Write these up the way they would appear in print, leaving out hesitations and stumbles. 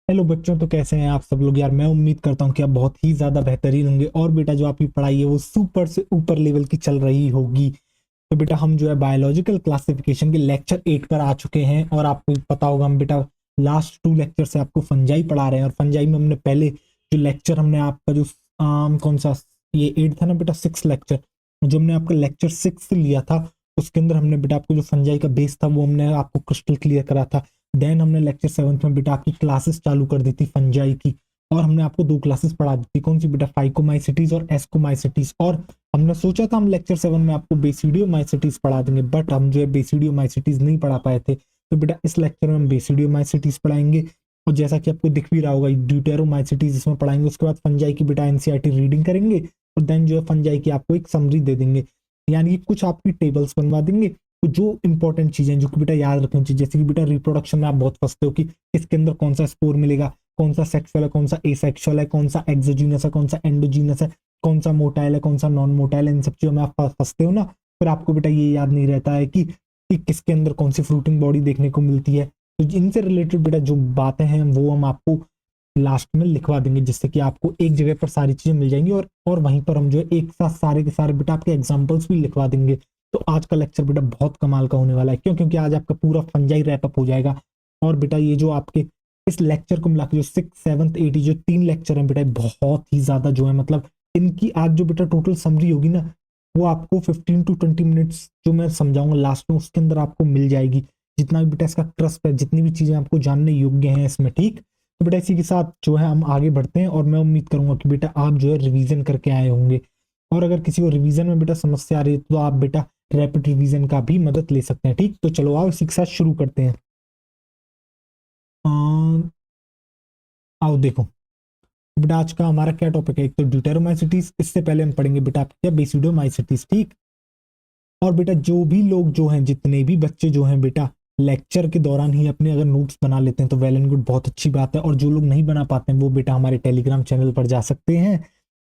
Hello बच्चों, तो कैसे हैं आप सब लोग। यार मैं उम्मीद करता हूँ कि आप बहुत ही ज्यादा बेहतरीन होंगे और बेटा जो आपकी पढ़ाई है वो सुपर से ऊपर लेवल की चल रही होगी। तो बेटा हम जो है बायोलॉजिकल क्लासिफिकेशन के लेक्चर 8 पर आ चुके हैं और आपको पता होगा हम बेटा लास्ट 2 लेक्चर से आपको फंजाई पढ़ा रहे हैं। और फंजाई में हमने पहले जो लेक्चर हमने आपका जो कौन सा ये 8 था ना बेटा, 6 लेक्चर जो हमने आपका लेक्चर 6 लिया था, उसके अंदर हमने बेटा आपको जो फंजाई का बेस था वो हमने आपको क्रिस्टल क्लियर करा था। देन हमने लेक्चर 7 में बेटा आपकी क्लासेस चालू कर दी थी फंजाई की, और हमने आपको 2 क्लासेस पढ़ा दी थी। कौन सी बेटा, फाइकोमाइसिटीज और एस्कोमाइसिटीज। और हमने सोचा था हम लेक्चर 7 में आपको बेसिडियोमाइसिटीज पढ़ा देंगे, बट हम जो है बेसिडियोमाइसिटीज नहीं पढ़ा पाए थे। तो बेटा इस लेक्चर में हम बेसिडियोमाइसिटीज पढ़ाएंगे, और जैसा कि आपको दिख भी रहा होगा ड्यूटेरोमाइसिटीज इसमें पढ़ाएंगे। उसके बाद फंजाई की बेटा एनसीईआरटी रीडिंग करेंगे, और देन जो है फंजाई की आपको एक समरी दे देंगे, यानी कि कुछ आपकी टेबल्स बनवा देंगे। तो जो इंपॉर्टेंट चीजें जो कि बेटा याद रखनी चाहिए, जैसे कि बेटा रिप्रोडक्शन में आप बहुत फंसते हो कि इसके अंदर कौन सा स्पोर मिलेगा, कौन सा सेक्सुअल है, कौन सा एसेक्सुअल है, कौन सा एक्सोजीनस है, कौन सा एंडोजीनस है, कौन सा मोटाइल है, कौन सा नॉन मोटाइल है। इन सब चीजों में आप फंसते हो ना, फिर आपको बेटा ये याद नहीं रहता है कि किसके अंदर कौन सी फ्रूटिंग बॉडी देखने को मिलती है। तो इनसे रिलेटेड बेटा जो बातें हैं वो हम आपको लास्ट में लिखवा देंगे, जिससे कि आपको एक जगह पर सारी चीजें मिल जाएंगी, और वहीं पर हम जो है एक साथ सारे के सारे बेटा आपके एग्जाम्पल्स भी लिखवा देंगे। तो आज का लेक्चर बेटा बहुत कमाल का होने वाला है, क्यों? क्योंकि आज आपका पूरा फंजाई रैपअप हो जाएगा। और बेटा ये जो आपके इस लेक्चर को मिला के जो 6, 7, 8 जो 3 लेक्चर हैं बेटा, बहुत ही ज्यादा जो है मतलब इनकी आज जो बेटा टोटल समरी होगी ना, वो आपको 15 to 20 मिनट्स जो मैं समझाऊंगा लास्ट में, उसके अंदर आपको मिल जाएगी। जितना भी बेटा इसका ट्रस्ट है, जितनी भी चीजें आपको जानने योग्य हैं इसमें, ठीक। तो बेटा इसी के साथ जो है हम आगे बढ़ते हैं, और मैं उम्मीद करूंगा कि बेटा आप जो है रिवीजन करके आए होंगे। और अगर किसी को रिवीजन में बेटा समस्या आ रही है तो आप बेटा रैपिड रिवीजन का भी मदद ले सकते हैं, ठीक। तो चलो आओ इसी के साथ शुरू करते हैं। आओ देखो बेटा आज का हमारा क्या टॉपिक है। एक तो ड्यूटेरोमाइसिटीज, इससे पहले हम पढ़ेंगे बेटा क्या, बेसिडोमाइसिटीज, ठीक। और बेटा जो भी लोग जो हैं, जितने भी बच्चे जो हैं बेटा लेक्चर के दौरान ही अपने अगर नोट्स बना लेते हैं तो वेल एंड गुड, बहुत अच्छी बात है। और जो लोग नहीं बना पाते हैं वो बेटा हमारे टेलीग्राम चैनल पर जा सकते हैं,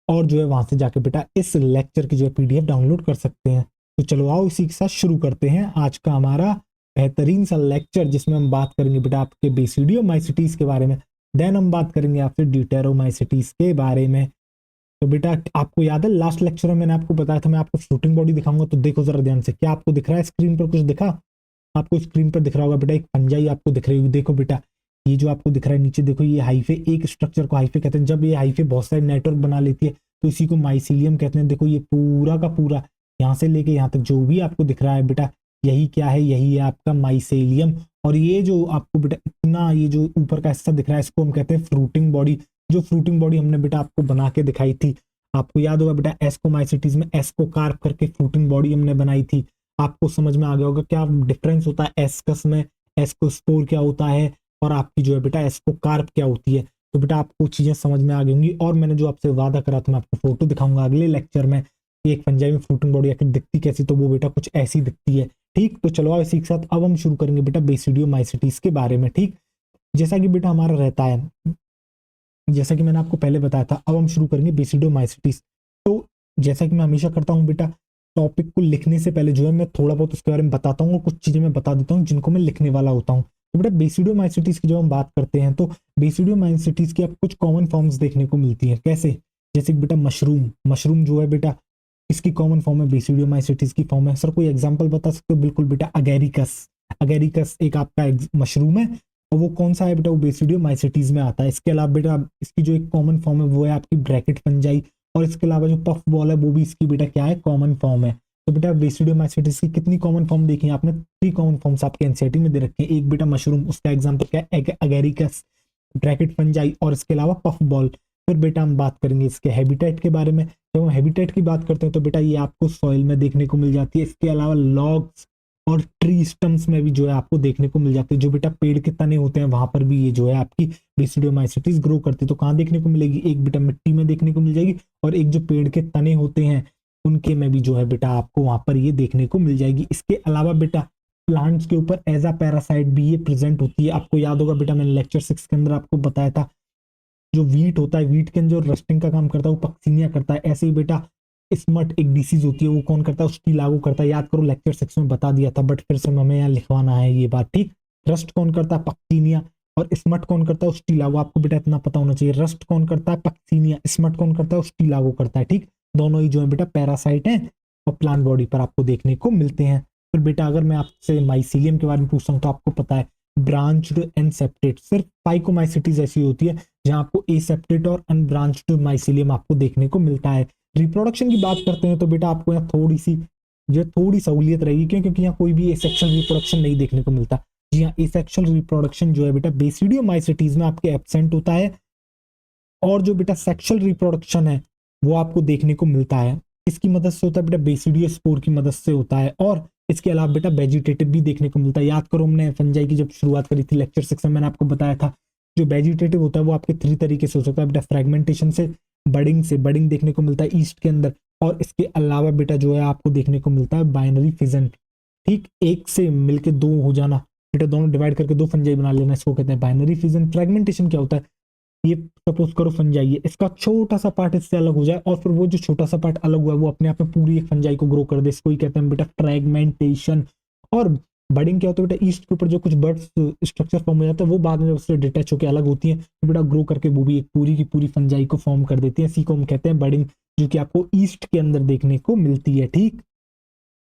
और जो है वहां से जाके बेटा इस लेक्चर की जो है पीडीएफ डाउनलोड कर सकते हैं। तो चलो आओ इसी के साथ शुरू करते हैं आज का हमारा बेहतरीन सा लेक्चर, जिसमें हम बात करेंगे बेटा आपके बेसिडियोमाइसिटीज के बारे में। देन हम बात करेंगे आपसे ड्यूटेरोमाइसिटीज के बारे में। तो बेटा आपको याद है लास्ट लेक्चर में मैंने आपको बताया था मैं आपको फ्लोटिंग बॉडी दिखाऊंगा, तो देखो जरा ध्यान से, क्या आपको दिख रहा है स्क्रीन पर? कुछ दिखा आपको? स्क्रीन पर दिख रहा होगा बेटा एक फंजाई आपको दिख रही होगी। देखो बेटा ये जो आपको दिख रहा है नीचे, देखो ये हाइफे, एक स्ट्रक्चर को हाइफे कहते हैं। जब ये हाइफे बहुत सारे नेटवर्क बना लेती है तो इसी को माइसीलियम कहते हैं। देखो ये पूरा का पूरा यहाँ से लेके यहाँ तक जो भी आपको दिख रहा है बेटा, यही क्या है, यही है आपका माइसेलियम। और ये जो आपको बेटा इतना ये जो ऊपर का हिस्सा दिख रहा है, इसको हम कहते हैं फ्रूटिंग बॉडी। जो फ्रूटिंग बॉडी हमने बेटा आपको बना के दिखाई थी, आपको याद होगा बेटा एस्कोमाइसिटीज में एस्कोकार्प करके फ्रूटिंग बॉडी हमने बनाई थी। आपको समझ में आ गया होगा क्या डिफरेंस होता है एस्कस में, एस्कोस्पोर क्या होता है, और आपकी जो है बेटा एस्कोकार्प क्या होती है। तो बेटा आपको चीजें समझ में आ गई होंगी। और मैंने जो आपसे वादा करा था मैं आपको फोटो दिखाऊंगा अगले लेक्चर में, एक पंजाबी में फ्रूटिंग बॉडी आखिर दिखती कैसी, तो वो बेटा कुछ ऐसी दिखती है, ठीक। तो चलो इसी के साथ अब हम शुरू करेंगे बेटा बेसिडियोमाइसिटीज के बारे में, ठीक। जैसा कि बेटा हमारा रहता है, जैसा कि मैंने आपको पहले बताया था, अब हम शुरू करेंगे बेसिडोमाइसिटीज। तो जैसा कि मैं हमेशा करता हूँ बेटा, टॉपिक को लिखने से पहले जो है मैं थोड़ा बहुत उसके बारे में बताता हूँ, और कुछ चीजें मैं बता देता हूँ जिनको मैं लिखने वाला होता हूँ। तो बेटा बेसिडोमाइसिटीज की जब हम बात करते हैं तो बेसिडोमाइसिटीज की आप कुछ कॉमन फॉर्म्स देखने को मिलती है। कैसे? जैसे कि बेटा मशरूम, मशरूम जो है बेटा इसकी कॉमन फॉर्म है, बेसिडियोमाइसिटीज की फॉर्म है। सर कोई एग्जांपल बता सकते हो? बिल्कुल बेटा, अगेरिकस। अगेरिकस एक आपका मशरूम है, और वो कौन सा है बेटा? वो बेसिडियोमाइसिटीज में आता है। इसके अलावा बेटा इसकी जो एक कॉमन फॉर्म है वो है आपकी ब्रैकेट फंजाई, और इसके अलावा जो पफ बॉल है वो भी इसकी बेटा क्या है, कॉमन फॉर्म है। तो बेटा बेसिडियोमाइसिटीज की कितनी कॉमन फॉर्म देखी आपने? 3 कॉमन फॉर्म्स आपके एनसीईआरटी में दे रखे हैं। एक बेटा मशरूम, उसका एग्जाम्पल क्या है, अगेरिकस, ब्रैकेट फंजाई, और इसके अलावा पफ बॉल। फिर बेटा हम बात करेंगे इसके हैबिटेट के बारे में। जब हम हैबिटेट की बात करते हैं तो बेटा ये आपको सॉइल में देखने को मिल जाती है। इसके अलावा लॉग्स और ट्री स्टम्स में भी जो है आपको देखने को मिल जाती है। जो बेटा पेड़ के तने होते हैं वहां पर भी ये जो है आपकी बेसिडियोमाइसिटीज ग्रो करती है। तो कहाँ देखने को मिलेगी? एक बेटा मिट्टी में देखने को मिल जाएगी, और एक जो पेड़ के तने होते हैं उनके में भी जो है बेटा आपको वहां पर ये देखने को मिल जाएगी। इसके अलावा बेटा प्लांट्स के ऊपर एज अ पैरासाइट भी ये प्रेजेंट होती है। आपको याद होगा बेटा मैंने लेक्चर 6 के अंदर आपको बताया था, जो वीट होता है, वीट के अंदर जो रस्टिंग का काम करता है वो पक्सीनिया करता है। ऐसे ही बेटा स्मट एक डिसीज होती है, वो कौन करता है? उसकी लागू करता है। याद करो लेक्चर 6 में बता दिया था, बट फिर से हमें यहाँ लिखवाना है ये बात, ठीक। रस्ट कौन करता है? पक्सीनिया। और स्मट कौन करता है? स्टीलागो, आपको बेटा इतना पता होना चाहिए। रस्ट कौन करता है? पक्सीनिया। स्मट कौन करता है? स्टीलागो करता है। ठीक, दोनों ही जो है बेटा पैरासाइट हैं और प्लांट बॉडी पर आपको देखने को मिलते हैं। फिर बेटा अगर मैं आपसे माइसीलियम के बारे में पूछता हूँ तो आपको पता है ब्रांच्ड एंड सेप्टेट, सिर्फ फाइकोमाइसिटीज ऐसी होती है जहां आपको एसेप्टेट और अनब्रांच्ड माइसीलियम आपको देखने को मिलता है। रिप्रोडक्शन की बात करते हैं तो बेटा आपको यहाँ थोड़ी सहूलियत रहेगी, क्योंकि यहाँ कोई भी एसेक्सुअल रिप्रोडक्शन नहीं देखने को मिलता। जी हाँ, एसेक्सुअल रिप्रोडक्शन जो है बेटा बेसिडियोमाइसिटीज में आपके एब्सेंट होता है, और जो बेटा सेक्सुअल रिप्रोडक्शन है वो आपको देखने को मिलता है। इसकी मदद से होता है बेटा बेसिडियो स्पोर की मदद से होता है, और इसके अलावा बेटा वेजिटेटिव भी देखने को मिलता है। याद करो हमने फंजाई की जब शुरुआत करी थी लेक्चर 6 में, मैंने आपको बताया था जो वेजिटेटिव होता है वो आपके 3 तरीके से हो सकता है बेटा, फ्रेगमेंटेशन से, बडिंग देखने को मिलता है ईस्ट के अंदर, और इसके अलावा बेटा जो है आपको देखने को मिलता है बाइनरी फिजन। ठीक, एक से मिलके दो हो जाना बेटा, दोनों डिवाइड करके दो फंजाई बना लेना, इसको कहते हैं बाइनरी फिजन। फ्रेगमेंटेशन क्या होता है? ये सपोज करो फंजाई है, इसका छोटा सा पार्ट इससे अलग हो जाए और फिर वो जो छोटा सा पार्ट अलग हुआ है वो अपने आप में पूरी एक फंजाई को ग्रो कर दे, इसको ही कहते हैं बेटा फ्रेगमेंटेशन। और बडिंग क्या होता है बेटा? ईस्ट के ऊपर जो कुछ बर्ड्स स्ट्रक्चर फॉर्म हो जाता है वो बाद में उससे डिटैच होकर अलग होती है, तो बेटा ग्रो करके वो भी एक पूरी की पूरी फंजाई को फॉर्म कर देती है। इसी को हम कहते हैं बडिंग, जो कि आपको ईस्ट के अंदर देखने को मिलती है। ठीक,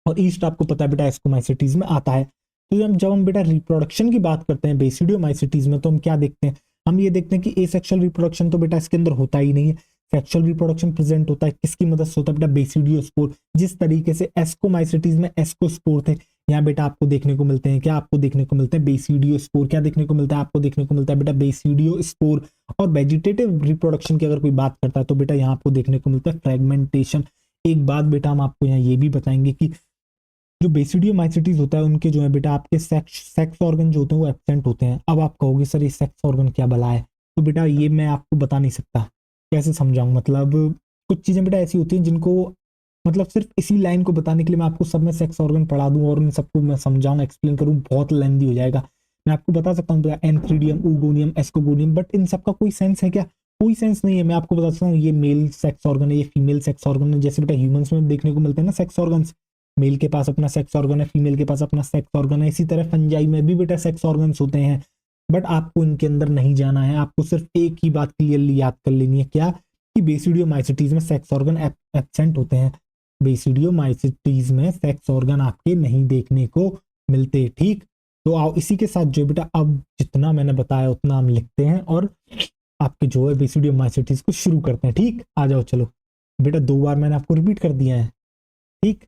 और ईस्ट आपको पता है बेटा एस्कोमाइसिटीज में आता है। तो जब हम बेटा रिप्रोडक्शन की बात करते हैं बेसिडियोमाइसिटीज में, तो हम क्या देखते हैं? हम ये देखते हैं कि एसेक्सुअल रिप्रोडक्शन तो बेटा इसके अंदर होता ही नहीं है। सेक्सुअल रिप्रोडक्शन प्रेजेंट होता है, किसकी मदद से होता है बेटा? बेसिडियोस्पोर। जिस तरीके से एस्कोमाइसिटीज में एस्कोस्पोर थे, यहाँ बेटा आपको देखने को मिलते हैं क्या? आपको देखने को मिलते हैं बेसिडियोस्पोर। क्या देखने को मिलता है? आपको देखने को मिलता है बेटा बेसिडियोस्पोर। और वेजिटेटिव रिप्रोडक्शन की अगर कोई बात करता है तो बेटा यहाँ आपको देखने को मिलता है फ्रेगमेंटेशन। एक बात बेटा हम आपको यहाँ ये भी बताएंगे कि जो बेसिडियोमाइसिटीज होता है उनके जो है बेटा आपके सेक्स ऑर्गन जो होते हैं वो एब्सेंट होते हैं। अब आप कहोगे सर ये सेक्स ऑर्गन क्या भला है? तो बेटा ये मैं आपको बता नहीं सकता, कैसे समझाऊं? मतलब कुछ चीजें बेटा ऐसी होती हैं जिनको मतलब सिर्फ इसी लाइन को बताने के लिए मैं आपको सब में सेक्स ऑर्गन पढ़ा दूं और उन सबको मैं समझाऊं, एक्सप्लेन करूं, बहुत लेंदी हो जाएगा। मैं आपको बता सकता हूँ बेटा antheridium, oogonium, ascogonium, but in सबका कोई सेंस है क्या? कोई सेंस नहीं है। मैं आपको बता सकता हूँ ये मेल सेक्स ऑर्गन है, ये फीमेल सेक्स ऑर्गन है। जैसे बेटा ह्यूमंस में देखने को मिलते हैं ना सेक्स ऑर्गन, मेल के पास अपना सेक्स ऑर्गन है, फीमेल के पास अपना सेक्स ऑर्गन है। इसी तरह फंजाई में भी बेटा सेक्स ऑर्गन्स होते हैं, बट आपको इनके अंदर नहीं जाना है। आपको सिर्फ एक ही बात क्लियरली याद कर लेनी है, क्या? कि बेसिडियोमाइसिटीज में सेक्स ऑर्गन एब्सेंट होते हैं। बेसिडियोमाइसिटीज में सेक्स ऑर्गन आपके नहीं देखने को मिलते। ठीक, तो आओ इसी के साथ जो बेटा अब जितना मैंने बताया उतना हम लिखते हैं और आपके जो है बेसिडियोमाइसिटीज को शुरू करते हैं। ठीक, आ जाओ चलो बेटा, 2 बार मैंने आपको रिपीट कर दिया है। ठीक,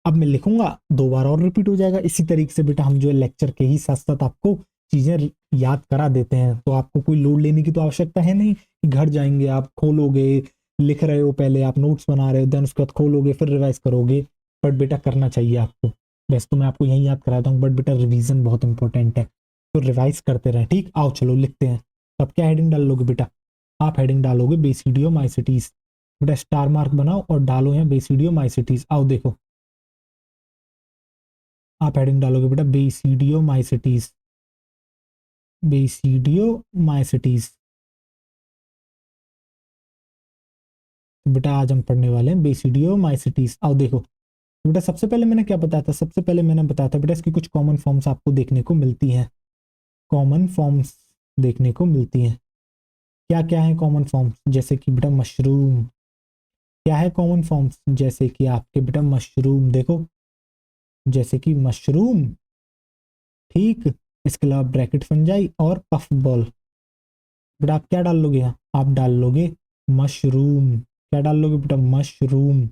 अब मैं लिखूंगा 2 बार और रिपीट हो जाएगा। इसी तरीके से बेटा हम जो है लेक्चर के ही साथ साथ आपको चीजें याद करा देते हैं, तो आपको कोई लोड लेने की तो आवश्यकता है नहीं कि घर जाएंगे आप खोलोगे, लिख रहे हो, पहले आप नोट्स बना रहे हो, देन उसके बाद खोलोगे फिर रिवाइज करोगे। बट बेटा करना चाहिए आपको, वैसे तो मैं आपको यही याद कराता हूँ, बट बेटा रिवीजन बहुत इंपॉर्टेंट है, तो रिवाइज करते रहें। ठीक, आओ चलो लिखते हैं। तो आप क्या हेडिंग डाल लोगे बेटा? आप हेडिंग डालोगे बेसिडियोमाइसिटीज। बेटा स्टार मार्क बनाओ और डालो यहाँ बेसिडियोमाइसिटीज। आओ देखो, आप हेडिंग डालोगे बेटा बेसिडियोमाइसिटीज, बेसिडियोमाइसिटीज। बेटा आज हम पढ़ने वाले हैं बेसिडियोमाइसिटीज। आओ देखो बेटा, सबसे पहले मैंने क्या बताया था? सबसे पहले मैंने बताया था बेटा इसकी कुछ कॉमन फॉर्म्स आपको देखने को मिलती हैं। कॉमन फॉर्म्स देखने को मिलती हैं। क्या क्या है कॉमन फॉर्म्स? जैसे कि बेटा मशरूम। क्या है कॉमन फॉर्म्स? जैसे कि आपके बेटा मशरूम, देखो जैसे कि मशरूम। ठीक, इसके अलावा ब्रैकेट फंजाई और पफ बॉल। बेटा आप क्या डाल लोगे यहाँ? आप डाल लोगे मशरूम। क्या डाल लोगे बेटा? मशरूम।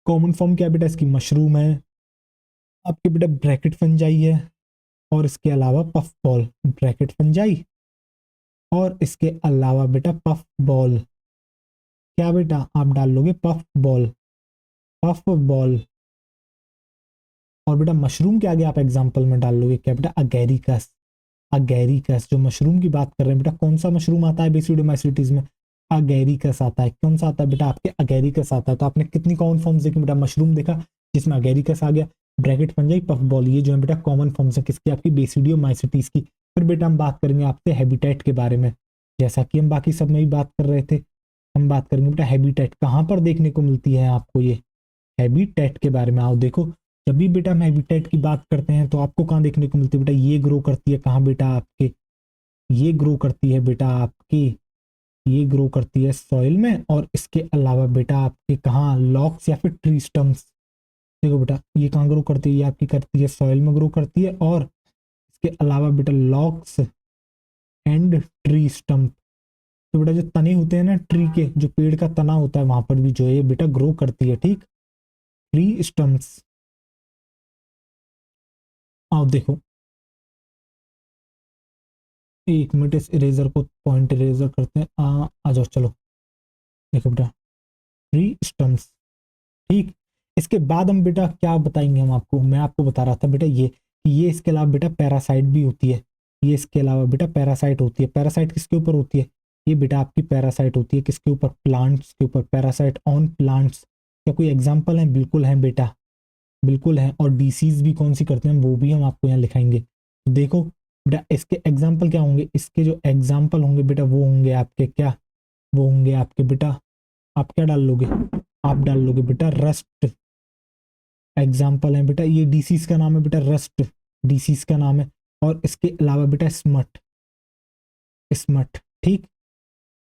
कॉमन फॉर्म क्या है बेटा इसकी? मशरूम है। आपके बेटा ब्रैकेट फंजाई है और इसके अलावा पफ बॉल। ब्रैकेट फंजाई और इसके अलावा बेटा पफ बॉल। क्या बेटा? आप डाल लोगे पफ बॉल, पफ बॉल। और बेटा मशरूम के आगे आप एग्जाम्पल में डाल लोगे क्या बेटा? अगैरिकस। अगैरिकस, जो मशरूम की बात कर रहे हैं बेटा, कौन सा मशरूम आता है बेसिडियोमाइसिटीज में? अगैरिकस आता है। कौन सा आता है बेटा? आपके अगैरिकस आता है। तो आपने कितनी कॉमन फॉर्म्स देखी बेटा? मशरूम देखा जिसमें अगैरिकस आ गया, ब्रैकेट फंजाई, पफ बॉल, ये जो है बेटा कॉमन फॉर्म्स है किसकी? आपकी बेसिडियोमाइसिटीज की। फिर बेटा हम बात करेंगे आपसे हैबिटेट के बारे में, जैसा कि हम बाकी सब में भी बात कर रहे थे। हम बात करेंगे बेटा हैबिटेट कहाँ पर देखने को मिलती है आपको, ये हैबिटेट के बारे में। आओ देखो, जब भी बेटा हम हैबिटेट की बात करते हैं तो आपको कहाँ देखने को मिलती है बेटा, ये ग्रो करती है कहाँ बेटा आपके, ये ग्रो करती है बेटा आपके, ये ग्रो करती है सॉइल में, और इसके अलावा बेटा आपके कहाँ, लॉक्स या फिर ट्री स्टम्प्स। देखो बेटा ये कहाँ ग्रो करती है, ये आपकी करती है सॉइल में ग्रो करती है, और इसके अलावा बेटा लॉक्स एंड ट्री स्टम्प। तो बेटा जो तने होते हैं ना ट्री के, जो पेड़ का तना होता है वहां पर भी जो है ये बेटा ग्रो करती है, ठीक। Tree stumps. आओ देखो, एक मिनट इस इरेजर को पॉइंट इरेजर करते हैं, आ जाओ चलो। देखो बेटा ट्री स्टम्प्स, ठीक। इसके बाद हम बेटा क्या बताएंगे, हम आपको, मैं आपको बता रहा था बेटा ये इसके अलावा बेटा पैरासाइट भी होती है, ये इसके अलावा बेटा पैरासाइट होती है। पैरासाइट किसके ऊपर होती है, ये बेटा आपकी पैरासाइट होती है किसके ऊपर, प्लांट्स के ऊपर, पैरासाइट ऑन प्लांट्स। क्या कोई एग्जाम्पल है, बिल्कुल है बेटा, बिल्कुल है। और डिसीज भी कौन सी करते हैं वो भी हम आपको यहाँ लिखाएंगे। तो देखो बेटा इसके एग्जाम्पल क्या होंगे, इसके जो एग्जाम्पल होंगे बेटा वो होंगे आपके क्या, वो होंगे आपके बेटा, आप क्या डाल लोगे, आप डाल लोगे बेटा रस्ट। एग्जाम्पल है बेटा, ये डिसीज का नाम है बेटा रस्ट, डिसीज का नाम है। और इसके अलावा बेटा स्मट, स्मट, ठीक,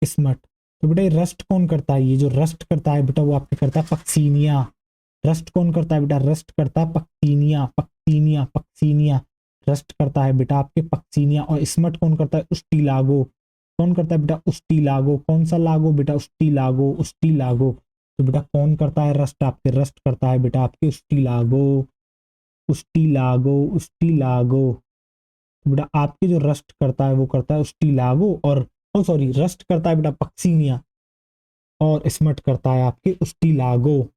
स्मट। तो बेटा ये रस्ट कौन करता है, ये जो रस्ट करता है बेटा वो आपके करता है पक्सीनिया। रस्ट कौन करता है बेटा, रस्ट करता है पक्सीनिया, पक्सीनिया, पक्सीनिया। रस्ट करता है बेटा आपके पक्सीनिया। और स्मट कौन करता है, उस्टी लागो। कौन करता है बेटा, उस्टी लागो। कौन सा लागो बेटा, उस्टी लागो, उस्टी लागो। तो बेटा कौन करता है रस्ट आपके, रस्ट करता है बेटा आपके उस्टी लागो, उस्टी लागो, उस्टी लागो। तो बेटा आपके जो रस्ट करता है वो करता है उस्टी लागो, और ओ सॉरी रस्ट करता है बेटा पक्सीनिया, और स्मट करता है आपके उस्टी लागो।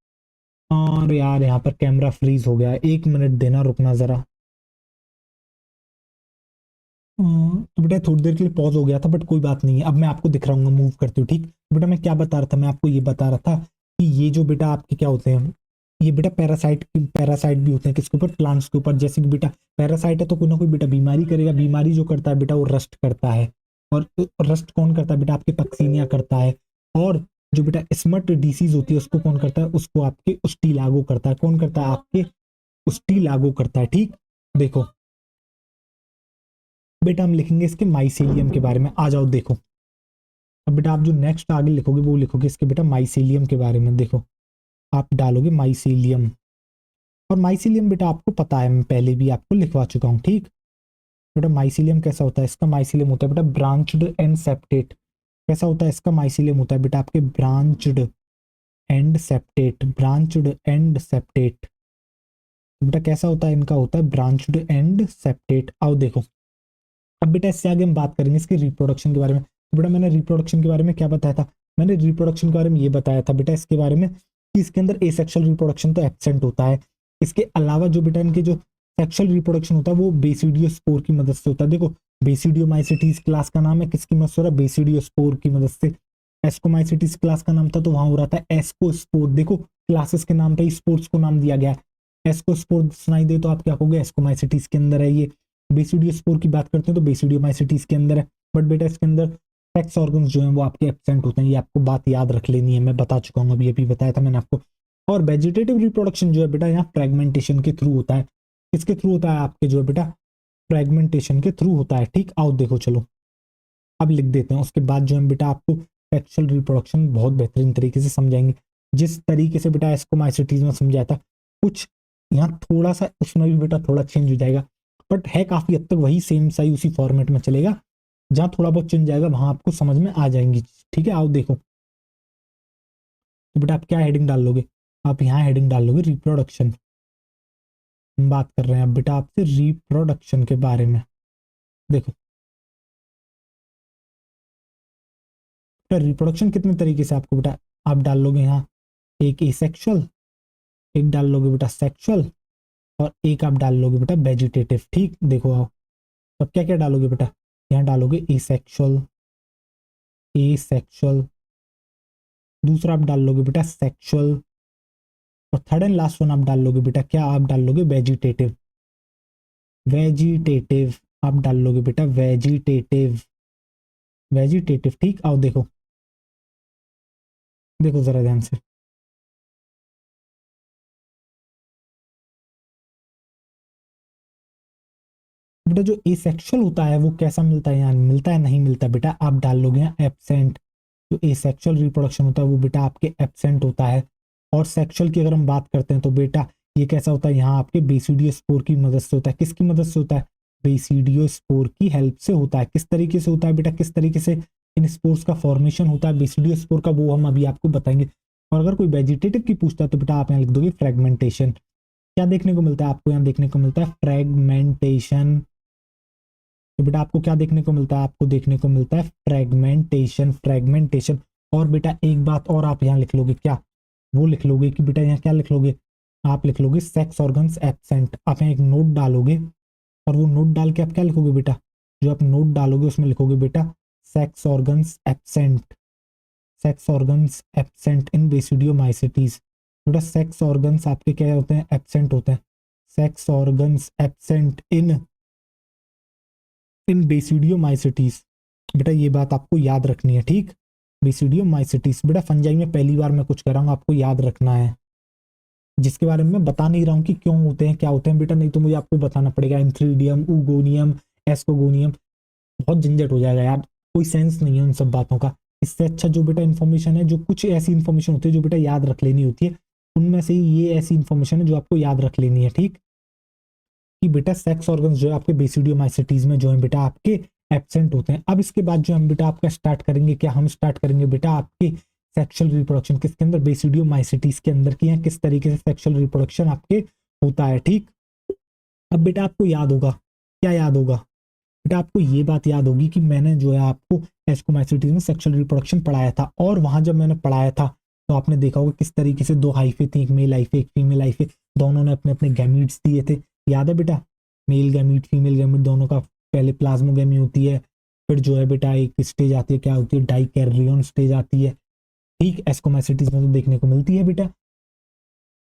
और यार यहाँ पर कैमरा फ्रीज हो गया, एक मिनट देना, रुकना जरा। तो बेटा थोड़ी देर के लिए पॉज हो गया था, बट कोई बात नहीं है, अब मैं आपको दिख रहा हूँ, मूव करते हुए, ठीक। तो बेटा मैं क्या बता रहा था, मैं आपको ये बता रहा था कि ये जो बेटा आपके क्या होते हैं, ये बेटा पैरासाइट, पैरासाइट भी होते हैं किसके ऊपर, प्लांट्स के ऊपर। जैसे कि बेटा पैरासाइट है तो कोई ना कोई बेटा बीमारी करेगा, बीमारी जो करता है बेटा वो रस्ट करता है। और रस्ट कौन करता है बेटा, आपके पक्सीनिया करता है। और जो बेटा स्मट डिसीज होती है उसको कौन करता है, उसको आपके उस्टी लागू करता है। कौन करता है, आपके उस्टी लागू करता है, ठीक। देखो बेटा हम लिखेंगे इसके माइसेलियम के बारे में, आ जाओ देखो। अब बेटा आप जो नेक्स्ट आगे लिखोगे वो लिखोगे इसके बेटा माइसेलियम के बारे में। देखो आप डालोगे माइसेलियम, और माइसेलियम बेटा आपको पता है, मैं पहले भी आपको लिखवा चुका हूँ, ठीक। बेटा माइसेलियम कैसा होता है, इसका माइसेलियम होता है बेटा ब्रांच्ड एंड सेप्टेट। कैसा होता है इसका माइसेलियम, होता है बेटा आपके branched and septate, branched and septate. बेटा कैसा होता है इनका, होता है ब्रांच्ड एंड सेप्टेट। आओ देखो, अब बेटा इससे आगे हम बात करेंगे इसके रिप्रोडक्शन के बारे में। तो बेटा मैंने रिप्रोडक्शन के बारे में क्या बताया था, मैंने रिप्रोडक्शन के बारे में ये बताया था बेटा इसके बारे में कि इसके अंदर एसेक्सुअल रिप्रोडक्शन तो एब्सेंट होता है। इसके अलावा जो बेटा इनके जो सेक्सुअल रिप्रोडक्शन होता है वो बेसिडियो स्पोर की मदद से होता है। देखो बेसिडियोमाइसिटीज क्लास का नाम है, किसकी मदद से हो रहा है, बेसिडियो स्पोर की मदद से। एस्कोमाइसिटीज क्लास का नाम था तो वहां हो रहा था एस्कोस्पोर। देखो क्लासेस के नाम पे ही स्पोर्ट्स को नाम दिया गया। एस्कोस्पोर सुनाई दे तो आप क्या कहोगे, एस्कोमाइसिटीज के अंदर है ये। बेसिडियो स्पोर की बात करते हैं तो बेसिडियोमाइसिटीज के अंदर है। बट बेटा इसके अंदर सेक्स ऑर्गन्स जो हैं वो आपके एब्सेंट होते हैं, ये आपको बात याद रख लेनी है, मैं बता चुका हूँ, अभी बताया था मैंने आपको। और वेजिटेटिव रिप्रोडक्शन जो है बेटा यहाँ फ्रेगमेंटेशन के थ्रू होता है। किसके थ्रू होता है आपके जो है बेटा, फ्रेगमेंटेशन के थ्रू होता है, ठीक। आओ देखो चलो अब लिख देते हैं, उसके बाद जो है बेटा आपको सेक्सुअल रिप्रोडक्शन बहुत बेहतरीन तरीके से समझाएंगे, जिस तरीके से बेटा एस्कोमाइसिटीज में समझाया था। कुछ यहाँ थोड़ा सा उसमें भी बेटा थोड़ा चेंज हो जाएगा, बट है काफी हद तक वही सेम सही उसी फॉर्मेट में चलेगा। जहां थोड़ा बहुत चेंज जाएगा वहां आपको समझ में आ जाएंगी, ठीक है। आओ देखो, तो बेटा आप क्या हेडिंग डाल लोगे, आप यहाँ हेडिंग डाल लोगे रिप्रोडक्शन। हम बात कर रहे हैं अब बेटा आपसे रिप्रोडक्शन के बारे में। देखो बेटा रिप्रोडक्शन कितने तरीके से आपको बेटा आप डाल लोगे यहाँ, एक एसेक्सुअल, एक डाल लोगे बेटा सेक्सुअल, और एक आप डाल लोगे बेटा वेजिटेटिव, ठीक। देखो आओ, अब क्या क्या डालोगे बेटा, यहाँ डालोगे एसेक्सुअल, एसेक्सुअल। दूसरा आप डाल लोगे बेटा सेक्सुअल, और थर्ड एंड लास्ट वन आप डाल लोगे बेटा क्या, आप डाल लोगे वेजिटेटिव, वेजिटेटिव। आप डाल लोगे बेटा वेजिटेटिव, वेजिटेटिव, ठीक। आओ देखो, देखो जरा ध्यान से, बेटा जो एसेक्सुअल होता है वो कैसा मिलता है, यहाँ मिलता है नहीं मिलता बेटा, आप डाल लोगे यहाँ एब्सेंट। जो एसेक्सुअल रिप्रोडक्शन होता है वो बेटा आपके एब्सेंट होता है। और सेक्सुअल की अगर हम बात करते हैं तो बेटा ये कैसा होता है, यहाँ आपके बेसिडियो स्पोर की मदद से होता है। किसकी मदद से होता है, बेसिडियो स्पोर की हेल्प से होता है। किस तरीके से होता है बेटा, किस तरीके से इन स्पोर्स का फॉर्मेशन होता है बेसिडियो स्पोर का, वो हम अभी आपको बताएंगे। और अगर कोई वेजिटेटिव की पूछता है तो बेटा आप यहाँ लिख दोगे फ्रेगमेंटेशन। क्या देखने को मिलता है आपको, यहाँ देखने को मिलता है फ्रेगमेंटेशन। तो बेटा आपको क्या देखने को मिलता है, आपको देखने को मिलता है फ्रेगमेंटेशन, फ्रेगमेंटेशन। और बेटा एक बात और आप यहाँ लिख लोगे, क्या वो लिख लोगे कि बेटा यहाँ क्या लिख लोगे, आप लिख लोगे सेक्स ऑर्गन्स एब्सेंट। आप यहाँ एक नोट डालोगे और वो नोट डाल के आप क्या लिखोगे बेटा, जो आप नोट डालोगे उसमें लिखोगे बेटा sex organs absent, sex organs absent in basidiomycetes. बेटा सेक्स ऑर्गन्स आपके क्या होते हैं, एब्सेंट होते हैं। Sex organs absent in basidiomycetes. बेटा ये बात आपको याद रखनी है, ठीक। बेसिडियोमाइसिटीज बेटा फंजाई में पहली बार मैं कुछ कर रहा हूँ, आपको याद रखना है, जिसके बारे में मैं बता नहीं रहा हूँ कि क्यों होते हैं क्या होते हैं बेटा, नहीं तो मुझे आपको बताना पड़ेगा एंथ्रीडियम, ऊगोनियम, एस्कोगोनियम, बहुत झंझट हो जाएगा यार, कोई सेंस नहीं है उन सब बातों का। इससे अच्छा जो बेटा इन्फॉर्मेशन है, जो कुछ ऐसी इन्फॉर्मेशन होती है जो बेटा याद रख लेनी होती है, उनमें से ये ऐसी इन्फॉर्मेशन है जो आपको याद रख लेनी है, ठीक। कि बेटा सेक्स ऑर्गन्स जो है आपके बेसिडियोमाइसिटीज में जो है बेटा आपके एब्सेंट होते हैं। अब इसके बाद जो हम बेटा आपका स्टार्ट करेंगे, क्या हम स्टार्ट करेंगे बेटा आपके सेक्सुअल रिप्रोडक्शन किसके अंदर, बेसिडियोमाइसिटीज के अंदर की है, किस तरीके से सेक्सुअल रिप्रोडक्शन आपके होता है, ठीक। अब बेटा आपको याद होगा, क्या याद होगा बेटा, आपको ये बात याद होगी कि मैंने जो है आपको एस्कोमाइसिटीज में सेक्सुअल रिप्रोडक्शन पढ़ाया था, और वहां जब मैंने पढ़ाया था तो आपने देखा होगा किस तरीके से दो हाइफे थी, एक मेल हाइफे एक फीमेल हाइफे, दोनों ने अपने अपने गैमीट्स दिए थे, याद है बेटा। मेल गैमीट फीमेल गैमीट दोनों का पहले प्लाज्मोगैमी होती है, फिर जो है बेटा एक स्टेज आती है, क्या होती है, डाइकैरियन स्टेज आती है, ठीक। एस्कोमाइसिटीज में तो देखने को मिलती है बेटा,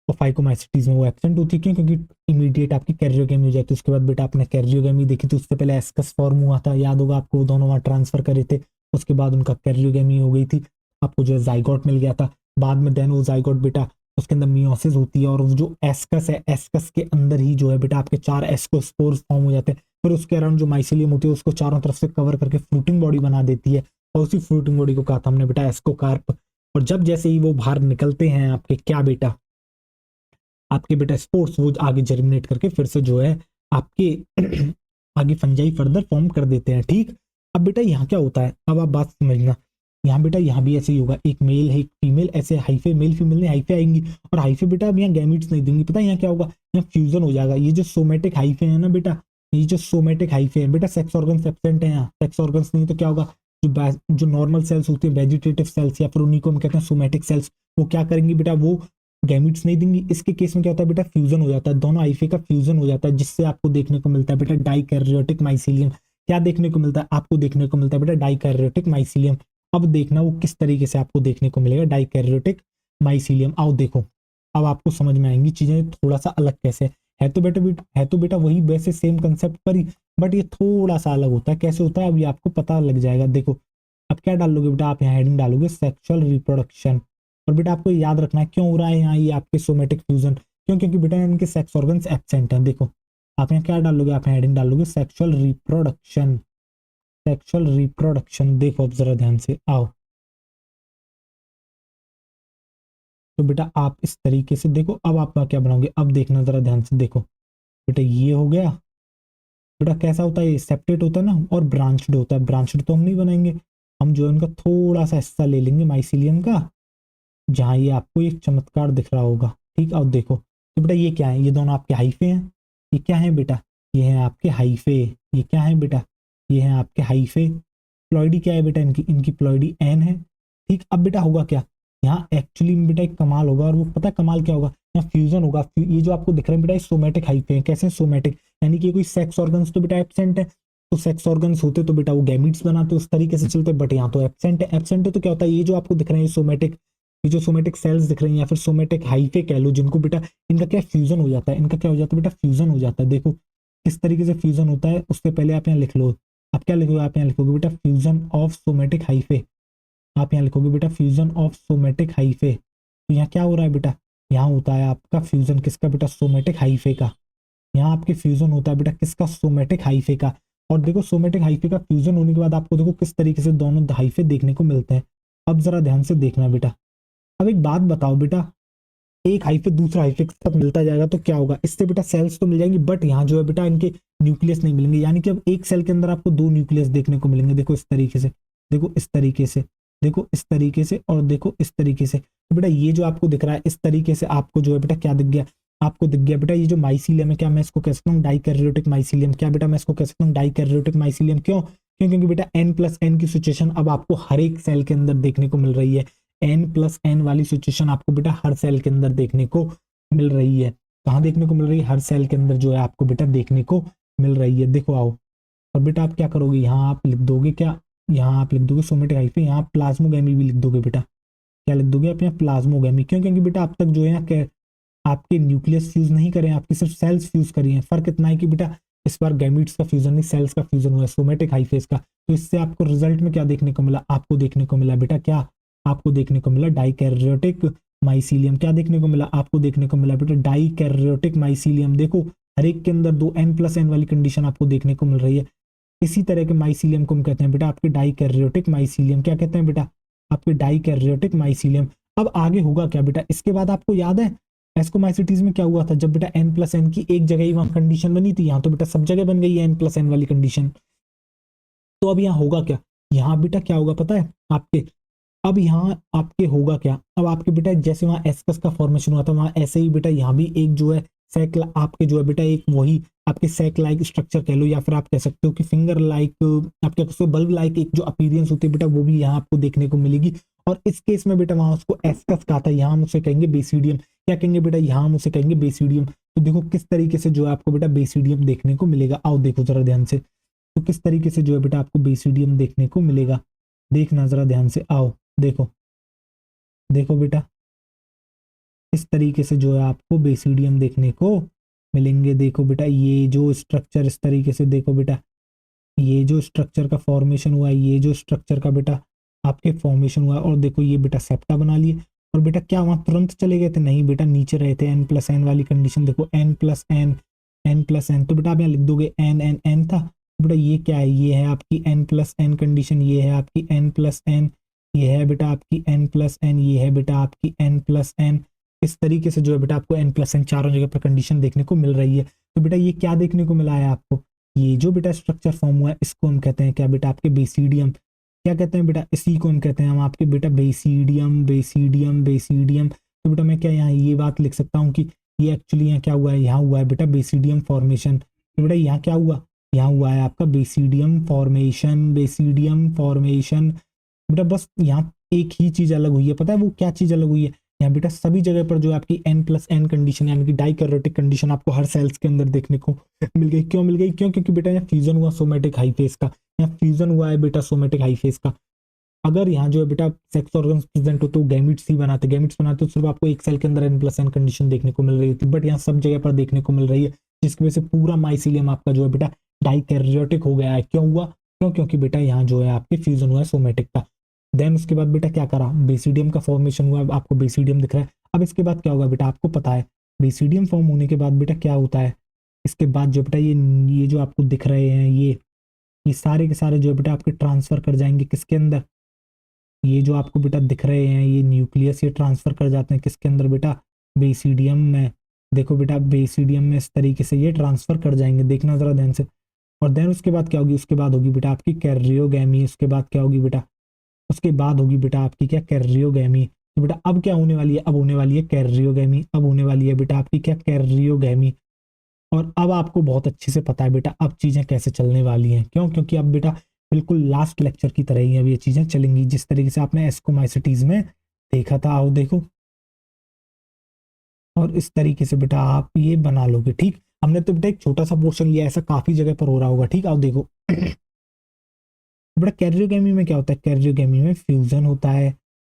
और फाइकोमाइसिटीज में वो एब्सेंट होती है, क्यों, क्योंकि इमीडिएट आपकी कैरियोगेमी हो जाती है। उसके बाद बेटा आपने कैरियोगेमी देखी थी, उससे पहले एस्कस फॉर्म हुआ था, याद होगा आपको, दोनों वहां ट्रांसफर करे थे, उसके बाद उनका कैरियोगेमी हो गई थी, आपको जो है जाइगोट मिल गया था। बाद में देन वो जाइगोट बेटा उसके अंदर मियोसिस होती है, और जो एस्कस है, एस्कस के अंदर ही जो है बेटा आपके 4 एस्कोस्पोर्स फॉर्म हो जाते हैं। फिर उसके अराउंड जो माइसिलियम होती है उसको चारों तरफ से कवर करके फ्रूटिंग बॉडी बना देती है, और उसी फ्रूटिंग बॉडी को कहा था हमने बेटा एस्कोकार्प। और जब जैसे ही वो बाहर निकलते हैं आपके क्या बेटा, आपके बेटा स्पोर्ट्स, वो आगे जर्मिनेट करके फिर से जो है आपके आगे फंजाई फर्दर फॉर्म कर देते हैं, ठीक। अब बेटा यहाँ क्या होता है, अब आप बात समझना, यहाँ बेटा यहाँ भी ऐसे ही होगा, एक मेल है एक फीमेल, ऐसे हाइफे मेल फीमेल ने हाइफे आएंगी, और हाइफे बेटा अब यहाँ गैमीट्स नहीं देंगी, पता है यहाँ क्या होगा, यहाँ फ्यूजन हो जाएगा। ये जो सोमेटिक हाइफे है ना बेटा, ये जो सोमेटिक हाइफे है बेटा, सेक्स ऑर्गन्स एब्सेंट है, यहाँ सेक्स ऑर्गन्स नहीं तो क्या होगा, जो नॉर्मल सेल्स होती है वेजिटेटिव सेल्स, या फिर उन्हीं को हम कहते हैं सोमेटिक सेल्स, वो क्या करेंगी बेटा, वो गैमिट्स नहीं देंगी। इसके केस में क्या होता है बेटा, फ्यूजन हो जाता है, दोनों हाइफे का फ्यूजन हो जाता है, जिससे आपको देखने को मिलता है बेटा डाइकैरियोटिक माइसिलियम। क्या देखने को मिलता है, आपको देखने को मिलता है बेटा डाइकैरियोटिक माइसिलियम। अब देखना वो किस तरीके से आपको देखने को मिलेगा डाइकैरियोटिक माइसिलियम, आओ देखो, अब आपको समझ में आएंगी चीजें थोड़ा सा अलग कैसे है। तो बेटा वही वैसे सेम कंसेप्ट पर ही, बट ये थोड़ा सा अलग होता है। कैसे होता है अभी आपको पता लग जाएगा। देखो अब क्या डालोगे बेटा, आप यहाँ हेडिंग डालोगे सेक्सुअल रिप्रोडक्शन, और बेटा आपको याद रखना है क्यों हो रहा है यहाँ ये आपके सोमेटिक फ्यूजन, क्यों, क्योंकि बेटा इनके सेक्स ऑर्गन्स एब्सेंट हैं। देखो आप यहाँ क्या डालोगे, आप यहाँ हेडिंग डालोगे सेक्सुअल रिप्रोडक्शन, सेक्सुअल रिप्रोडक्शन। देखो अब जरा ध्यान से आओ, तो बेटा आप इस तरीके से देखो, अब आप क्या बनाओगे, अब देखना जरा ध्यान से देखो बेटा, ये हो गया बेटा, कैसा होता है ये सेपरेट होता है ना, और ब्रांच्ड होता है। ब्रांच्ड तो हम नहीं बनाएंगे, हम जो है उनका थोड़ा सा हिस्सा ले लेंगे माइसिलियम का, जहां ये आपको एक चमत्कार दिख रहा होगा, ठीक। अब देखो तो बेटा ये क्या है, ये दोनों आपके हाइफे हैं, ये क्या है बेटा, ये हैं आपके हाइफे, ये क्या है बेटा, ये हैं आपके हाइफे। प्लॉइडी क्या है बेटा, इनकी इनकी प्लॉइडी एन है, ठीक। अब बेटा होगा क्या, यहाँ एक्चुअली में बेटा एक कमाल होगा, और वो पता है कमाल क्या होगा, यहाँ फ्यूजन होगा। ये जो आपको दिख रहा है बेटा, सोमेटिक हाइफे हैं। कैसे सोमेटिक, यानी कि कोई सेक्स ऑर्गन्स तो बेटा एब्सेंट है, तो सेक्स ऑर्गन्स होते तो बेटा वो गैमीट्स बनाते उस तरीके से चलते, बट यहाँ तो एब्सेंट है। एब्सेंट है तो क्या होता है, ये जो आपको दिख रहे हैं सोमेटिक, ये जो सोमेटिक सेल्स दिख रही हैं, या फिर सोमेटिक हाइफे कह लो जिनको बेटा, इनका क्या फ्यूजन हो जाता है, इनका क्या हो जाता है बेटा, फ्यूजन हो जाता है। देखो किस तरीके से फ्यूजन होता है, उससे पहले आप यहाँ लिख लो, आप क्या लिखोगे, आप यहाँ लिखोगे बेटा फ्यूजन ऑफ सोमेटिक हाइफे, आप यहाँ लिखोगे बेटा फ्यूजन ऑफ सोमेटिक हाइफे। तो यहाँ क्या हो रहा है बेटा, यहाँ होता है आपका फ्यूजन किसका बेटा, सोमेटिक हाइफे का। यहाँ आपके फ्यूजन होता है बेटा किसका, सोमेटिक हाइफे का। और देखो सोमेटिक हाइफे का फ्यूजन होने के बाद आपको देखो किस तरीके से दोनों हाइफे देखने को मिलते हैं। अब जरा ध्यान से देखना बेटा। अब एक बात बताओ बेटा, एक हाइफे दूसरा हाइफे के साथ मिलता जाएगा तो क्या होगा, इससे बेटा सेल्स तो मिल जाएंगी, बट यहाँ जो है बेटा इनके न्यूक्लियस नहीं मिलेंगे। यानी कि अब एक सेल के अंदर आपको दो न्यूक्लियस देखने को मिलेंगे। देखो इस तरीके से, देखो इस तरीके से, देखो इस तरीके से, और देखो इस तरीके से। तो बेटा ये जो आपको दिख रहा है इस तरीके से आपको जो है बेटा क्या दिख गया, आपको दिख गया बेटा ये जो माइसीलियम है, क्या मैं इसको कह सकता हूँ डाइकैरियोटिक माइसीलियम। क्या बेटा मैं इसको कह सकता हूँ डाइकैरियोटिक माइसीलियम। क्यों? क्योंकि बेटा n+n की सिचुएशन अब आपको हर एक सेल के अंदर देखने को मिल रही है। n+n वाली सिचुएशन आपको बेटा हर सेल के अंदर देखने को मिल रही है। कहाँ देखने को मिल रही है? हर सेल के अंदर जो है आपको बेटा देखने को मिल रही है। देखो आओ, और बेटा आप क्या करोगे, यहाँ आप लिख दोगे क्या, यहाँ आप लिख दोगे सोमेटिक हाइफे, यहाँ प्लाज्मोगैमी भी लिख दोगे बेटा। क्या लिख दोगे आप यहाँ? प्लाज्मोगैमी। क्यों? क्योंकि बेटा अब तक जो है आपके न्यूक्लियस फ्यूज नहीं करें, आपके सिर्फ सेल्स फ्यूज करी हैं। फर्क इतना है कि बेटा इस बार गैमीट्स का फ्यूजन नहीं, सेल्स का फ्यूजन हुआ है, सोमेटिक हाइफेज का। तो इससे आपको रिजल्ट में क्या देखने को मिला? आपको देखने को मिला बेटा क्या, आपको देखने को मिला डाइकैरियोटिक माइसीलियम। क्या देखने को मिला? आपको देखने को मिला बेटा डाइकैरियोटिक माइसीलियम। देखो हर एक के अंदर दो n+n वाली कंडीशन आपको देखने को मिल रही है। इसी तरह के माइसीलियम को हम कहते हैं बेटा आपके डाइकैरियोटिक माइसीलियम। क्या कहते हैं बेटा? आपके डाइकैरियोटिक माइसीलियम। अब आगे होगा क्या बेटा, इसके बाद आपको याद है एस्कोमाइसिटीज में क्या हुआ था, जब बेटा n+n की एक जगह ही वहां कंडीशन बनी थी, यहाँ तो बेटा सब जगह बन गई है n+n वाली कंडीशन। तो अब यहाँ होगा क्या, यहाँ बेटा क्या होगा पता है आपके, अब यहाँ आपके होगा क्या, अब आपके बेटा जैसे वहाँ एस्कस का फॉर्मेशन हुआ था वहां ऐसे ही बेटा यहाँ भी एक जो है सैक आपके जो है बेटा एक वही आपके सैक लाइक स्ट्रक्चर कह लो, या फिर आप कह सकते हो कि फिंगर लाइक, आप कह सकते हो बल्ब लाइक एक जो अपीयरेंस होती है बेटा वो भी यहाँ आपको देखने को मिलेगी। और इस केस में बेटा वहां उसको एस्कस कहा था, यहाँ हम उसे कहेंगे बेसिडियम। क्या कहेंगे बेटा? यहाँ हम उसे कहेंगे बेसिडियम। तो देखो किस तरीके से जो है आपको बेटा बेसिडियम देखने को मिलेगा। आओ देखो जरा ध्यान से, तो किस तरीके से जो है बेटा आपको बेसिडियम देखने को मिलेगा, देखना जरा ध्यान से। आओ देखो, देखो बेटा इस तरीके से जो है आपको बेसिडियम देखने को मिलेंगे। देखो बेटा ये जो स्ट्रक्चर इस तरीके से, देखो बेटा ये जो स्ट्रक्चर का फॉर्मेशन हुआ है, ये जो स्ट्रक्चर का बेटा आपके फॉर्मेशन हुआ है, और देखो ये बेटा सेप्टा बना लिए। और बेटा क्या वहां तुरंत चले गए थे? नहीं बेटा, नीचे रहे थे n+n वाली कंडीशन। देखो n+n तो बेटा आप यहाँ लिख दोगे n था। तो बेटा ये क्या है? ये है आपकी n+n कंडीशन, ये है आपकी n+n, ये है बेटा आपकी n+n, ये है बेटा आपकी n+n। इस तरीके से जो है बेटा आपको n+n चारों जगह पर कंडीशन देखने को मिल रही है। तो बेटा ये क्या देखने को मिला है आपको? ये जो बेटा स्ट्रक्चर फॉर्म हुआ है इसको हम कहते हैं क्या बेटा? आपके बेसिडियम। क्या कहते हैं बेटा? इसी को हम कहते हैं हम आपके बेटा बेसिडियम, बेसिडियम, बेसिडियम। तो बेटा मैं क्या यहाँ ये बात लिख सकता हूँ कि ये एक्चुअली यहाँ क्या हुआ है, यहाँ हुआ है बेटा बेसिडियम फॉर्मेशन। तो बेटा यहाँ क्या हुआ, यहाँ हुआ है आपका बेसिडियम फॉर्मेशन, बेसिडियम फॉर्मेशन। बेटा बस यहाँ एक ही चीज अलग हुई है, पता है वो क्या चीज अलग हुई है? यहाँ बेटा सभी जगह पर जो आपकी n+n कंडीशन यानी कि डाइकैरियोटिक कंडीशन आपको हर सेल्स के अंदर देखने को मिल गई। क्यों मिल गई? क्यों? क्योंकि बेटा यहाँ फ्यूजन हुआ सोमेटिक हाइफेज का, यहाँ फ्यूजन हुआ है बेटा सोमेटिक हाइफेज का। अगर यहाँ जो है बेटा सेक्स ऑर्गन्स प्रेजेंट हो तो गैमीट्स ही बनाते, गैमीट्स बनाते तो सिर्फ आपको एक सेल के अंदर n+n कंडीशन देखने को मिल रही थी, बट यहाँ सब जगह पर देखने को मिल रही है, जिसकी वजह से पूरा माइसीलियम आपका जो है बेटा डाइकैरियोटिक हो गया है। क्यों हुआ? क्यों? क्योंकि बेटा यहाँ जो है आपके फ्यूजन हुआ है सोमेटिक का। देन उसके बाद बेटा क्या करा, बेसिडियम का फॉर्मेशन हुआ, आपको बेसिडियम दिख रहा है। अब इसके बाद क्या होगा बेटा? आपको पता है बेसिडियम फॉर्म होने के बाद बेटा क्या होता है, इसके बाद जो बेटा ये जो आपको दिख रहे हैं ये सारे के सारे जो है बेटा आपके ट्रांसफर कर जाएंगे किसके अंदर? ये जो आपको बेटा दिख रहे हैं ये न्यूक्लियस, ये ट्रांसफर कर जाते हैं किसके अंदर बेटा? बेसिडियम में। देखो बेटा बेसिडियम में इस तरीके से ये ट्रांसफर कर जाएंगे, देखना जरा ध्यान से। और देन उसके बाद क्या होगी? उसके बाद होगी बेटा आपकी कैरियोगैमी। उसके बाद क्या होगी बेटा? उसके बाद होगी बेटा आपकी क्या? कैरियोगैमी। तो बेटा अब क्या होने वाली है? अब होने वाली है कैरियोगैमी। अब होने वाली है बेटा आपकी क्या? कैरियोगैमी। और अब आपको बहुत अच्छे से पता है बेटा अब चीजें कैसे चलने वाली हैं। क्यों? क्योंकि अब बेटा बिल्कुल लास्ट लेक्चर की तरह ही अब ये चीजें चलेंगी, जिस तरीके से आपने एस्कोमाइसिटीज में देखा था। आओ देखो, और इस तरीके से बेटा आप ये बना लोगे। ठीक, हमने तो बेटा एक छोटा सा पोर्शन लिया, ऐसा काफी जगह पर हो रहा होगा। ठीक, आओ देखो बेटा कैरियोगैमी में क्या होता है? कैरियोगैमी में फ्यूजन होता है।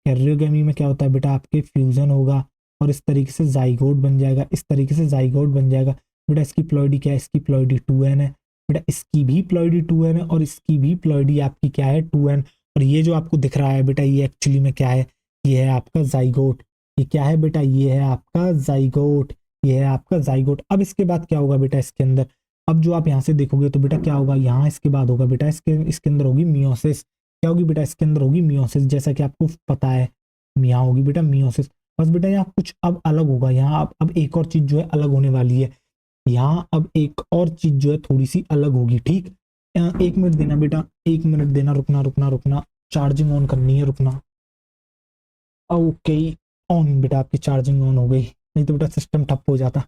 कैरियोगैमी में क्या होता है बेटा? आपके फ्यूजन होगा और इस तरीके से जाइगोट बन जाएगा, इस तरीके से जाइगोट बन जाएगा। बेटा इसकी प्लॉइडी क्या है? इसकी प्लॉइडी 2n है। बेटा इसकी भी प्लॉइडी 2n है और इसकी भी प्लॉइडी आपकी क्या है? 2n। और ये जो आपको दिख रहा है बेटा ये एक्चुअली में क्या है? ये है आपका जाइगोट। ये क्या है बेटा? ये है आपका जाइगोट। ये है आपका जाइगोट। अब इसके बाद क्या होगा बेटा इसके अंदर, अब जो आप यहाँ से देखोगे तो बेटा क्या होगा, यहाँ इसके बाद होगा बेटा इसके अंदर होगी मियोसिस। क्या होगी बेटा इसके अंदर होगी मियोसिस, जैसा कि आपको पता है यहाँ होगी बेटा मियोसिस। बस बेटा यहाँ कुछ अब अलग होगा, यहाँ अब एक और चीज जो है अलग होने वाली है, यहाँ अब एक और चीज जो है थोड़ी सी अलग होगी। ठीक, 1 मिनट देना बेटा, 1 मिनट देना, रुकना रुकना रुकना, चार्जिंग ऑन करनी है, रुकना। ओके, ऑन बेटा आपकी चार्जिंग ऑन हो गई, नहीं तो बेटा सिस्टम ठप हो जाता।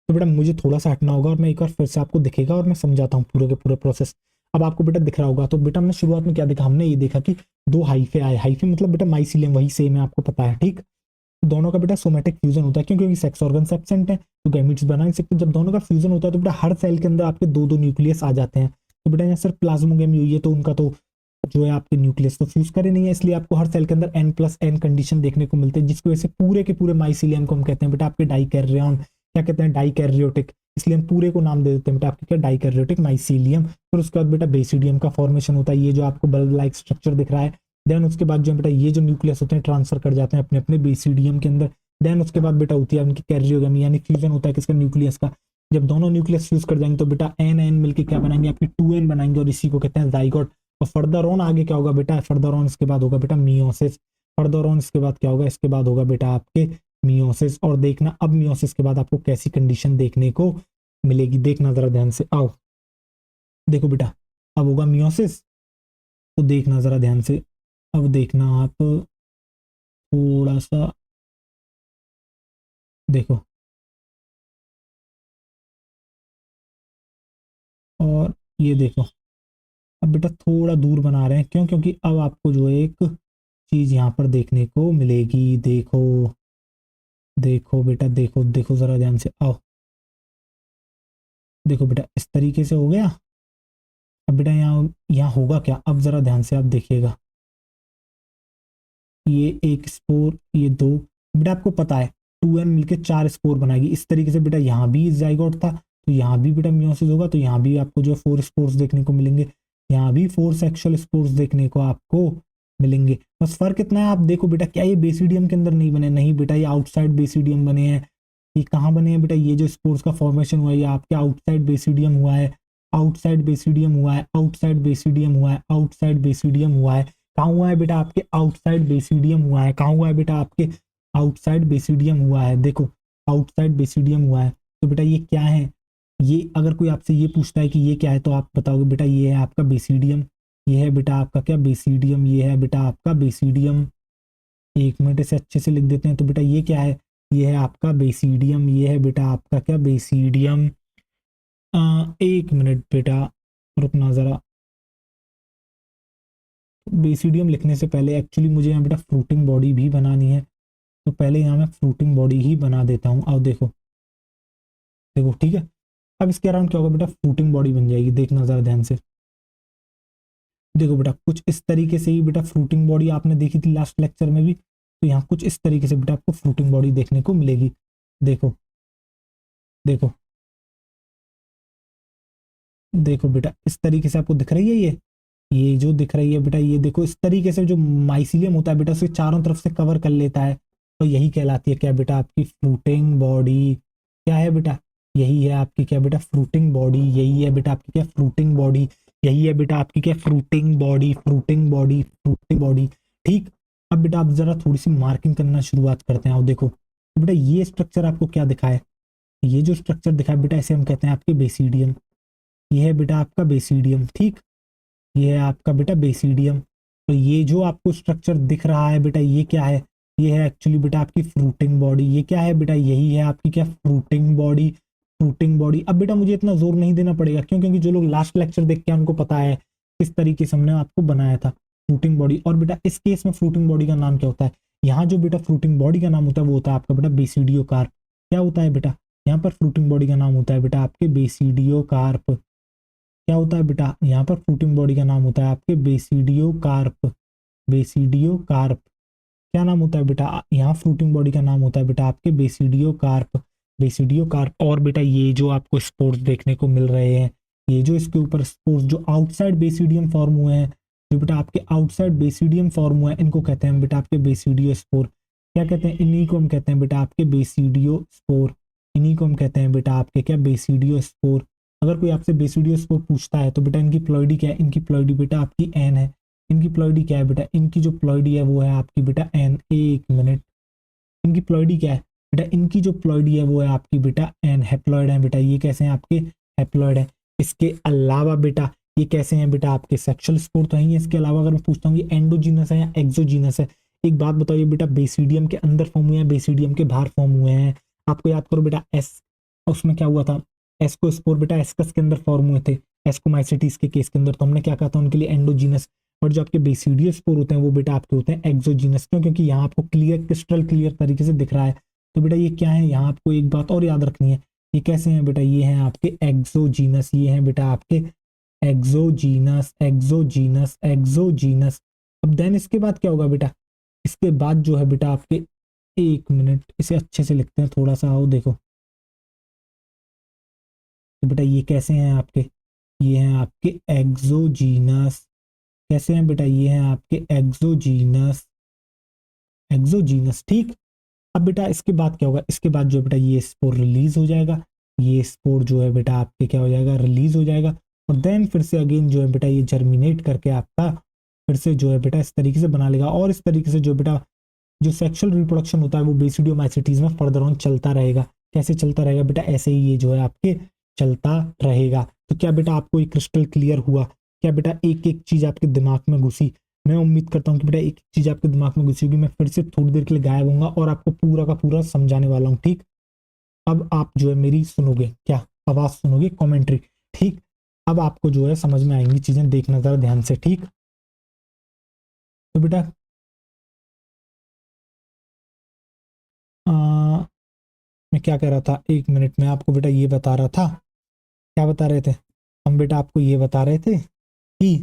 तो बेटा मुझे थोड़ा सा हटना होगा और मैं एक बार फिर से आपको दिखेगा और मैं समझाता हूँ पूरे के पूरे प्रोसेस। अब आपको बेटा दिख रहा होगा, तो बेटा हमने शुरुआत में क्या देखा, हमने ये देखा कि दो हाइफे आए, हाइफे मतलब बेटा माइसीलियम वही सेम है, आपको पता है। ठीक, दोनों का बेटा सोमेटिक फ्यूजन होता है, क्योंकि सेक्स ऑर्गन एब्सेंट है तो गैमीट्स बना नहीं सकते। जब दोनों का फ्यूजन होता है तो बेटा हर सेल के अंदर आपके दो दो न्यूक्लियस आ जाते हैं। तो बेटा यहाँ सिर्फ प्लाज्मोगेमी हुई है तो उनका तो जो है आपके न्यूक्लियस तो फ्यूज करे नहीं है, इसलिए आपको हर सेल के अंदर n+n कंडीशन देखने को मिलते हैं, जिसकी वजह से पूरे के पूरे माइसीलियम को हम कहते हैं बेटा आपके डाइकैरियन, क्या कहते हैं डाइकैरियोटिक, इसलिए हम पूरे को नाम दे देते हैं बेटा आपके क्या डाइकैरियोटिक माइसीलियम। फिर उसके बाद बेटा बेसिडियम का फॉर्मेशन होता है, ये जो आपको बल्ब लाइक स्ट्रक्चर दिख रहा है। देन उसके बाद जो बेटा ये जो न्यूक्लियस होते हैं ट्रांसफर कर जाते हैं अपने अपने बेसिडियम के अंदर। देन उसके बाद बेटा होती है उनकी कैरियोगेमी, यानी फ्यूजन होता है किसका, न्यूक्लियस का। जब दोनों न्यूक्लियस फ्यूज कर जाएंगे तो बेटा n मिलकर क्या बनाएंगे, आपकी 2n बनाएंगे, और इसी को कहते हैं जाइगोट। और फर्दर ऑन आगे क्या होगा बेटा, फर्दर ऑन इसके बाद होगा बेटा मियोसिस। फर्दर ऑन इसके बाद क्या होगा, इसके बाद होगा बेटा आपके मियोसिस। और देखना अब मियोसिस के बाद आपको कैसी कंडीशन देखने को मिलेगी, देखना जरा ध्यान से। आओ देखो बेटा, अब होगा मियोसिस, तो देखना जरा ध्यान से। अब देखना आप थोड़ा सा देखो, और ये देखो। अब बेटा थोड़ा दूर बना रहे हैं, क्यों, क्योंकि अब आपको जो है एक चीज यहाँ पर देखने को मिलेगी। देखो देखो बेटा, देखो देखो जरा ध्यान से, आओ देखो बेटा, इस तरीके से हो गया। अब बेटा यहाँ यहाँ होगा क्या, अब जरा ध्यान से आप देखिएगा, ये एक स्पोर, ये दो, बेटा आपको पता है 2n मिलके 4 स्पोर बनाएगी। इस तरीके से बेटा यहाँ भी जाइगोट था तो यहाँ भी बेटा मियोसिस होगा, तो यहाँ भी आपको जो 4 स्पोर्स देखने को मिलेंगे, यहाँ भी 4 सेक्सुअल स्पोर्स देखने को आपको मिलेंगे। बस फर्क इतना है, आप देखो बेटा, क्या ये बेसिडियम के अंदर नहीं बने, नहीं बेटा ये आउटसाइड बेसिडियम बने हैं। ये कहाँ बने हैं बेटा, ये जो स्पोर्स का फॉर्मेशन हुआ है ये आपके आउटसाइड बेसिडियम हुआ है, आउटसाइड बेसिडियम हुआ है, आउटसाइड बेसिडियम हुआ है, आउटसाइड बेसिडियम हुआ है। कहाँ हुआ है बेटा, आपके आउटसाइड बेसिडियम हुआ है। कहाँ हुआ है बेटा, आपके आउटसाइड बेसिडियम हुआ है। देखो आउटसाइड बेसिडियम हुआ है, तो बेटा ये क्या है, ये अगर कोई आपसे ये पूछता है कि ये क्या है तो आप बताओगे बेटा ये है आपका बेसिडियम, ये है बेटा आपका क्या बेसिडियम, ये है बेटा आपका बेसिडियम। 1 मिनट इसे अच्छे से लिख देते हैं, तो बेटा ये क्या है, ये है आपका बेसिडियम, ये है बेटा आपका क्या बेसिडियम। 1 मिनट बेटा रुकना जरा, बेसिडियम लिखने से पहले एक्चुअली मुझे यहाँ बेटा फ्रूटिंग बॉडी भी बनानी है, तो पहले यहाँ मैं फ्रूटिंग बॉडी ही बना देता हूँ। अब देखो देखो, ठीक है। अब इसके अराउंड क्या होगा बेटा, फ्रूटिंग बॉडी बन जाएगी, देखना जरा ध्यान से। देखो बेटा कुछ इस तरीके से ही बेटा फ्रूटिंग बॉडी आपने देखी थी लास्ट लेक्चर में भी, तो यहाँ कुछ इस तरीके से बेटा आपको फ्रूटिंग बॉडी देखने को मिलेगी। देखो देखो देखो बेटा, इस तरीके से आपको दिख रही है ये जो दिख रही है बेटा, ये देखो इस तरीके से जो माइसीलियम होता है बेटा उसे चारों तरफ से कवर कर लेता है, तो यही कहलाती है क्या बेटा आपकी फ्रूटिंग बॉडी। क्या है बेटा, यही है आपकी क्या बेटा फ्रूटिंग बॉडी, यही है बेटा आपकी क्या फ्रूटिंग बॉडी, यही है बेटा आपकी क्या fruiting body, fruiting body, fruiting body. ठीक, अब बेटा आप जरा थोड़ी सी मार्किंग करना शुरुआत करते हैं। और देखो तो बेटा ये स्ट्रक्चर आपको क्या दिखा है, ये जो स्ट्रक्चर दिखा है बेटा इसे हम कहते हैं आपके बेसिडियम। ये है बेटा आपका बेसिडियम। ठीक, ये है आपका बेटा बेसिडियम। तो ये जो आपको स्ट्रक्चर दिख रहा है बेटा ये क्या है, ये है एक्चुअली बेटा आपकी फ्रूटिंग बॉडी। ये क्या है बेटा, यही है आपकी क्या फ्रूटिंग बॉडी, फ्रूटिंग बॉडी। अब बेटा मुझे इतना जोर नहीं देना पड़ेगा, क्यों, क्योंकि जो लोग लास्ट लेक्चर देख के उनको पता है किस तरीके से हमने आपको बनाया था फ्रूटिंग बॉडी। और बेटा इस केस में फ्रूटिंग बॉडी का नाम क्या होता है, यहाँ जो बेटा फ्रूटिंग बॉडी का नाम होता है वो होता है आपका बेटा बेसिडियो कार्प। क्या होता है बेटा, यहाँ पर फ्रूटिंग बॉडी का नाम होता है बेटा आपके बेसिडियो कार्प। क्या होता है बेटा, यहाँ पर फ्रूटिंग बॉडी का नाम होता है आपके बेसिडियो कार्प, बेसिडियो कार्प। क्या नाम होता है बेटा, यहाँ फ्रूटिंग बॉडी का नाम होता है बेटा आपके बेसिडियो कार्प, बेसिडियो कार्प। और बेटा ये जो आपको स्पोर्स देखने को मिल रहे हैं, ये जो इसके ऊपर स्पोर्स जो आउटसाइड बेसिडियम फॉर्म हुए हैं, जो बेटा आपके आउटसाइड बेसिडियम फॉर्म हुए हैं, इनको कहते हैं बेटा आपके बेसिडियो स्पोर। क्या कहते हैं, इन्हीं को हम कहते हैं बेटा आपके बेसिडियो स्पोर। इन्हीं को हम कहते हैं बेटा आपके क्या, बेसिडियो स्पोर। अगर कोई आपसे बेसिडियो स्पोर पूछता है तो बेटा इनकी प्लॉइडी क्या है, इनकी प्लॉइडी बेटा आपकी एन है। इनकी प्लॉइडी क्या है बेटा, इनकी जो प्लॉइडी है वो है आपकी बेटा एन। एक मिनट, इनकी प्लॉइडी क्या है बेटा, इनकी जो प्लॉइडी है वो है आपकी बेटा एन। हैप्लॉइड है बेटा, ये कैसे हैं आपके, हैप्लॉइड है। इसके अलावा बेटा ये कैसे हैं बेटा, आपके सेक्सुअल स्पोर तो है। इसके अलावा अगर मैं पूछता हूँ ये एंडोजीनस है या एक्सोजीनस है, एक बात बताइए बेटा, बेसिडियम के अंदर फॉर्म हुए हैं, बेसिडियम के बाहर फॉर्म हुए हैं। आपको याद करो बेटा, एस उसमें क्या हुआ था, एस्को स्पोर बेटा एस्कस के अंदर फॉर्म हुए थे, एस्कोमाइसिटीज के केस के अंदर, तो हमने क्या कहा था उनके लिए एंडोजीनस। और जो आपके बेसिडियो स्पोर होते हैं वो बेटा आपके होते हैं एक्सोजीनस। क्यों, क्योंकि यहाँ आपको क्लियर, क्रिस्टल क्लियर तरीके से दिख रहा है। तो बेटा ये क्या है, यहाँ आपको एक बात और याद रखनी है, ये कैसे हैं बेटा, ये हैं आपके एक्सोजीनस, ये हैं बेटा आपके एक्सोजीनस, एक्सोजीनस, एक्सोजीनस। अब देन इसके बाद क्या होगा बेटा, इसके बाद जो है बेटा आपके, एक मिनट इसे अच्छे से लिखते हैं थोड़ा सा, आओ देखो। तो बेटा ये कैसे हैं आपके, ये हैं आपके एक्सोजीनस। कैसे हैं बेटा, ये हैं आपके एक्सोजीनस, एक्सोजीनस। ठीक, अब बेटा इसके बाद क्या होगा, इसके बाद जो बेटा ये स्पोर रिलीज हो जाएगा, ये स्पोर जो है बेटा आपके क्या हो जाएगा, रिलीज हो जाएगा। और देन फिर से अगेन जो है बेटा ये जर्मिनेट करके आपका फिर से जो है बेटा इस तरीके से बना लेगा। और इस तरीके से जो बेटा जो सेक्सुअल रिप्रोडक्शन होता है वो बेसिडियोमाइसिटीज में फर्दर ऑन चलता रहेगा। कैसे चलता रहेगा बेटा, ऐसे ही ये जो है आपके चलता रहेगा। तो क्या बेटा आपको ये क्रिस्टल क्लियर हुआ, क्या बेटा एक एक चीज आपके दिमाग में घुसी। मैं उम्मीद करता हूँ कि बेटा एक चीज आपके दिमाग में घुसी होगी। मैं फिर से थोड़ी देर के लिए गायब होऊंगा और आपको पूरा का पूरा समझाने वाला हूँ। ठीक, अब आप जो है मेरी सुनोगे, क्या आवाज सुनोगे, कमेंट्री। ठीक, अब आपको जो है समझ में आएंगी चीजें, देखना जरा ध्यान से। ठीक, तो बेटा मैं क्या कह रहा था, एक मिनट में आपको बेटा ये बता रहा था, क्या बता रहे थे हम बेटा, आपको ये बता रहे थे कि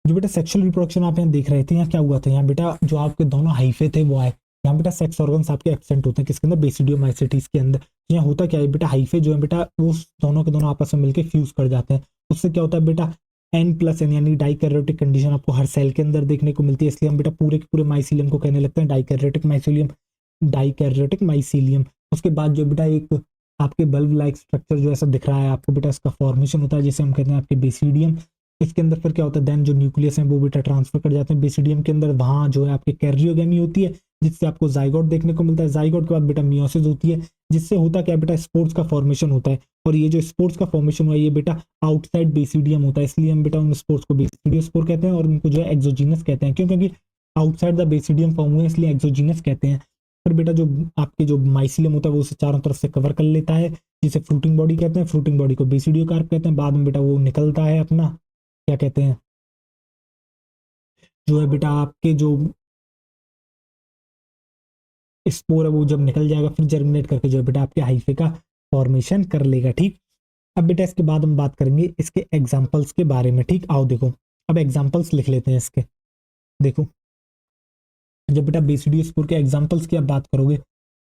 जो बेटा सेक्सुअल रिप्रोडक्शन आप यहाँ देख रहे थे, यहाँ क्या हुआ था, यहाँ बेटा जो आपके दोनों हाइफे थे वो आए। यहाँ बेटा सेक्स ऑर्गन्स आपके एब्सेंट होते हैं, किसके अंदर, बेसिडियोमाइसिटीज के अंदर। तो यहाँ होता क्या है बेटा, हाइफे जो है बेटा वो दोनों के दोनों आपस में मिलकर फ्यूज कर जाते हैं। उससे क्या होता है बेटा, N+N यानी डाइकैरियोटिक कंडीशन आपको हर सेल के अंदर देखने को मिलती है। इसलिए हम बेटा पूरे के पूरे माइसीलियम को कहने लगते हैं डाइकैरियोटिक माइसीलियम, डाइकैरियोटिक माइसीलियम। उसके बाद जो बेटा एक आपके बल्ब लाइक स्ट्रक्चर जो ऐसा दिख रहा है आपको बेटा, इसका फॉर्मेशन होता है जिसे हम कहते हैं आपके बेसिडियम। इसके अंदर फिर क्या होता है, देन जो न्यूक्लियस है वो बेटा ट्रांसफर कर जाते हैं बेसिडियम के अंदर। वहां जो है आपके कैरियोगेमी होती है जिससे आपको जाइगोट देखने को मिलता है। जाइगोट के बाद बेटा मियोसिस होती है जिससे होता क्या बेटा, स्पोर्स का फॉर्मेशन होता है। और ये जो स्पोर्स का फॉर्मेशन हुआ ये बेटा आउटसाइड बेसिडियम होता है, इसलिए हम बेटा उन स्पोर्स को बेसिडियो स्पोर कहते हैं और उनको जो है एक्सोजीनस कहते हैं। क्यों, क्योंकि आउटसाइड द बेसिडियम फॉर्म हुए इसलिए एक्सोजीनस कहते हैं। फिर बेटा जो आपके जो माइसिलियम होता है वो उसे चारों तरफ से कवर कर लेता है जिसे फ्रूटिंग बॉडी कहते हैं। फ्रूटिंग बॉडी को बेसिडियो कार्प कहते हैं। बाद में बेटा वो निकलता है अपना, क्या कहते हैं, जो है बेटा आपके जो स्पोर है वो जब निकल जाएगा फिर जर्मिनेट करके जो है बेटा आपके हाइफे का फॉर्मेशन कर लेगा। ठीक, अब बेटा इसके बाद हम बात करेंगे इसके एग्जाम्पल्स के बारे में। ठीक, आओ देखो, अब एग्जाम्पल्स लिख लेते हैं इसके। देखो, जब बेटा बेसिडियो स्पोर के एग्जाम्पल्स की आप बात करोगे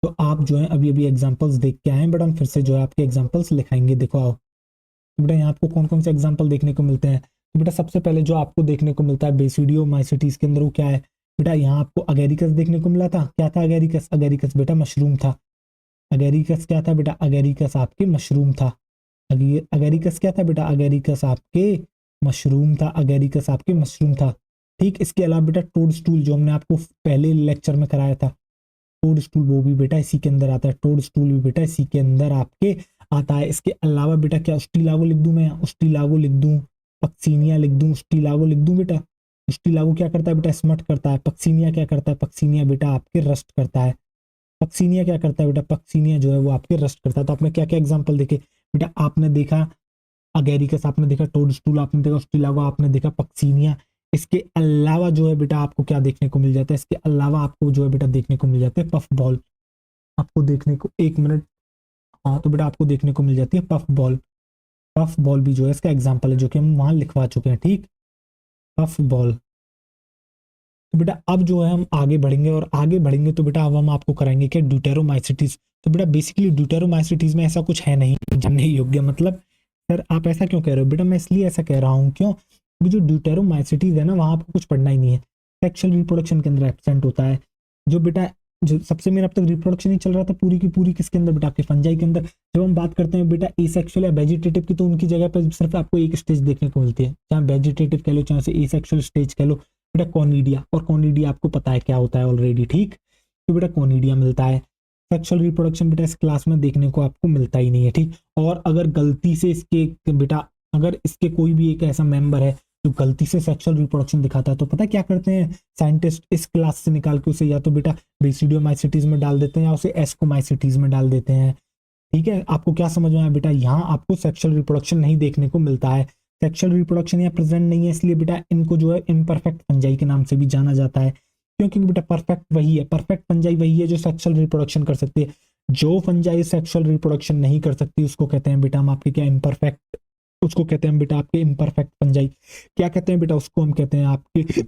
तो आप जो है अभी अभी एग्जाम्पल्स देख के आए, बट हम फिर से जो है आपके एग्जाम्पल्स लिखाएंगे। देखो आओ, तो बेटा यहाँ आपको कौन कौन से एग्जाम्पल देखने को मिलते हैं। तो बेटा सबसे पहले जो आपको देखने को मिलता है बेसिडियो माइसिटीज के अंदर वो क्या है बेटा, यहाँ आपको अगेरिकस देखने को मिला था। क्या था अगेरिकस, अगेरिकस बेटा मशरूम था। अगेरिकस क्या था बेटा, अगेरिकस आपके मशरूम था। अगेरिकस क्या था बेटा, अगेरिकस आपके मशरूम था। अगेरिकस आपके मशरूम था। ठीक, इसके अलावा बेटा टोड स्टूल जो हमने आपको पहले लेक्चर में कराया था, टोड स्टूल वो भी बेटा इसी के अंदर आता है। टोड स्टूल भी बेटा इसी के अंदर आपके आता है। इसके अलावा बेटा क्या उस्टिलागो लिख दूं मैं, उस्टिलागो लिख दूं, पक्सीनिया लिख दूं, उस्टिलागो लिख दूं बेटा। उस्टिलागो क्या करता है बेटा, स्मट करता है। पक्सीनिया क्या करता है, पक्सीनिया बेटा आपके रस्ट करता है। पक्सीनिया क्या करता है बेटा, पक्सीनिया जो है वो आपके रस्ट करता है। तो आपने क्या क्या एग्जाम्पल देखे बेटा, आपने देखा अगेरिकस, आपने देखा टोड स्टूल, आपने देखा उस्टिलागो, आपने देखा पक्सीनिया। इसके अलावा जो है बेटा आपको क्या देखने को मिल जाता है, इसके अलावा आपको जो है बेटा देखने को मिल जाता है पफ बॉल। आपको देखने को, एक मिनट, हाँ तो बेटा आपको देखने को मिल जाती है पफ बॉल। पफ बॉल भी जो है इसका एग्जाम्पल है जो कि हम वहां लिखवा चुके हैं। ठीक, पफ बॉल। तो बेटा अब जो है हम आगे बढ़ेंगे और आगे बढ़ेंगे तो बेटा अब हम आपको कराएंगे क्या, ड्यूटेरोमाइसिटीज। तो बेटा बेसिकली ड्यूटेरोमाइसिटीज में ऐसा कुछ है नहीं जानने योग्य। मतलब सर आप ऐसा क्यों कह रहे हो बेटा, मैं इसलिए ऐसा कह रहा हूँ, क्यों, जो ड्यूटेरोमाइसिटीज है ना वहाँ आपको कुछ पढ़ना ही नहीं है। सेक्सुअल रिप्रोडक्शन के अंदर एब्सेंट होता है। जो बेटा जो सबसे मेन अब तक रिप्रोडक्शन ही चल रहा था पूरी की पूरी किसके अंदर बेटा, आपके फंजाई के अंदर। जब हम बात करते हैं बेटा एसेक्सुअल या वेजिटेटिव की, तो उनकी जगह पर सिर्फ आपको एक स्टेज देखने को मिलती है, चाहे वेजिटेटिव कह लो चाहे से एसेक्सुअल स्टेज कह लो बेटा, कॉनिडिया। और कॉनिडिया आपको पता है क्या होता है ऑलरेडी, ठीक। तो बेटा कॉनिडिया मिलता है। सेक्सुअल रिप्रोडक्शन बेटा इस क्लास में देखने को आपको मिलता ही नहीं है, ठीक। और अगर गलती से इसके बेटा अगर इसके कोई भी एक ऐसा मेंबर है जो गलती से सेक्सुअल रिप्रोडक्शन दिखाता है, तो पता है क्या करते हैं साइंटिस्ट, इस क्लास से निकाल के उसे या तो बेटा बेसिडियोमाइसिटीज में डाल देते हैं या उसे एस्कोमाइसिटीज में डाल देते हैं, ठीक है। आपको क्या समझ में आया बेटा, यहाँ आपको सेक्सुअल रिप्रोडक्शन नहीं देखने को मिलता है। सेक्सुअल रिप्रोडक्शन यहाँ प्रेजेंट नहीं है, इसलिए बेटा इनको जो है इम्परफेक्ट फंजाई के नाम से भी जाना जाता है। क्योंकि बेटा परफेक्ट वही है, परफेक्ट फंजाई वही है जो सेक्सुअल रिप्रोडक्शन कर सकती है। जो फंजाई सेक्सुअल रिप्रोडक्शन नहीं कर सकती उसको कहते हैं बेटा हम आपके क्या, इम्परफेक्ट। उसको कहते हैं बेटा आपके इम्परफेक्ट फंजाई। क्या कहते हैं बेटा, उसको हम कहते हैं आपके,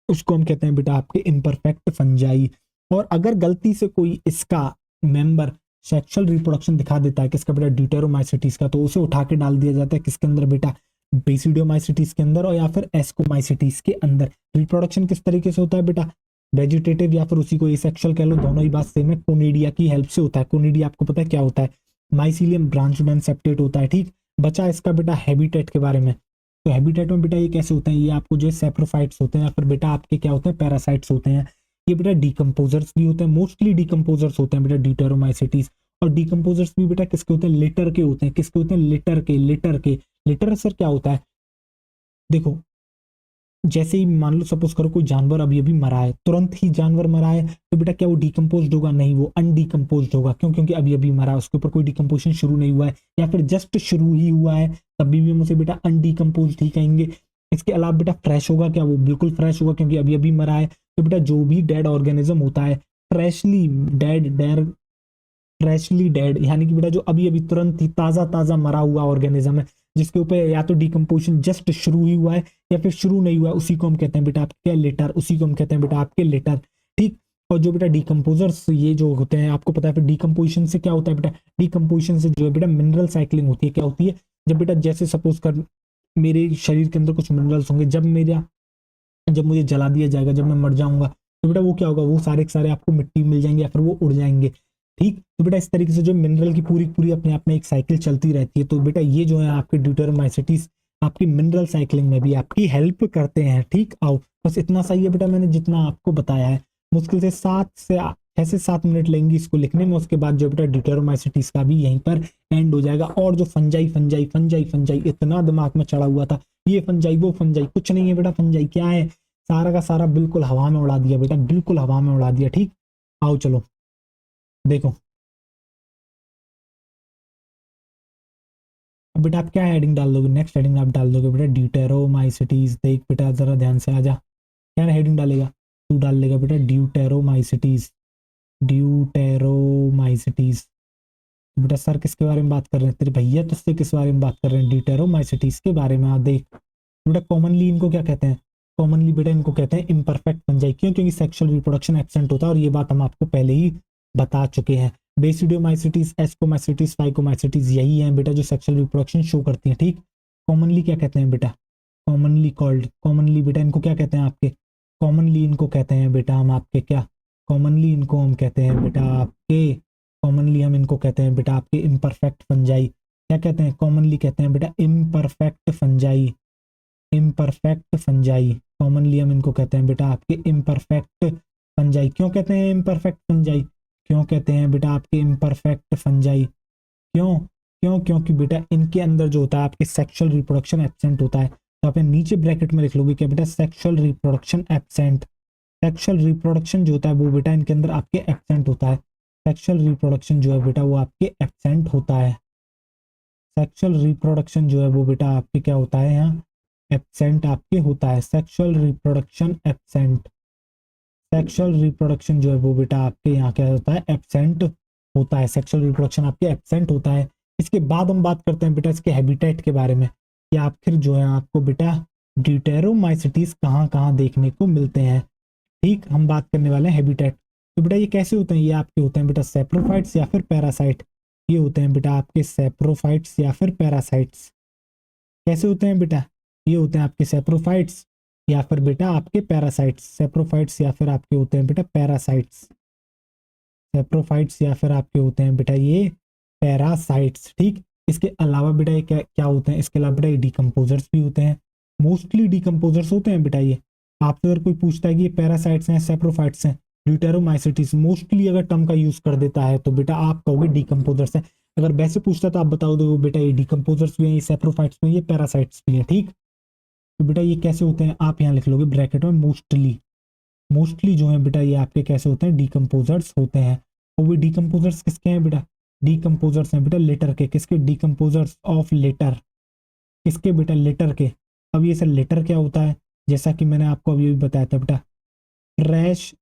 उसको हम कहते हैं बेटा आपके इम्परफेक्ट फंजाई। और अगर गलती से कोई इसका मेंबर सेक्सुअल रिप्रोडक्शन दिखा देता है किसका बेटा, ड्यूटेरोमाइसिटीज का, तो उसे उठा के डाल दिया जाता है किसके अंदर बेटा, बेसिडियोमाइसिटीज के अंदर और या फिर एस्कोमाइसिटीज के अंदर। रिप्रोडक्शन किस तरीके से होता है बेटा, वेजिटेटिव या फिर उसी को एसेक्सुअल कह लो, दोनों ही बात सेम है, कोनिडिया की हेल्प से होता है। कोनिडिया आपको पता है क्या होता है, माइसिलियम ब्रांच एंड सेप्टेट होता है, ठीक। बचा इसका बेटा हैबिटेट के बारे में। तो हैबिटेट में बेटा ये कैसे होते हैं, ये आपको जो है सेप्रोफाइट्स होते हैं या फिर बेटा आपके क्या होते हैं, पैरासाइट्स होते हैं। ये बेटा डिकम्पोजर्स भी होते हैं, मोस्टली डिकम्पोजर्स होते हैं बेटा ड्यूटेरोमाइसिटीज। और डिकम्पोजर्स भी बेटा किसके होते हैं, लिटर के होते हैं। किसके होते हैं, लिटर के। लिटर के लिटर सर क्या होता है, देखो जैसे ही मान लो सपोज करो कोई जानवर अभी अभी मरा है, तुरंत ही जानवर मरा है, तो बेटा क्या वो डिकम्पोज होगा, नहीं, वो अनडिकम्पोज होगा। क्यों, क्योंकि अभी अभी मरा है, उसके ऊपर कोई डिकम्पोजिशन शुरू नहीं हुआ है या फिर जस्ट शुरू ही हुआ है, तभी भी हम उसे बेटा अनडिकम्पोज ही कहेंगे। इसके अलावा बेटा फ्रेश होगा क्या, वो बिल्कुल फ्रेश होगा क्योंकि अभी अभी मरा है। तो बेटा जो भी डेड ऑर्गेनिज्म होता है, freshly dead dead freshly dead, यानी कि बेटा जो अभी अभी तुरंत ही ताजा ताजा मरा हुआ ऑर्गेनिज्म है, जिसके ऊपर या तो डिकम्पोजिशन जस्ट शुरू ही हुआ है या फिर शुरू नहीं हुआ है, उसी को हम कहते हैं बेटा आपके लेटर। उसी को हम कहते हैं बेटा आपके लेटर, ठीक। और जो बेटा डिकम्पोजर्स ये जो होते हैं, आपको पता है फिर डिकम्पोजिशन से क्या होता है बेटा, डिकम्पोजिशन से जो है बेटा मिनरल साइकिलिंग होती है। क्या होती है, जब बेटा जैसे सपोज कर मेरे शरीर के अंदर कुछ मिनरल्स होंगे, जब मुझे जला दिया जाएगा, जब मैं मर जाऊंगा, तो बेटा वो क्या होगा, वो सारे के सारे आपको मिट्टी मिल जाएंगे या फिर वो उड़ जाएंगे, ठीक। तो बेटा इस तरीके से जो मिनरल की पूरी पूरी अपने आप में एक साइकिल चलती रहती है। तो बेटा ये जो है आपके ड्यूटेरोमाइसिटीज आपकी मिनरल साइकिलिंग में भी आपकी हेल्प करते हैं, ठीक। आओ बस इतना सही है बेटा, मैंने जितना आपको बताया है। मुश्किल से 6 से 7 मिनट लेंगी इसको लिखने में, उसके बाद जो बेटा ड्यूटेरोमाइसिटीज का भी यहीं पर एंड हो जाएगा। और जो फंजाई फंजाई फंजाई फंजाई इतना दिमाग में चढ़ा हुआ था, ये फंजाई वो फंजाई, कुछ नहीं है बेटा, फंजाई क्या है, सारा का सारा बिल्कुल हवा में उड़ा दिया बेटा, बिल्कुल हवा में उड़ा दिया, ठीक। आओ चलो देखो, अब बेटा आप क्या हेडिंग डाल दोगे, नेक्स्ट हेडिंग आप डाल दोगे बेटा ड्यूटेरोमाइसिटीज। देख बेटा जरा ध्यान से आजा, क्या हेडिंग डालेगा, तू डाल लेगा बेटा ड्यूटेरोमाइसिटीज। ड्यूटेरोमाइसिटीज। बेटा सर किसके बारे में बात कर रहे हैं, तेरे भैया तुझसे किस बारे में बात कर रहे हैं, ड्यूटेरोमाइसिटीज के बारे में। देख बेटा कॉमनली इनको क्या कहते हैं, कॉमनली बेटा इनको कहते हैं इम्परफेक्ट फंजाई। क्यों, क्योंकि सेक्सुअल रिप्रोडक्शन एब्सेंट होता है, और ये बात हम आपको पहले ही बता चुके हैं। बेसिडियोमाइसिटीज, एस्कोमाइसिटीज, फाइकोमाइसिटीज यही है बेटा जो सेक्सुअल रिप्रोडक्शन शो करती हैं, ठीक। कॉमनली क्या कहते हैं बेटा, कॉमनली कॉल्ड, कॉमनली बेटा इनको क्या कहते हैं आपके, कॉमनली इनको कहते हैं बेटा हम आपके क्या, कॉमनली इनको हम कहते हैं बेटा आपके, कॉमनली हम इनको कहते हैं बेटा आपके इम्परफेक्ट फंजाई। क्या कहते हैं, कॉमनली कहते हैं बेटा imperfect fungi. Imperfect fungi, commonly हम इनको कहते हैं बेटा आपके इम्परफेक्ट फंजाई। क्यों कहते हैं इम्परफेक्ट फंजाई, क्यों कहते हैं बेटा आपके इम्परफेक्ट फंजाई, क्यों क्यों क्योंकि बेटा इनके अंदर जो होता है आपके सेक्सुअल रिप्रोडक्शन एब्सेंट होता है। तो आप नीचे ब्रैकेट में लिख लोगे क्या बेटा, sexual reproduction absent. Sexual reproduction जो होता है वो बेटा इनके अंदर आपके एब्सेंट होता है। सेक्सुअल रिप्रोडक्शन जो है बेटा वो आपके एब्सेंट होता है। सेक्सुअल रिप्रोडक्शन जो है वो बेटा आपके क्या होता है, यहाँ एब्सेंट आपके होता है। Sexual reproduction absent, sexual reproduction जो है वो बेटा आपके यहाँ क्या होता है, एब्सेंट होता है। सेक्सुअल रिप्रोडक्शन आपके एब्सेंट होता है। इसके बाद हम बात करते हैं बेटा इसके हैबिटेट के बारे में, कि आखिर जो है आपको बेटा ड्यूटेरोमाइसिटीज कहाँ कहाँ देखने को मिलते हैं, ठीक। हम बात करने वाले हैं हैबिटेट। तो बेटा ये कैसे होते हैं, ये आपके होते हैं बेटा सेप्रोफाइट्स या फिर पैरासाइट। ये होते हैं बेटा आपके सेप्रोफाइट्स या फिर पैरासाइट्स। कैसे होते हैं बेटा, ये होते हैं आपके सेप्रोफाइट्स या फिर बेटा आपके पैरासाइट्स। सेप्रोफाइट्स या फिर आपके होते हैं बेटा पैरासाइट्स। सेप्रोफाइट्स या फिर आपके होते हैं बेटा ये पैरासाइट्स। ठीक, इसके अलावा बेटा ये क्या क्या होते हैं, इसके अलावा बेटा ये डिकम्पोजर्स भी होते हैं, मोस्टली डिकम्पोजर्स होते हैं बेटा ये। आपसे अगर कोई पूछता है कि ये पैरासाइट्स हैं सेप्रोफाइट्स हैं, ड्यूटेरोमाइसिटीज मोस्टली अगर टर्म का यूज कर देता है तो बेटा आप कहोगे डिकम्पोजर्स है। अगर वैसे पूछता है तो आप बताओ दो बेटा ये डिकम्पोजर्स भी हैं, ये सेप्रोफाइट्स भी हैं, ये पैरासाइट्स भी हैं। ठीक, तो बेटा ये कैसे होते हैं, आप यहाँ लिख लोगे ब्रैकेट में मोस्टली। मोस्टली जो है बेटा ये आपके कैसे होते हैं, डिकम्पोजर्स होते हैं। और वो डिकम्पोजर्स किसके हैं बेटा, डिकम्पोजर्स हैं बेटा लेटर के। किसके, डिकम्पोजर्स ऑफ लेटर। किसके बेटा, लेटर के। अब ये सर लेटर क्या होता है, जैसा कि मैंने आपको अभी बताया था बेटा, फ्रेश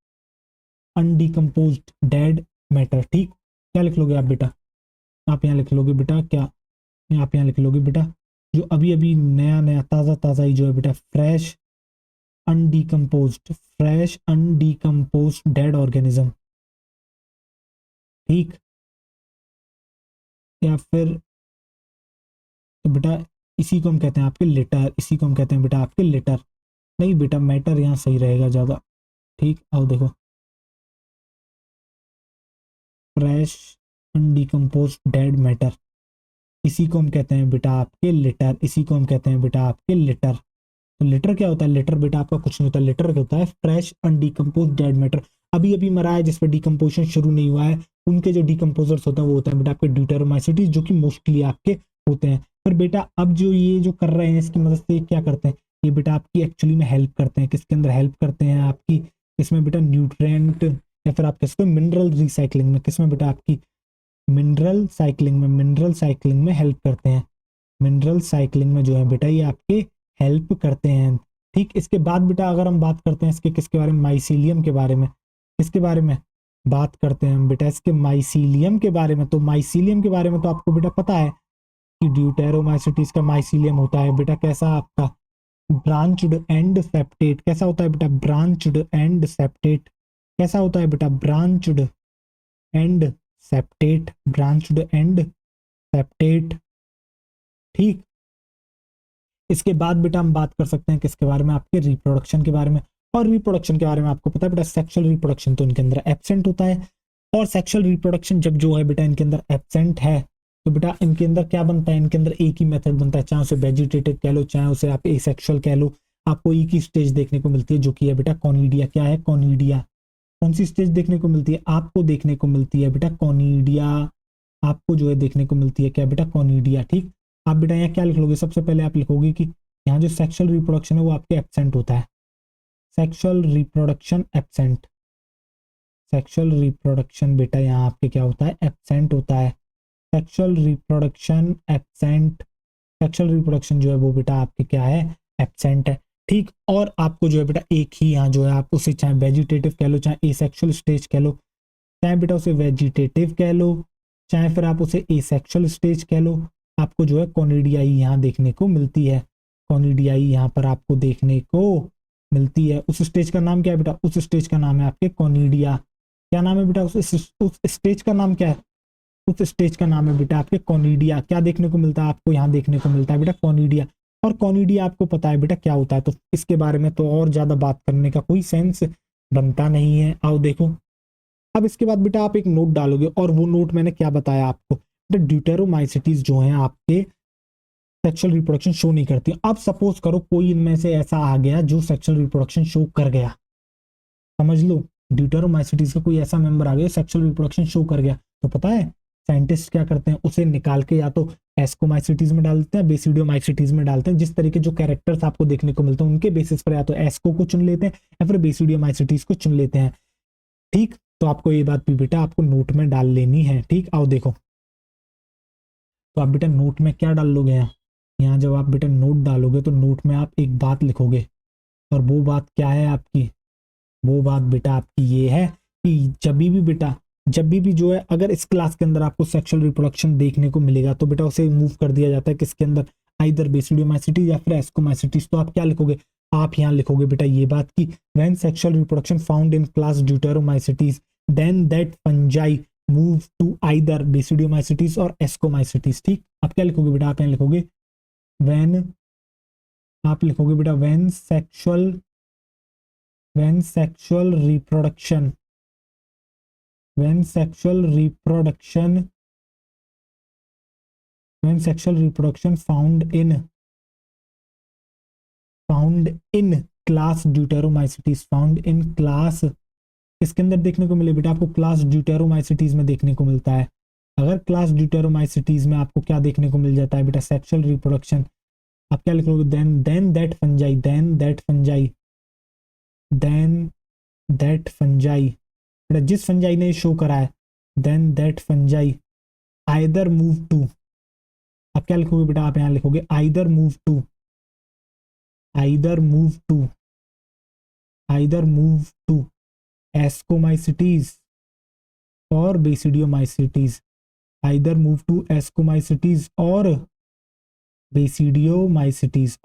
अनडिकम्पोज्ड डेड मैटर। ठीक, क्या लिख लोगे आप बेटा, आप यहाँ लिख लोगे बेटा क्या, आप यहाँ लिख लोगे बेटा जो अभी अभी नया नया ताज़ा ताज़ा ही जो है बेटा फ्रेश अनडिकम्पोज्ड, फ्रेश अनडिकम्पोज्ड डेड ऑर्गेनिज्म। ठीक, या फिर तो बेटा इसी को हम कहते हैं आपके लेटर, इसी को हम कहते हैं बेटा आपके लेटर। नहीं बेटा मैटर यहाँ सही रहेगा ज़्यादा। ठीक, आओ देखो, फ्रेश अनडिकम्पोज्ड डेड मैटर, इसी को हम कहते हैं बेटा आपके लेटर, इसी को हम कहते हैं बेटा आपके लेटर। तो लेटर क्या होता है, लेटर बेटा आपका कुछ नहीं होता, लेटर क्या होता है, फ्रेश अनडिकम्पोज्ड डेड मैटर। अभी अभी मरा है जिस पर डिकम्पोजिशन शुरू नहीं हुआ है, उनके जो डिकम्पोजर्स होते हैं वो होते हैं बेटा आपके ड्यूटेरोमाइसिटीज, जो कि मोस्टली आपके होते हैं। पर बेटा अब जो ये जो कर रहे हैं इसकी मदद से क्या करते हैं, ये बेटा आपकी एक्चुअली में हेल्प करते हैं, किसके अंदर हेल्प करते हैं आपकी, इसमें बेटा न्यूट्रिएंट या फिर आप कह सकते हो मिनरल रिसाइकलिंग में। किसमें बेटा आपकी मिनरल साइकिलिंग में, मिनरल साइकिलिंग में हेल्प करते हैं। मिनरल साइकिलिंग में जो है बेटा ये आपके हेल्प करते हैं। ठीक, इसके बाद बेटा अगर हम बात करते हैं इसके किसके बारे में, माइसीलियम के बारे में। किसके बारे में बात करते हैं हम बेटा, इसके माइसीलियम के बारे में। तो माइसीलियम के बारे में तो आपको बेटा पता है कि ड्यूटेरोमाइसिटीज का माइसीलियम होता है बेटा कैसा आपका, ब्रांच्ड एंड सेप्टेट। कैसा होता है बेटा, ब्रांच्ड एंड सेप्टेट। कैसा होता है बेटा, branched and septate, branched and septate. ठीक, इसके बाद बेटा हम बात कर सकते हैं किसके बारे में, आपके रिप्रोडक्शन के बारे में। और रिप्रोडक्शन के बारे में आपको पता है बेटा सेक्सुअल रिप्रोडक्शन तो इनके अंदर एब्सेंट होता है। और सेक्सुअल रिप्रोडक्शन जब जो है बेटा इनके अंदर एब्सेंट है तो बेटा इनके अंदर क्या बनता है, इनके अंदर एक ही मेथड बनता है, चाहे उसे वेजिटेटिव कह लो चाहे उसे आप एसेक्सुअल कह लो, आपको एक ही स्टेज देखने को मिलती है जो कि है बेटा कॉनिडिया। क्या है, कॉनिडिया। कौन सी स्टेज देखने को मिलती है, आपको देखने को मिलती है बेटा कॉनिडिया। आपको जो है देखने को मिलती है क्या बेटा, कॉनिडिया। ठीक, आप बेटा यहाँ क्या लिख लोगे, सबसे पहले आप लिखोगे कि यहाँ जो सेक्सुअल रिप्रोडक्शन है वो आपके एब्सेंट होता है। Sexual reproduction absent, sexual reproduction बेटा यहाँ आपके क्या होता है, एब्सेंट होता है। Sexual reproduction absent, sexual reproduction जो है वो बेटा आपके क्या है, एब्सेंट है। ठीक, और आपको जो है बेटा एक ही यहाँ जो है आप उसे चाहे वेजिटेटिव कह लो चाहे एसेक्सुअल स्टेज कह लो, चाहे बेटा उसे वेजिटेटिव कह लो चाहे फिर आप उसे एसेक्सुअल स्टेज कह लो, आपको जो है कॉनिडियाई यहाँ देखने को मिलती है। कॉनिडियाई यहाँ पर आपको देखने को मिलती है। उस स्टेज का नाम क्या है बेटा, उस स्टेज का नाम है आपके कॉनिडिया। क्या नाम है बेटा, उस स्टेज का नाम क्या है, उस स्टेज का नाम है बेटा आपके कॉनिडिया। क्या देखने को मिलता है आपको, यहाँ देखने को मिलता है बेटा कॉनिडिया। और कॉनिडिया आपको पता है बेटा क्या होता है, तो इसके बारे में तो और ज्यादा बात करने का कोई सेंस बनता नहीं है। आओ देखो, अब इसके बाद बेटा आप एक नोट डालोगे और वो नोट मैंने क्या बताया आपको, बेटा ड्यूटेरोमाइसिटीज जो हैं आपके सेक्सुअल रिप्रोडक्शन शो नहीं करती। अब सपोज करो कोई इनमें से ऐसा आ गया जो सेक्सुअल रिप्रोडक्शन शो कर गया, समझ लो ड्यूटेरोमाइसिटीज का कोई ऐसा मेंबर आ गया सेक्सुअल रिप्रोडक्शन शो कर गया, तो पता है साइंटिस्ट क्या करते हैं, उसे निकाल के या तो एस्कोमाइसिटीज में डालते हैं बेसिडियोमाइसिटीज में डालते हैं। जिस तरीके जो कैरेक्टर्स आपको देखने को मिलते हैं उनके बेसिस पर या तो एस्को को चुन लेते हैं या फिर बेसिडियोमाइसिटीज को चुन लेते हैं। ठीक, तो आपको ये बात भी बेटा आपको नोट में डाल लेनी है। ठीक, आओ देखो, तो आप बेटा नोट में क्या डाल लोगे, यहाँ यहाँ जब आप बेटा नोट डालोगे तो नोट में आप एक बात लिखोगे, और वो बात क्या है आपकी, वो बात बेटा आपकी ये है कि जब भी जो है अगर इस क्लास के अंदर आपको सेक्सुअल रिप्रोडक्शन देखने को मिलेगा तो बेटा उसे मूव कर दिया जाता है किसके अंदर, आइदर बेसिडियोमाइसिटीज या फिर एस्कोमाइसिटीज। तो आप क्या लिखोगे, आप यहाँ लिखोगे बेटा ये बात कि when sexual reproduction found in class deuteromycetes then that fungi move to either basidiomycetes और एस्कोमाइसिटीज। ठीक, आप क्या लिखोगे बेटा, आप यहाँ लिखोगे व्हेन, आप लिखोगे बेटा when sexual reproduction when sexual reproduction found in class deuteromycetes, found in class किसके अंदर देखने को मिले बेटा? आपको क्लास ड्यूटेरोमाइसिटीज में देखने को मिलता है। अगर क्लास ड्यूटेरोमाइसिटीज में आपको क्या देखने को मिल जाता है बेटा? Sexual reproduction. आप क्या लिख लोगे? देन दैट फंजाई बेटा, जिस फंजाई ने शो करा है, then that fungi either move to, आप क्या लिखोगे बेटा? आप यहां लिखोगे आइदर मूव टू एस्कोमाइसिटीज और basidiomycetes, either move to ascomycetes और बेसिडियोमाइसिटीज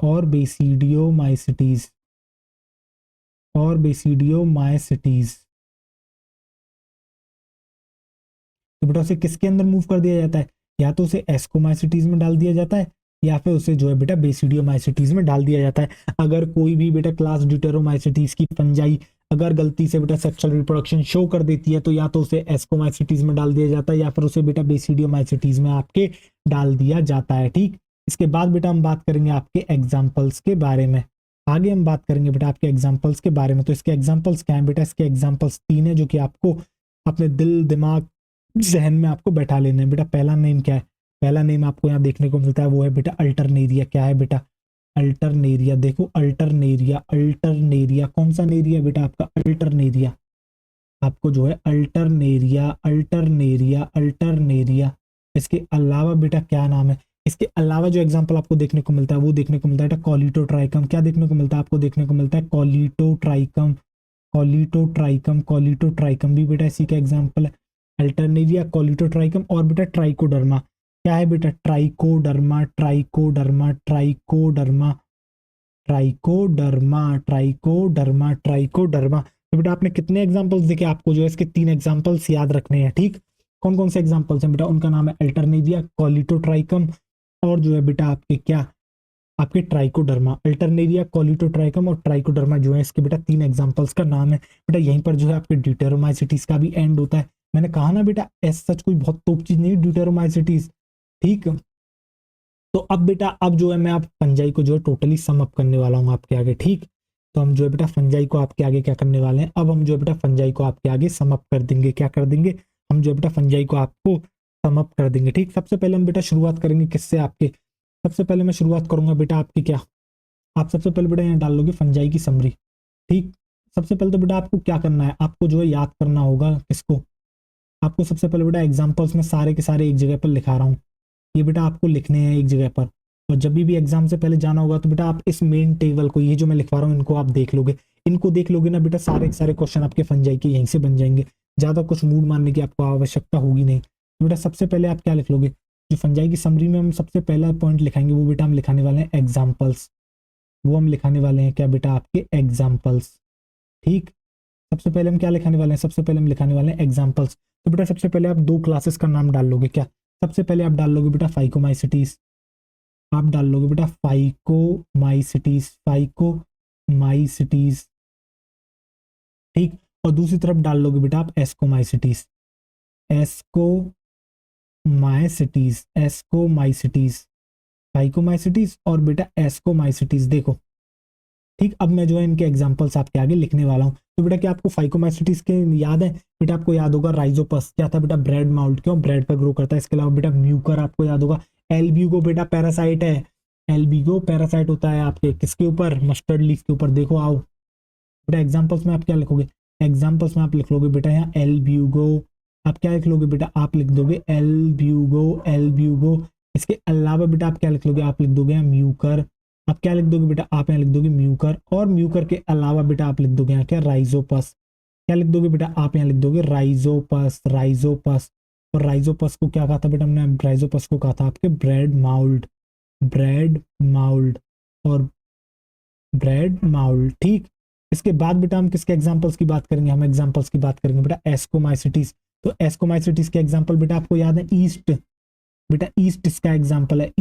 तो बेटा उसे किसके अंदर मूव कर दिया जाता है? या तो उसे एस्कोमाइसिटीज में डाल दिया जाता है या फिर उसे जो है बेटा बेसिडियोमाइसिटीज में डाल दिया जाता है। अगर कोई भी बेटा क्लास ड्यूटेरोमाइसिटीज की फंजाई अगर गलती से बेटा सेक्सुअल रिप्रोडक्शन शो कर देती है तो या तो उसे एस्कोमाइसिटीज में डाल दिया जाता है या फिर उसे बेटा बेसिडियोमाइसिटीज में आपके डाल दिया जाता है। ठीक, इसके बाद बेटा हम बात करेंगे आपके एग्जाम्पल्स के बारे में। आगे हम बात करेंगे बेटा आपके एग्जाम्पल्स के बारे में। तो इसके एग्जाम्पल्स क्या है बेटा? इसके एग्जाम्पल्स 3 है जो कि आपको अपने दिल दिमाग जहन में आपको बैठा लेना है बेटा। पहला नेम क्या है? पहला नेम आपको यहाँ देखने को मिलता है वो है बेटा अल्टरनेरिया। क्या है बेटा? अल्टरनेरिया। देखो अल्टरनेरिया कौन सा नेरिया बेटा? आपका अल्टरनेरिया। आपको जो है अल्टरनेरिया। इसके अलावा बेटा क्या नाम है? इसके अलावा जो एग्जांपल आपको देखने को मिलता है वो देखने को मिलता है बेटा कॉलिटोट्राइकम। क्या देखने को मिलता है? आपको देखने को मिलता है कॉलिटोट्राइकम भी बेटा इसी का एग्जांपल है। अल्टरनेरिया, कॉलिटोट्राइकम और बेटा ट्राइकोडर्मा। क्या है बेटा? ट्राइकोडर्मा। तो बेटा आपने कितने एग्जांपल्स देखे? आपको जो है इसके 3 एग्जांपल्स याद रखने हैं। ठीक, कौन कौन से एग्जांपल्स हैं बेटा? उनका नाम है अल्टरनेरिया, कॉलिटोट्राइकम और जो है बेटा आपके क्या? आपके ट्राइकोडर्मा। अल्टरनेरिया, कॉलिटोट्राइकम और ट्राइकोडर्मा जो है इसके बेटा 3 एग्जांपल्स का नाम है। बेटा यहीं पर जो है आपके ड्यूटेरोमाइसिटीज का भी एंड होता है। मैंने कहा ना बेटा एस सच कोई बहुत तोप चीज नहीं ड्यूटेरोमाइसिटीज। ठीक, तो अब बेटा अब जो है मैं आप फंजाई को जो है टोटली सम अप करने वाला हूँ आपके आगे। ठीक, तो हम जो है बेटा फंजाई को आपके आगे क्या करने वाले हैं? अब हम जो है बेटा फंजाई को आपके आगे सम अप कर देंगे। क्या कर देंगे? हम जो है बेटा फंजाई को आपको सम अप कर देंगे। ठीक, सबसे पहले हम बेटा शुरुआत करेंगे किससे? आपके सबसे पहले मैं शुरुआत करूंगा बेटा आपकी क्या? आप सबसे पहले बेटा यहाँ डाल लोगे फंजाई की समरी। ठीक, सबसे पहले तो बेटा आपको क्या करना है? आपको जो है याद करना होगा किसको? आपको सबसे पहले बेटा एग्जाम्पल्स में सारे के सारे एक जगह पर लिखा रहा हूँ, ये बेटा आपको लिखने हैं एक जगह पर। और जब भी एग्जाम से पहले जाना होगा तो बेटा आप इस मेन टेबल को, ये जो मैं लिखवा रहा हूँ इनको आप देख लोगे। इनको देख लोगे ना बेटा सारे के सारे क्वेश्चन आपके फंजाई के यहीं से बन जाएंगे। ज्यादा कुछ मूड मारने की आपको आवश्यकता होगी नहीं। तो बेटा सबसे पहले आप क्या लिख लोगे? जो फंजाई की समरी में हम सबसे पहला पॉइंट लिखाएंगे वो बेटा हम लिखाने वाले हैं एग्जाम्पल्स। वो हम लिखाने वाले हैं क्या बेटा? आपके एग्जाम्पल्स। ठीक, सबसे पहले हम क्या लिखाने वाले हैं? सबसे पहले हम लिखाने वाले हैं एग्जाम्पल्स। तो बेटा सबसे पहले आप 2 क्लासेस का नाम डाल लोगे। क्या? सबसे पहले आप डाल लोगे बेटा फाइकोमाइसिटीज। आप डाल लोगे बेटा फाइकोमाइसिटीज। ठीक, और दूसरी तरफ डाल लोगे बेटा आप एस्कोमाइसिटीज। फाइकोमाइसिटीज और बेटा एस्कोमाइसिटीज। देखो ठीक, अब मैं जो है इनके एग्जांपल्स आपके आगे लिखने वाला हूँ। तो बेटा क्या आपको फाइकोमाइसिटीज के याद है? बेटा आपको याद होगा राइजोपस क्या था बेटा? Bread mould. क्यों? ब्रेड पर ग्रो करता है। इसके अलावा बेटा म्यूकर आपको याद होगा। एल्ब्यूगो बेटा पैरासाइट है। एल्ब्यूगो पैरासाइट होता है आपके किसके ऊपर? मस्टर्ड लीफ के ऊपर। देखो आओ बेटा एग्जाम्पल्स में आप क्या लिखोगे? एग्जाम्पल्स में आप लिख लोगे बेटा यहाँ एल्ब्यूगो। आप क्या लिख लोगे बेटा? आप लिख दोगे एल्ब्यूगो। इसके अलावा बेटा आप क्या लिख लोगे? आप लिख दोगे यहाँ म्यूकर। आप क्या लिख दोगे बेटा? आप यहाँ लिख दोगे म्यूकर। और म्यूकर के अलावा बेटा आप लिख दोगे यहाँ क्या? राइजोपस। क्या लिख दोगे बेटा? आप यहाँ लिख दोगे राइजोपस। और राइजोपस को क्या कहा था बेटा हमने? राइजोपस को कहा था आपके ब्रेड माउल्ड। ठीक, इसके बाद बेटा हम किसके एग्जांपल्स की बात करेंगे? हम एग्जांपल्स की बात करेंगे बेटा एस्कोमाइसिटीज। तो एस्कोमाइसिटीज के एग्जांपल बेटा आपको याद है ईस्ट। बेटा ईस्ट इसका एग्जांपल है।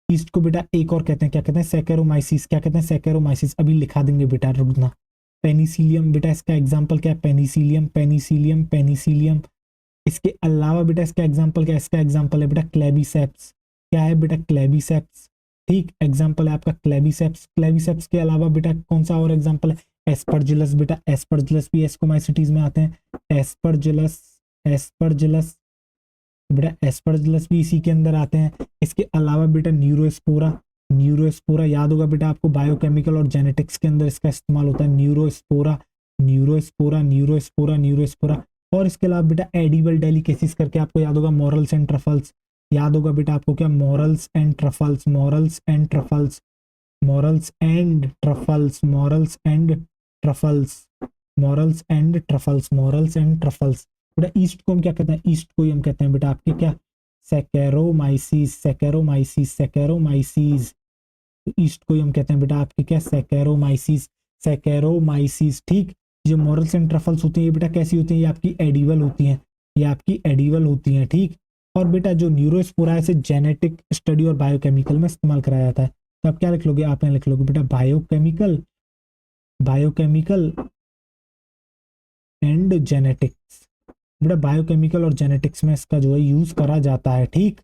ईस्ट को बेटा एक और कहते हैं, क्या कहते हैं? सैकेरोमाइसिस। क्या कहते हैं? सैकेरोमाइसिस। अभी लिखा देंगे बेटा, रुकना। पेनिसिलियम, बेटा इसका एग्जाम्पल क्या है, पेनिसिलियम पेनिसिलियम पेनिसिलियम। इसके अलावा बेटा इसका एग्जाम्पल क्या है, इसका एग्जाम्पल है बेटा क्लेबिसेप्स। क्या है बेटा, क्लेबिसेप्स। ठीक, एग्जाम्पल है आपका क्लेबिसेप्स। क्लेबिसेप्स के अलावा बेटा कौन सा और एग्जाम्पल है, एस्परजिलस। बेटा एस्परजिलस भी एस्कोमाइसिटीज में आते हैं, एस्परजिलस एस्परजिलस। बेटा एस्परजिलस भी इसी के अंदर आते हैं। इसके अलावा बेटा न्यूरोस्पोरा, न्यूरोस्पोरा याद होगा बेटा आपको, बायोकेमिकल और जेनेटिक्स के अंदर इसका इस्तेमाल होता है, न्यूरोस्पोरा न्यूरोस्पोरा न्यूरोस्पोरा न्यूरोस्पोरा। और इसके अलावा बेटा एडिबल डेलिकेसीज करके आपको याद होगा, मॉरल्स एंड ट्रफल्स। याद होगा बेटा आपको क्या, morals and truffles, morals and truffles, morals and truffles, morals and truffles, morals and truffles, morals and truffles. बेटा ईस्ट को हम क्या कहते हैं, ईस्ट को ही हम कहते हैं बेटा आपके क्या, सैकेरोमाइसीज, सैकेरोमाइसीज, सैकेरोमाइसीज। ईस्ट को ही हम कहते हैं बेटा आपके क्या, सैकेरोमाइसीज, सैकेरोमाइसीज। ठीक, जो मॉरल्स एंड ट्रफल्स होती है ये बेटा कैसी होती है, ये आपकी एडिबल होती हैं, ये आपकी एडिबल होती हैं। ठीक, और बेटा जो न्यूरोस्पोरा है इसे जेनेटिक स्टडी और बायोकेमिकल में इस्तेमाल कराया जाता है। तो आप क्या लिख लोगे, आपने लिख लोगे बेटा बायोकेमिकल, बायोकेमिकल एंड जेनेटिक्स। बेटा बायोकेमिकल और जेनेटिक्स में इसका जो है यूज करा जाता है। ठीक,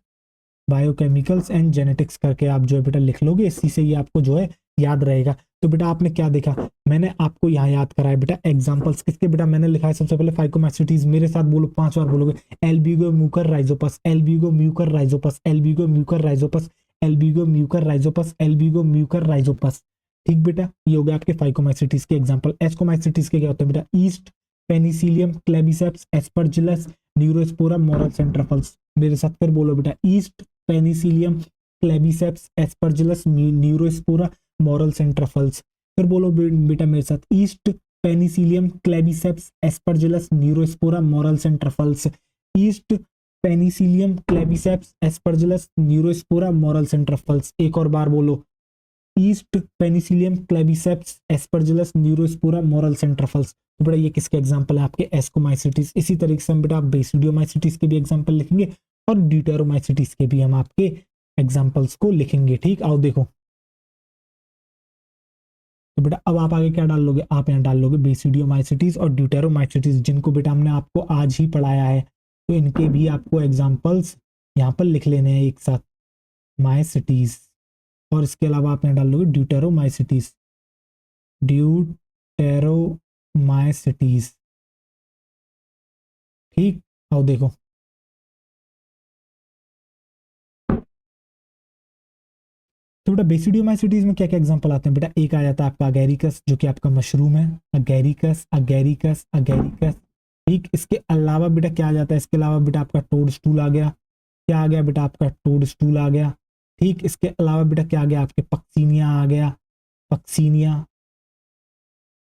बायोकेमिकल्स एंड जेनेटिक्स करके आप जो है बेटा लिख लोगे, इसी से ये आपको जो है याद रहेगा। तो बेटा आपने क्या देखा, मैंने आपको यहाँ याद कराया बेटा एग्जांपल्स किसके, बेटा मैंने लिखा है सबसे पहले फाइकोमैस्टिटीज, मेरे साथ बोलो 5 बार बोलोगे, Albugo Mucor Rhizopus, Albugo Mucor Rhizopus, Albugo Mucor Rhizopus, Albugo Mucor Rhizopus, Albugo Mucor Rhizopus. ठीक बेटा, ये हो गया आपके फाइकोमैस्टिटीज के एग्जाम्पल। एस्कोमैस्टिटीज के क्या होते हैं बेटा, east, Penicillium, क्लेबिसेप्स, Aspergillus, Neurospora, morals and truffles. मेरे साथ फिर बोलो बेटा, east, Penicillium, क्लेबिसेप्स, Aspergillus, Neurospora, morals and truffles. फिर बोलो बेटा मेरे साथ, east, Penicillium, क्लेबिसेप्स, Aspergillus, Neurospora, morals and truffles. East, Penicillium, क्लेबिसेप्स, Aspergillus, Neurospora, morals and truffles. एक और बार बोलो, east, Penicillium, क्लेबिसेप्स, Aspergillus, Neurospora, morals and truffles. तो बेटा ये किसके एग्जांपल है, आपके एस्कोमाइसिटीज। इसी तरीके से हम बेटा बेसिडियोमाइसिटीज के भी एग्जांपल लिखेंगे और ड्यूटेरोमाइसिटीज के भी हम आपके एग्जांपल्स को लिखेंगे। ठीक, आओ देखो, तो बेटा अब आप आगे क्या डाल लोगे, आप यहाँ डाल लोगे बेसिडियोमाइसिटीज और ड्यूटेरोमाइसिटीज, जिनको बेटा हमने आपको आज ही पढ़ाया है। तो इनके भी आपको एग्जांपल्स यहाँ पर लिख लेने हैं एक साथ, माइसिटीज। और इसके अलावा आप यहाँ डाल लोगे ड्यूटेरोमाइसिटीज, ड्यूटेरोमाइसिटीज। ठीक, आओ देखो, तो बेटा बेसिडियोमाइसिटीज में क्या क्या एग्जांपल आते हैं बेटा, एक आ जाता है आपका अगैरिकस, जो कि आपका मशरूम है, अगैरिकस अगैरिकस अगैरिकस। ठीक, इसके अलावा बेटा क्या आ जाता है, इसके अलावा बेटा आपका टोड स्टूल आ गया। क्या आ गया बेटा, आपका टोड स्टूल आ गया। ठीक, इसके अलावा बेटा क्या आ गया, आपके पक्सीनिया आ गया, पक्सीनिया।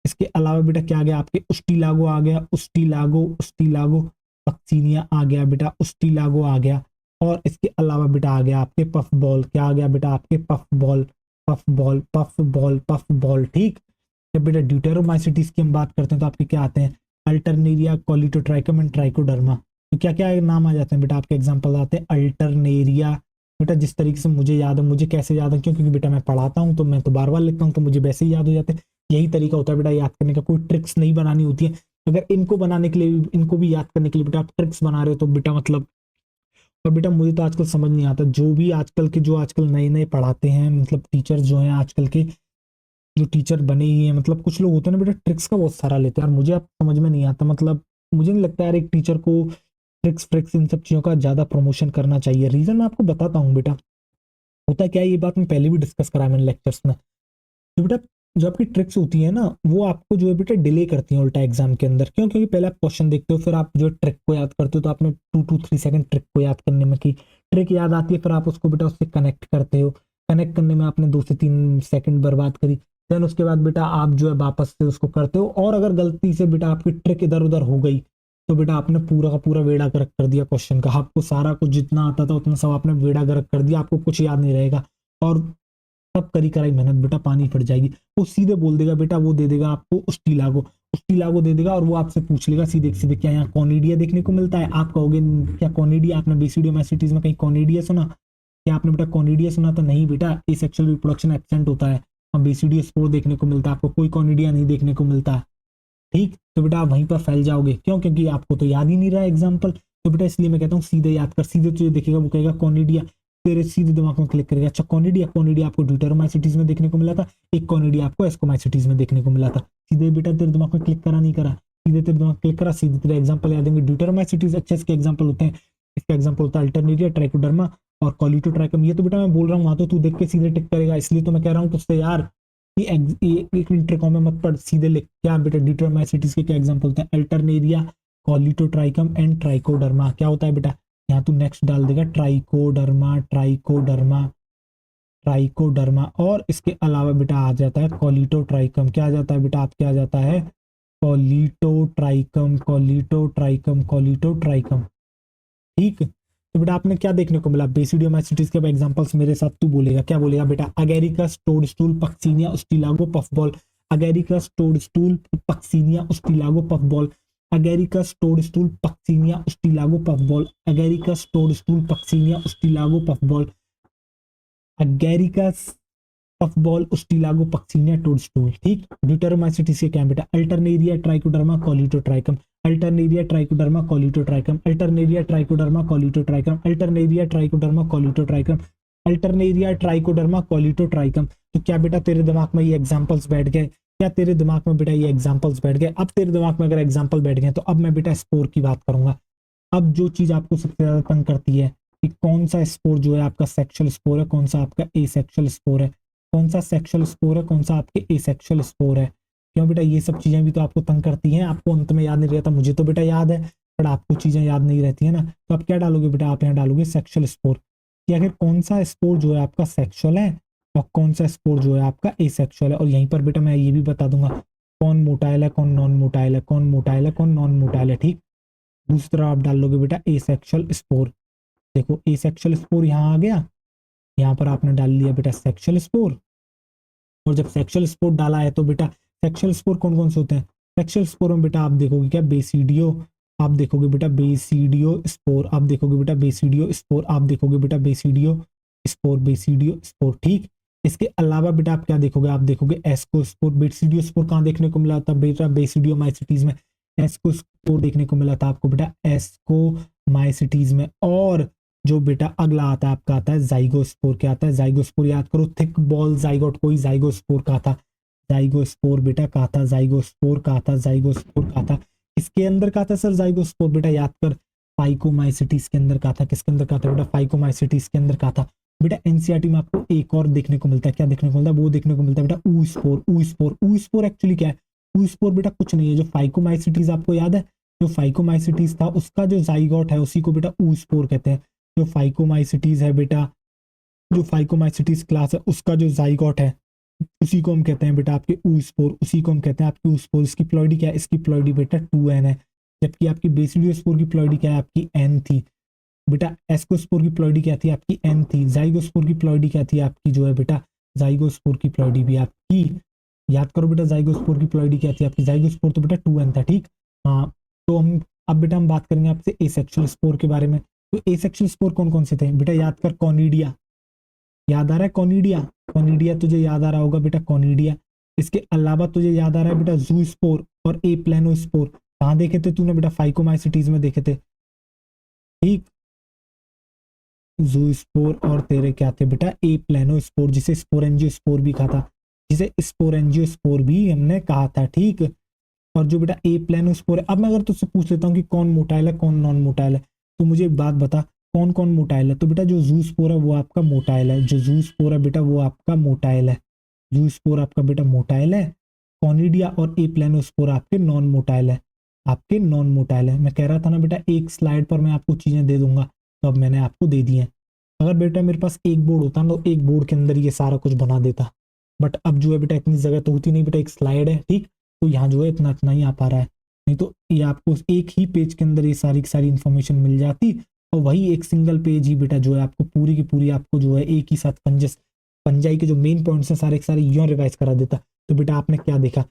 इसके अलावा बेटा क्या आ गया, आपके उस्टिलागो आ गया, उस्टिलागो उस्टिलागो। पक्सीनिया आ गया बेटा, उस्टिलागो आ गया। और इसके अलावा बेटा आ गया आपके पफ बॉल। क्या आ गया बेटा, आपके puff ball, puff ball, puff ball, puff ball. ठीक, जब बेटा ड्यूटेरोमाइसिटीज की हम बात करते हैं तो आपके क्या आते हैं, अल्टरनेरिया, कॉलिटोट्राइकम एंड ट्राइकोडर्मा। तो क्या क्या नाम आ जाते हैं बेटा, आपके एग्जांपल आते हैं अल्टरनेरिया। बेटा जिस तरीके से मुझे याद है, मुझे कैसे याद है, क्योंकि बेटा मैं पढ़ाता हूँ तो मैं तो बार बार लिखता हूँ तो मुझे वैसे ही याद हो जाते हैं। यही तरीका होता है बेटा याद करने का, कोई ट्रिक्स नहीं बनानी होती है। अगर इनको बनाने के लिए, इनको भी याद करने के लिए बेटा आप ट्रिक्स बना रहे हो तो बेटा मतलब, और बेटा मुझे तो आजकल समझ नहीं आता, जो भी आजकल के, जो आजकल नए नए पढ़ाते हैं, मतलब टीचर जो हैं आजकल के, जो टीचर बने ही हैं, मतलब कुछ लोग होते हैं ना बेटा ट्रिक्स का बहुत सारा लेते हैं, और मुझे अब समझ में नहीं आता। मतलब मुझे नहीं लगता यार एक टीचर को ट्रिक्स फ्रिक्स इन सब चीज़ों का ज़्यादा प्रमोशन करना चाहिए। रीज़न मैं आपको बताता हूँ बेटा, होता क्या है, ये बात मैं पहले भी डिस्कस करा मैंने लेक्चर्स में। तो बेटा जो आपकी ट्रिक्स होती है ना, वो आपको जो है बेटा डिले करती हैं उल्टा एग्जाम के अंदर। क्यों, क्योंकि पहले आप क्वेश्चन देखते हो, फिर आप जो ट्रिक को याद करते हो, तो आपने 2 to 3 सेकंड ट्रिक को याद करने में की, ट्रिक याद आती है, फिर आप उसको बेटा उससे कनेक्ट करते हो, कनेक्ट करने में आपने 2 से 3 सेकंड बर्बाद करी। देन उसके बाद बेटा आप जो है वापस से उसको करते हो, और अगर गलती से बेटा आपकी ट्रिक इधर उधर हो गई तो बेटा आपने पूरा का पूरा बेड़ा गर्क कर दिया क्वेश्चन का। आपको सारा कुछ जितना आता था उतना सब आपने बेड़ा गर्क कर दिया, आपको कुछ याद नहीं रहेगा, और सब करी कराई मेहनत बेटा पानी पड़ जाएगी। वो सीधे बोल देगा बेटा, वो दे देगा आपको उस्टिलागो, उस्टिलागो दे देगा, और वो आपसे पूछ लेगा सीधे सीधे, क्या यहाँ कॉनिडिया देखने को मिलता है। आप कहोगे क्या कॉनिडिया, आपने बेसिडियोमाइसिटीज में कहीं कॉनिडिया सुना, क्या आपने बेटा कॉनिडिया सुना, तो नहीं बेटा, एसेक्सुअल रिप्रोडक्शन एब्सेंट होता है। बेसिडियो स्पोर देखने को मिलता है, आपको कोई कॉनिडिया नहीं देखने को मिलता। ठीक, तो बेटा आप वहीं पर फैल जाओगे। क्यों? क्योंकि आपको तो याद ही नहीं रहा एग्जाम्पल। तो बेटा इसलिए मैं कहता हूँ सीधे याद कर, सीधे तुझे देखेगा वो कहेगा कॉनिडिया, तेरे सीधे दिमाग में क्लिक करेगा। अच्छा कॉनिडिया, कॉनिडिया आपको ड्यूटेरोमाइसिटीज में देखने को मिला था, एक कॉनिडिया आपको एस्कोमाइसिटीज में देखने को मिला था। सीधे बेटा तेरे दिमाग में क्लिक करा नहीं करा, सीधे तेरे दिमाग क्लिक करा, सीधे तेरे एग्जाम्पल याद होंगे। ड्यूटेरोमाइसिटीज अच्छा इसके एग्जाम्पल होते हैं, इसका एग्जाम्पल होता है अल्टरनेरिया, ट्राइकोडर्मा और कॉलिटोट्राइकम। ये तो बेटा मैं बोल रहा हूँ वहां तो तू देख के सीधे टिक करेगा, इसलिए तो मैं कह रहा हूँ तुझसे यार एक इंटरकॉम में मत पढ़, सीधे लिख। क्या बेटा ड्यूटेरोमाइसिटीज के क्या एग्जांपल होते हैं? Alternaria, कॉलिटोट्राइकम and trichoderma. क्या होता है बेटा? यहाँ तू नेक्स्ट डाल देगा ट्राइकोडर्मा, ट्राइकोडर्मा, ट्राइकोडर्मा। और इसके अलावा बेटा आ जाता है कॉलिटोट्राइकम। क्या आ जाता है बेटा? आपके आ जाता है कॉलिटोट्राइकम, कॉलिटोट्राइकम, कॉलिटोट्राइकम। ठीक, तो बेटा आपने क्या देखने को मिला? बेसिडियोमाइसिटीज के एग्जांपल्स मेरे साथ तू बोलेगा, क्या बोलेगा बेटा? Agaricus, toadstool, Puccinia, Ustilago, puffball. Agaricus, toadstool, Puccinia, Ustilago, puffball. Agaricus, toadstool, Puccinia, Ustilago, puffball. Agaricus, toadstool, Puccinia, Ustilago, puffball. Agaricus, puffball, Ustilago, Puccinia, toadstool. ठीक, ड्यूटेरोमाइसिटीज के क्या बेटा? Alternaria, Trichoderma, Colletotrichum. Alternaria, Trichoderma, Colletotrichum. Alternaria, Trichoderma, Colletotrichum. Alternaria, Trichoderma, Colletotrichum. Alternaria, Trichoderma, Colletotrichum. तो क्या बेटा तेरे दिमाग में ये एग्जांपल्स बैठ गए? क्या तेरे दिमाग में बेटा ये एग्जांपल्स बैठ गए? अब तेरे दिमाग में अगर एग्जांपल बैठ गए तो अब मैं बेटा स्पोर की बात करूंगा। अब जो चीज आपको सबसे ज्यादा तंग करती है कि कौन सा स्पोर जो है आपका सेक्सुअल स्पोर है, कौन सा आपका एसेक्सुअल स्पोर है, कौन सा सेक्सुअल स्पोर है, कौन सा आपके एसेक्सुअल स्पोर है। क्यों बेटा? ये सब चीजें भी तो आपको तंग करती हैं, आपको अंत में याद नहीं रहता। मुझे तो बेटा याद है, पर आपको चीजें याद नहीं रहती है ना। तो आप क्या डालोगे बेटा? आप यहाँ डालोगे सेक्सुअल स्पोर, कि आखिर कौन सा स्पोर जो है आपका सेक्सुअल है और कौन सा स्पोर जो है आपका एसेक्सुअल है। और यहीं पर बेटा मैं ये भी बता दूंगा कौन मोटाइल है, कौन नॉन मोटाइल है, कौन मोटाइल है, कौन नॉन मोटाइल है। ठीक, दूसरा आप डाल लोगे बेटा एसेक्सुअल स्पोर। देखो एसेक्सुअल स्पोर यहाँ आ गया, यहाँ पर आपने डाल लिया बेटा सेक्सुअल स्पोर। और जब सेक्सुअल स्पोर डाला है तो बेटा सेक्सुअल स्पोर कौन कौन से होते हैं? सेक्सुअल स्पोर में बेटा आप देखोगे क्या? बेसिडियो, आप देखोगे बेटा बेसिडियो स्पोर, आप देखोगे बेटा बेसिडियो स्पोर, आप देखोगे बेटा बेसिडियो स्पोर, बेसिडियो स्पोर। ठीक, इसके अलावा बेटा आप क्या देखोगे? आप देखोगे एस्को स्पोर। बेसिडियो स्पोर कहाँ देखने को मिला था बेटा? बेसिडियो माइसिटीज में। एस्को स्पोर देखने को मिला था आपको बेटा एस्को माइसिटीज में। और जो बेटा अगला आता है आपका आता है जाइगोस्पोर। क्या आता है? जाइगोस्पोर। याद करो, थिक बॉल जाइगोट कोई जाइगोस्पोर कहा था, जाइगोस्पोर बेटा कहा था, जाइगोस्पोर कहा था, जाइगोस्पोर कहा था। इसके अंदर कहा था सर जाइगोस्पोर? बेटा याद कर, फाइकोमाइसिटीज के अंदर कहा था। किसके अंदर कहा था बेटा? फाइकोमाइसिटीज के अंदर कहा था। बेटा एनसीईआरटी में आपको एक और देखने को मिलता है, क्या देखने को मिलता है? वो देखने को मिलता है बेटा ऊ स्पोर। ऊ स्पोर, ऊ स्पोर एक्चुअली क्या है? ऊ स्पोर बेटा कुछ नहीं है, जो फाइकोमाइसिटीज आपको याद है, जो फाइकोमाइसिटीज था उसका जो जाइगोट है उसी को बेटा ऊ स्पोर कहते हैं। जो फाइकोमाइसिटीज है बेटा, जो फाइकोमाइसिटीज क्लास है उसका जो जाइगोट है उसी को हम कहते हैं बेटा आपके ऊ स्पोर, उसी को हम कहते हैं आपकी ऊ स्पोर। इसकी प्लॉइडी क्या है? इसकी प्लॉइडी बेटा 2n है, जबकि आपकी बेसिडियो स्पोर की प्लॉइडी क्या है? आपकी n थी। बेटा एस्कोस्पोर की प्लॉइडी क्या थी? आपकी n थी। जाइगोस्पोर की प्लॉइडी क्या थी? आपकी जो है बेटा जाइगोस्पोर की प्लॉइडी भी आपकी, याद करो बेटा जाइगोस्पोर की प्लॉइडी क्या थी आपकी? जाइगोस्पोर तो बेटा 2n था। ठीक, हाँ, तो हम अब बेटा हम बात करेंगे आपसे एसेक्सुअल स्पोर के बारे में। तो एसेक्सुअल स्पोर कौन कौन से थे बेटा? याद कर, कॉनिडिया, याद आ रहा है कॉनिडिया? कॉनिडिया तुझे याद आ रहा होगा बेटा, कॉनिडिया। इसके अलावा तुझे याद आ रहा है बेटा जू स्पोर और ए प्लेनोस्पोर। कहाँ देखे थे तूने बेटा? फाइकोमाइसिटीज में देखे थे। ठीक, जू स्पोर और तेरे क्या थे बेटा? ए प्लेनोस्पोर, जिसे स्पोरेंजियो स्पोर भी कहा था, जिसे स्पोरेंजियो स्पोर भी हमने कहा था। ठीक, और जो बेटा ए प्लेनोस्पोर है, अब मैं अगर तुझसे पूछ लेता हूँ कि कौन मोटाइल है कौन नॉन मोटाइल है, तो मुझे एक बात बता, कौन कौन मोटाइल है? तो बेटा जो जू स्पोर है वो आपका मोटाइल है, जो जू स्पोर है बेटा वो आपका मोटाइल है, जू स्पोर आपका बेटा मोटाइल है। कॉनिडिया और ए प्लेनोस्पोर आपके नॉन मोटाइल है, आपके नॉन मोटाइल है। मैं कह रहा था ना बेटा एक स्लाइड पर मैं आपको चीजें दे दूंगा, तो अब मैंने आपको दे दी है। अगर बेटा मेरे पास एक बोर्ड होता ना तो एक बोर्ड के अंदर ये सारा कुछ बना देता, बट अब जो है बेटा इतनी जगह तो होती नहीं बेटा, एक स्लाइड है। ठीक, तो यहाँ जो है इतना इतना ही आ पा रहा है, नहीं तो ये आपको एक ही पेज के अंदर ये सारी की सारी इन्फॉर्मेशन मिल जाती, और वही एक सिंगल पेज ही बेटा जो है आपको पूरी की पूरी आपको जो है एक ही साथ पंजाई के जो मेन पॉइंट्स हैं सारे के सारे यूं रिवाइज करा देता। तो बेटा आपने क्या देखा?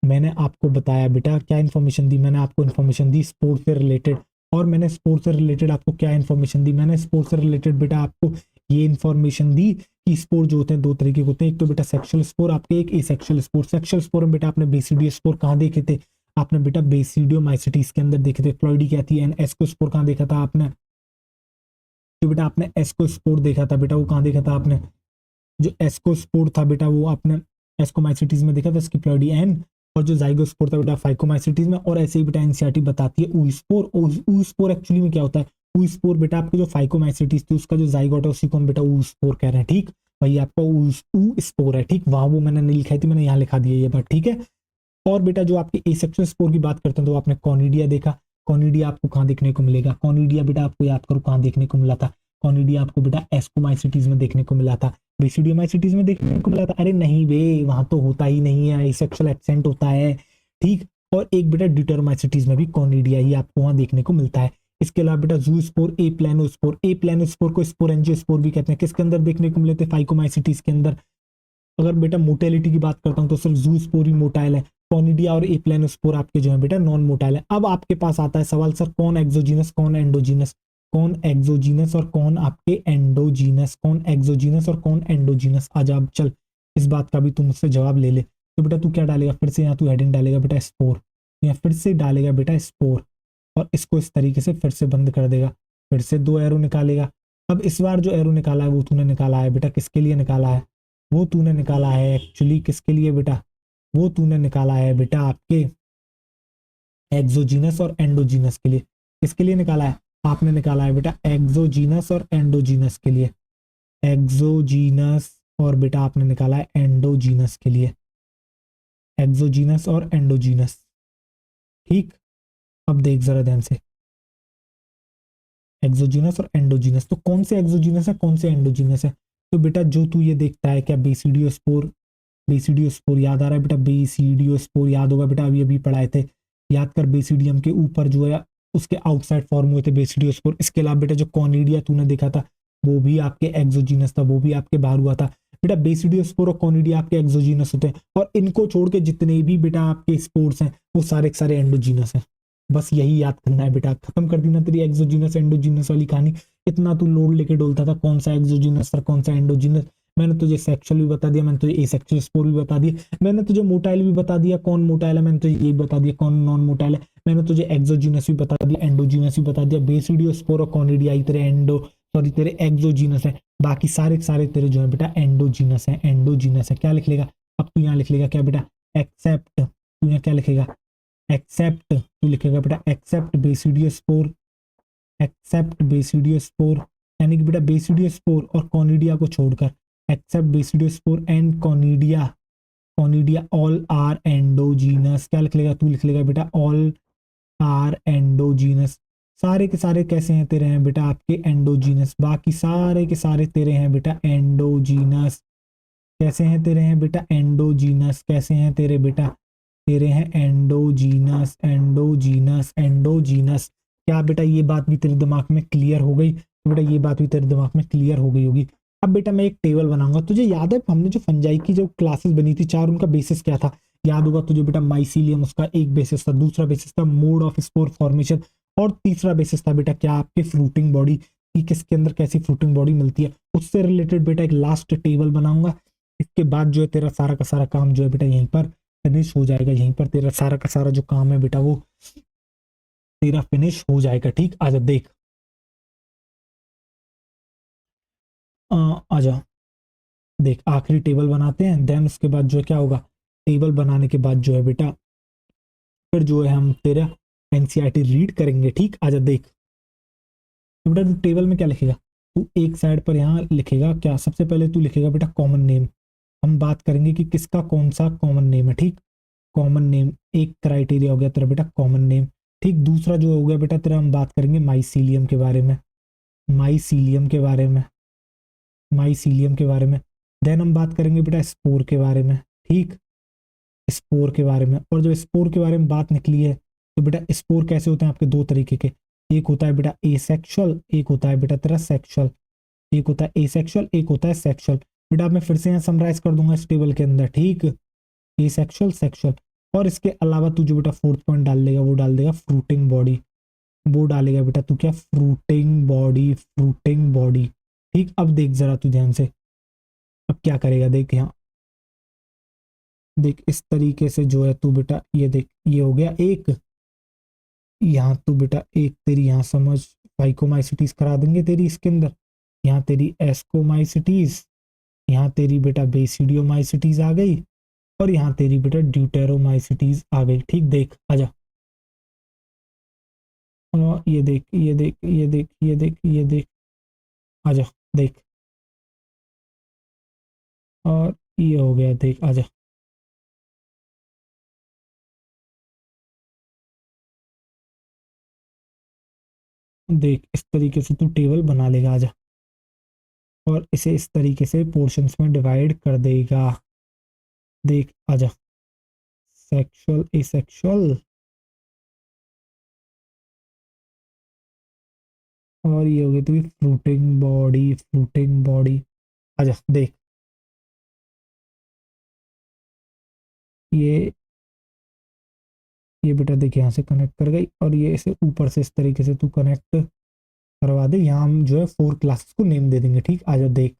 मैंने आपको बताया बेटा क्या इन्फॉर्मेशन दी? मैंने आपको इन्फॉर्मेशन दी स्पोर्ट्स से रिलेटेड। और मैंने स्पोर्ट्स से रिलेटेड आपको क्या इन्फॉर्मेशन दी? मैंने स्पोर्ट्स से रिलेटेड बेटा आपको ये इन्फॉर्मेशन दी कि स्पोर जो होते हैं दो तरीके के होते हैं, एक तो बेटा सेक्सुअल स्पोर आपके, एक एसेक्सुअल स्पोर। सेक्सुअल स्पोर में बेटा आपने बेसिडियो स्पोर कहाँ देखे थे? आपने बेटा बेसिडियो माइसिटीज के अंदर देखे थे। फ्लोइडी क्या थी? एंड एस्को स्पोर कहाँ देखा था आपने? जो बेटा आपने एस्को स्पोर देखा था बेटा, वो कहाँ देखा था आपने? जो एस्कोस्पोर था बेटा वो आपने एस्कोमाइसिटीज में देखा था, स्किप्लॉइडी एन। और जो जाइगोस्पोर था बेटा फाइकोमाइसिटीज में। और ऐसे ही बेटा एनसीईआरटी बताती है ऊस्पोर। ऊस्पोर एक्चुअली में क्या होता है? ऊस्पोर बेटा आपके जो फाइकोमाइसिटीज थी उसका जो जाइगोट है उसी को हम बेटा ऊस्पोर कह रहे हैं, ठीक। वही आपका ऊस्पोर है, ठीक। वहां वो मैंने नहीं लिखाई थी, मैंने यहाँ लिखा दिया ये बात, ठीक है। और बेटा जो आपके एसेक्सुअल स्पोर की बात करते हैं तो आपने कॉनिडिया देखा। कॉनिडिया आपको कहाँ देखने को मिलेगा? कॉनिडिया बेटा आपको याद करो कहाँ देखने को मिला था? कॉनिडिया आपको बेटा एस्कोमाइसिटीज में देखने को मिला था, बेसिडियोमाइसिटीज में देखने को मिला था। अरे नहीं बे, वहां तो होता ही नहीं है, एसेक्सुअल एब्सेंट होता है, ठीक। और एक बेटा ड्यूटेरोमाइसिटीज में भी कॉनिडिया ही आपको वहां देखने को मिलता है। इसके अलावा बेटा जूस्पोर, ए प्लानोस्पोर। ए प्लानोस्पोर को स्पोरेंजियोस्पोर भी कहते हैं। किसके अंदर देखने को मिले थे? फाइकोमाइसिटीज के अंदर। अगर बेटा मोटेलिटी की बात करता हूं तो सिर्फ जूस्पोर ही मोटाइल है। कॉनिडिया और एप्लानोस्पोर आपके जो है बेटा नॉन मोटाइल है। अब आपके पास आता है सवाल, सर कौन एक्सोजीनस कौन एंडोजीनस? कौन एक्सोजीनस और कौन आपके एंडोजीनस? कौन एक्सोजीनस और कौन एंडोजीनस? आज आप चल इस बात का भी तू मुझसे जवाब ले ले। तो बेटा तू क्या डालेगा फिर से? यहाँ तू हेडिंग डालेगा बेटा स्पोर, या फिर से डालेगा बेटा स्पोर, और इसको इस तरीके से फिर से बंद कर देगा। फिर से दो एरो निकालेगा। अब इस बार जो एरो निकाला है वो तूने निकाला है बेटा किसके लिए निकाला है? वो तूने निकाला है एक्चुअली किसके लिए बेटा? वो तूने निकाला है बेटा आपके एक्सोजीनस और एंडोजीनस के लिए। किसके लिए निकाला है? आपने निकाला है बेटा एक्सोजीनस और एंडोजीनस के लिए। एक्सोजीनस और बेटा आपने निकाला है एंडोजीनस के लिए। एक्सोजीनस और एंडोजीनस, ठीक। अब देख जरा ध्यान से, एक्सोजीनस और एंडोजीनस, तो कौन से एक्सोजीनस है कौन से एंडोजीनस है? तो बेटा जो तू ये देखता है क्या बेसिडियोस्पोर, बेसिडियोस्पोर याद आ रहा है बेटा? बेसिडियोस्पोर याद होगा बेटा, अभी अभी पढ़ाए थे। याद कर, बेसिडियम के ऊपर जो है उसके आउटसाइड फॉर्म हुए थे बेसिडियोस्पोर। इसके अलावा बेटा जो कॉनिडिया तूने देखा था वो भी आपके एक्सोजीनस था, वो भी आपके बाहर हुआ था बेटा। बेसिडियोस्पोर और कॉनिडिया आपके एक्सोजीनस होते हैं, और इनको छोड़ के जितने भी बेटा आपके स्पोर्स हैं वो सारे के सारे एंडोजीनस हैं। बस यही याद करना है बेटा, खत्म कर दी ना तेरी एक्सोजीनस एंडोजीनस वाली कहानी। इतना तू लोड लेके डोलता था कौन सा एक्सोजीनस और कौन सा एंडोजीनस। मैंने तुझे सेक्सुअल भी बता दिया, मैंने तुझे एसेक्सुअल स्पोर भी बता दिया, मैंने तुझे मोटाइल भी बता दिया कौन मोटाइल है, मैंने तुझे ये बता दिया कौन नॉन मोटाइल है, मैंने तुझे एक्सोजीनस भी बता दिया एंडोजीनस भी बता दिया। बेसिडियोस्पोर और कॉनिडिया ही तेरे तेरे एक्सोजीनस है। बाकी सारे सारे तेरे जो है बेटा एंडोजीनस है, एंडोजीनस है। क्या लिख लेगा अब तू? यहाँ लिख लेगा क्या बेटा? एक्सेप्ट। तू यहाँ क्या लिखेगा? एक्सेप्ट। तू लिखेगा बेटा एक्सेप्ट बेसिडियोस्पोर, एक्सेप्ट बेसिडियोस्पोर, यानी कि बेटा बेसिडियोस्पोर और कॉनिडिया को छोड़कर, except basidiospore and conidia, conidia all are endogenous. क्या लिख लेगा? तू लिख लेगा बेटा ऑल आर एंडोजीनस। सारे के सारे कैसे हैं तेरे? हैं बेटा आपके एंडोजीनस। बाकी सारे के सारे तेरे हैं बेटा एंडोजीनस। कैसे हैं तेरे? हैं बेटा एंडोजीनस। कैसे हैं तेरे बेटा? तेरे हैं एंडोजीनस, एंडोजीनस, एंडोजीनस। क्या बेटा ये बात भी तेरे दिमाग में क्लियर हो गई? तो बेटा ये बात भी तेरे दिमाग में क्लियर हो गई होगी। अब बेटा मैं एक टेबल बनाऊंगा। तुझे याद है हमने जो फंजाई की जो क्लासेस बनी थी चार, उनका बेसिस क्या था? याद होगा तुझे बेटा, माइसीलियम उसका एक बेसिस था, दूसरा बेसिस था मोड ऑफ स्पोर फॉर्मेशन, और तीसरा बेसिस था बेटा क्या? आपके फ्रूटिंग बॉडी की, किसके अंदर कैसी फ्रूटिंग बॉडी मिलती है, उससे रिलेटेड बेटा एक लास्ट टेबल बनाऊंगा। इसके बाद जो है तेरा सारा का सारा काम जो है बेटा यहीं पर फिनिश हो जाएगा। यहीं पर तेरा सारा का सारा जो काम है बेटा वो तेरा फिनिश हो जाएगा, ठीक। आजा देख, आजा देख, आखिरी टेबल बनाते हैं, देन उसके बाद जो है क्या होगा? टेबल बनाने के बाद जो है बेटा फिर जो है हम तेरा एनसीईआरटी रीड करेंगे, ठीक। आजा देख, तो बेटा तू टेबल में क्या लिखेगा? तू एक साइड पर यहाँ लिखेगा क्या? सबसे पहले तू लिखेगा बेटा कॉमन नेम। हम बात करेंगे कि किसका कौन सा कॉमन नेम है, ठीक। कॉमन नेम एक क्राइटेरिया हो गया तेरा बेटा, कॉमन नेम, ठीक। दूसरा जो हो गया बेटा तेरा, हम बात करेंगे माइसीलियम के बारे में, माइसीलियम के बारे में, माइसीलियम के बारे में। देन हम बात करेंगे बेटा स्पोर के बारे में, ठीक। स्पोर के बारे में, और जब स्पोर के बारे में बात निकली है तो बेटा स्पोर कैसे होते हैं आपके? दो तरीके के, एक होता है बेटा एसेक्सुअल, एक होता है बेटा तेरा सेक्सुअल। एक होता है एसेक्सुअल, एक होता है सेक्सुअल। बेटा मैं फिर से यहाँ समराइज कर दूंगा इस टेबल के अंदर, ठीक। एसेक्सुअल, सेक्सुअल, और इसके अलावा तू जो बेटा फोर्थ पॉइंट डाल देगा वो डाल देगा फ्रूटिंग बॉडी। वो डालेगा बेटा तू क्या? फ्रूटिंग बॉडी, फ्रूटिंग बॉडी, ठीक। अब देख जरा तू ध्यान से, अब क्या करेगा देख, यहाँ देख इस तरीके से जो है तू बेटा, ये देख ये हो गया एक, यहाँ तू बेटा एक तेरी यहाँ समझ फाइकोमाइसिटीज करा देंगे तेरी इसके अंदर, यहाँ तेरी एस्कोमाइसिटीज, यहाँ तेरी बेटा बेसिडियोमाइसिटीज आ गई, और यहाँ तेरी बेटा ड्यूटेरोमाइसिटीज आ गई। ठीक, देख आजा, और ये देख ये देख ये देख ये देख ये देख, आजा देख, और ये हो गया देख, आजा देख, इस तरीके से तू टेबल बना लेगा, आजा, और इसे इस तरीके से पोर्शंस में डिवाइड कर देगा। देख आजा, सेक्सुअल एसेक्सुअल, और ये हो गई तेरी फ्रूटिंग बॉडी, फ्रूटिंग बॉडी, आजा देख, ये बेटा देख यहाँ से कनेक्ट कर गई, और ये इसे ऊपर से इस तरीके से तू कनेक्ट करवा दे। यहाँ हम जो है 4 क्लासेस को नेम दे देंगे। ठीक, आजा देख,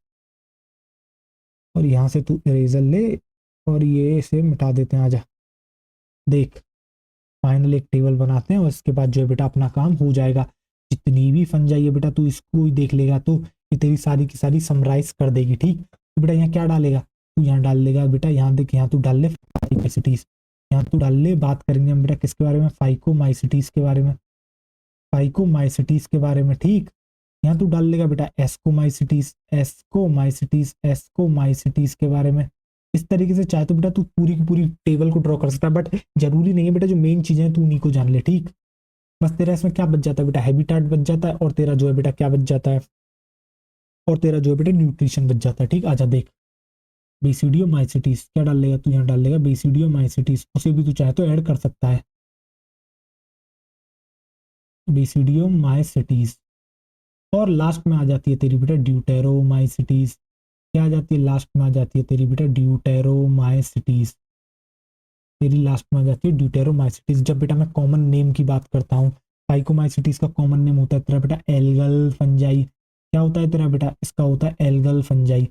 और यहाँ से तू इरेजर ले, और ये इसे मिटा देते हैं, आजा देख, फाइनल एक टेबल बनाते हैं, और इसके बाद जो है बेटा अपना काम हो जाएगा। जितनी भी फंजाई है बेटा तू इसको ही देख लेगा तो ये तेरी सारी की सारी समराइज कर देगी। ठीक, तो बेटा यहाँ क्या डालेगा, तू यहाँ डाल लेगा बेटा, यहाँ देख, यहाँ तू डाल ले फाइकोमाइसिटीज, यहाँ तू डाल ले, बात करेंगे हम बेटा किसके बारे में, फाइकोमाइसिटीज के बारे में, फाइकोमाइसिटीज के बारे में। ठीक, यहाँ तू डाल लेगा बेटा एस्कोमाइसिटीज, एस्कोमाइसिटीज, एस्कोमाइसिटीज के बारे में। इस तरीके से चाहे तो बेटा तू पूरी की पूरी टेबल को ड्रॉ कर सकता है, बट जरूरी नहीं है बेटा, जो मेन चीजें हैं तू उन्हीं को जान ले। ठीक, बस तेरा इसमें क्या बच जाता है बेटा, हैबिटाट बच जाता है, और तेरा जो है बेटा क्या बच जाता है, और तेरा जो है बेटा न्यूट्रिशन बच जाता है। ठीक, आजा देख, बेसिडियो माइसिटीज क्या डाल लेगा तू, यहाँ डाल लेगा बेसिडियो माइसिटीज, उसे भी तू चाहे तो ऐड कर सकता है, बेसिडियो माइसिटीज। और लास्ट में आ जाती है तेरी बेटा ड्यूटेरोमाइसिटीज, क्या आ जाती है लास्ट में, आ जाती है तेरी बेटा ड्यूटेरोमाइसिटीज, तेरी लास्ट में आ जाती है ड्यूटेरोमाइसिटीज। जब बेटा मैं कॉमन नेम की बात करता हूँ, फाइकोमाइसिटीज का कॉमन नेम होता है तेरा बेटा एल्गल फंजाई, क्या होता है तेरा बेटा, इसका होता है एल्गल फंजाई,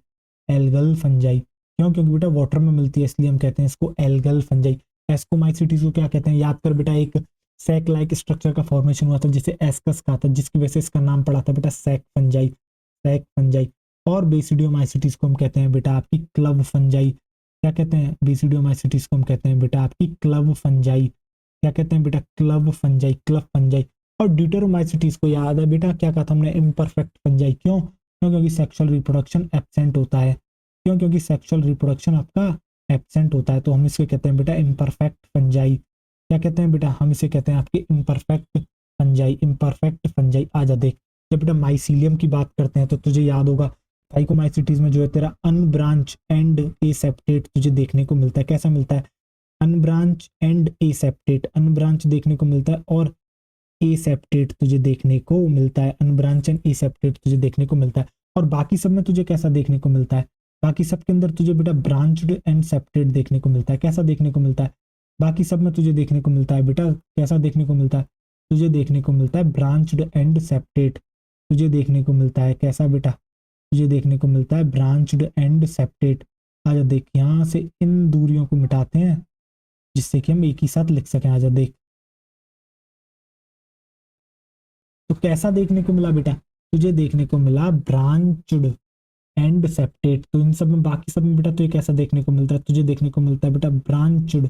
एल्गल फंजाई। क्यों, क्योंकि बेटा वाटर में मिलती है इसलिए हम कहते हैं इसको एल्गल फंजाई। एस्कोमाइसिटीज को क्या कहते हैं, याद कर बेटा, एक सैक लाइक स्ट्रक्चर का फॉर्मेशन हुआ था जिसे एस्कस कहा था, जिसकी वजह से इसका नाम पड़ा था बेटा सैक फंजाई, सैक फंजाई। और बेसिडियोमाइसिटीज को हम कहते हैं बेटा आपकी क्लब फंजाई, क्या कहते हैं, बेसिडियोमाइसिटीज को हम कहते हैं बेटा आपकी क्लब फंजाई, क्या कहते हैं बेटा, क्लब फंजाई, क्लब फंजाई। और ड्यूटेरोमाइसिटीज को याद है बेटा क्या कहा था हमने, इम्परफेक्ट फंजाई। क्यों, क्योंकि सेक्सुअल रिप्रोडक्शन एब्सेंट होता है, क्यों, क्योंकि सेक्सुअल रिप्रोडक्शन आपका एब्सेंट होता है, तो हम इसको कहते हैं बेटा इम्परफेक्ट फंजाई। क्या कहते हैं बेटा, हम इसे कहते हैं आपके इम्परफेक्ट फंजाई, इम्परफेक्ट फंजाई। आजा देख, जब बेटा माइसीलियम की बात करते हैं तो तुझे याद होगा फाइकोमाइसिटीज में जो है तेरा अनब्रांच एंड एसेप्टेट तुझे देखने को मिलता है। कैसा मिलता है, अनब्रांच एंड एसेप्टेट, अनब्रांच देखने को मिलता है, और एसेप्टेट तुझे देखने को मिलता है, अनब्रांच एंड एसेप्टेट तुझे देखने को मिलता है। और बाकी सब में तुझे कैसा देखने को मिलता है, बाकी सब के अंदर तुझे बेटा ब्रांच्ड एंड सेप्टेट देखने को मिलता है। कैसा देखने को मिलता है, बाकी सब में तुझे देखने को मिलता है बेटा, कैसा देखने को मिलता है, तुझे देखने को मिलता है ब्रांच्ड एंड सेप्टेट, तुझे देखने को मिलता है कैसा बेटा, तुझे देखने को मिलता है ब्रांच्ड एंड सेप्टेट। आजा देख, यहाँ से इन दूरियों को मिटाते हैं जिससे कि हम एक ही साथ लिख सकें। आजा देख, तो कैसा देखने को मिला बेटा, तुझे देखने को मिला ब्रांच्ड एंड सेप्टेट। तो इन सब में, बाकी सब में बेटा तुझे कैसा देखने को मिलता है, तुझे देखने को मिलता है बेटा branched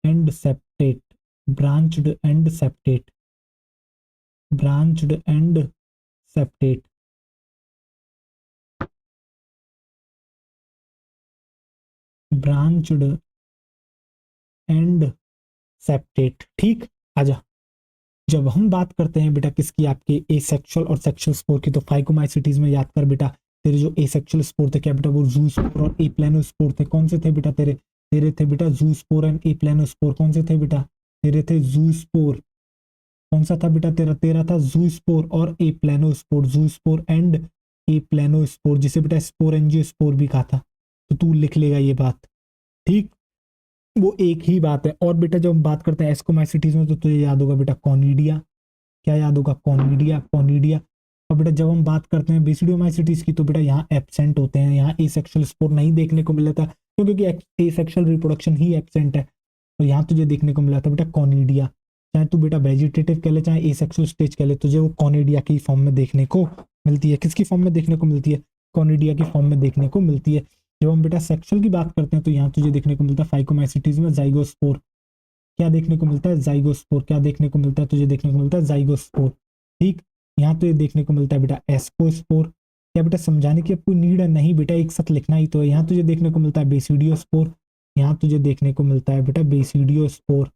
and septate, branched and septate, branched and septate, branched and septate. ठीक, आजा, जब हम बात करते हैं बेटा किसकी, आपके एसेक्सुअल और सेक्सुअल स्पोर की, तो फाइकोमाइसिटीज में याद कर बेटा तेरे जो एसेक्सुअल स्पोर थे क्या बेटा, वो जू स्पोर और ए प्लानोस्पोर थे। कौन से थे बेटा तेरे, तेरे थे बेटा जू स्पोर एंड ए प्लानोस्पोर। कौन से थे बेटा, तेरे थे जू स्पोर, कौन सा था बेटा तेरा, तेरा था जू स्पोर और ए प्लानोस्पोर, जू स्पोर एंड ए प्लानोस्पोर, जिसे बेटा स्पोर एंजियोस्पोर भी कहा था। तो तू लिख लेगा ये बात। ठीक, वो एक ही बात है। और बेटा जब हम बात करते हैं एस्कोमाइसिटीज में तो तुझे याद होगा बेटा कॉनिडिया, क्या याद होगा, कॉनिडिया, कॉनिडिया। और बेटा जब हम बात करते हैं बेसिडियोमाइसिटीज की तो बेटा यहाँ एब्सेंट होते हैं, यहाँ एसेक्सुअल स्पोर नहीं देखने को मिला था क्योंकि एसेक्सुअल रिप्रोडक्शन ही एब्सेंट है। तो यहाँ तुझे देखने को मिला था बेटा कॉनिडिया, चाहे तू बेटा वेजिटेटिव कह ले चाहे एसेक्सुअल स्टेज कह ले, तुझे वो कॉनिडिया की फॉर्म में देखने को मिलती है। किसकी फॉर्म में देखने को मिलती है? कॉनिडिया की फॉर्म में देखने को मिलती है। जब हम बेटा सेक्सुअल की बात करते हैं तो यहाँ तुझे देखने को मिलता है फाइकोमाइसिटीज में जाइगोस्पोर। क्या देखने को मिलता है? जाइगोस्पोर। क्या देखने को मिलता है? तुझे देखने को मिलता है जाइगोस्पोर। ठीक, यहाँ तो ये देखने को मिलता है बेटा एस्कोस्पोर। क्या बेटा समझाने की अब कोई नीड है? नहीं बेटा, एक साथ लिखना ही तो है। यहाँ तुझे देखने को मिलता है बेसिडियोस्पोर, यहाँ तुझे देखने को मिलता है बेटा बेसिडियोस्पोर।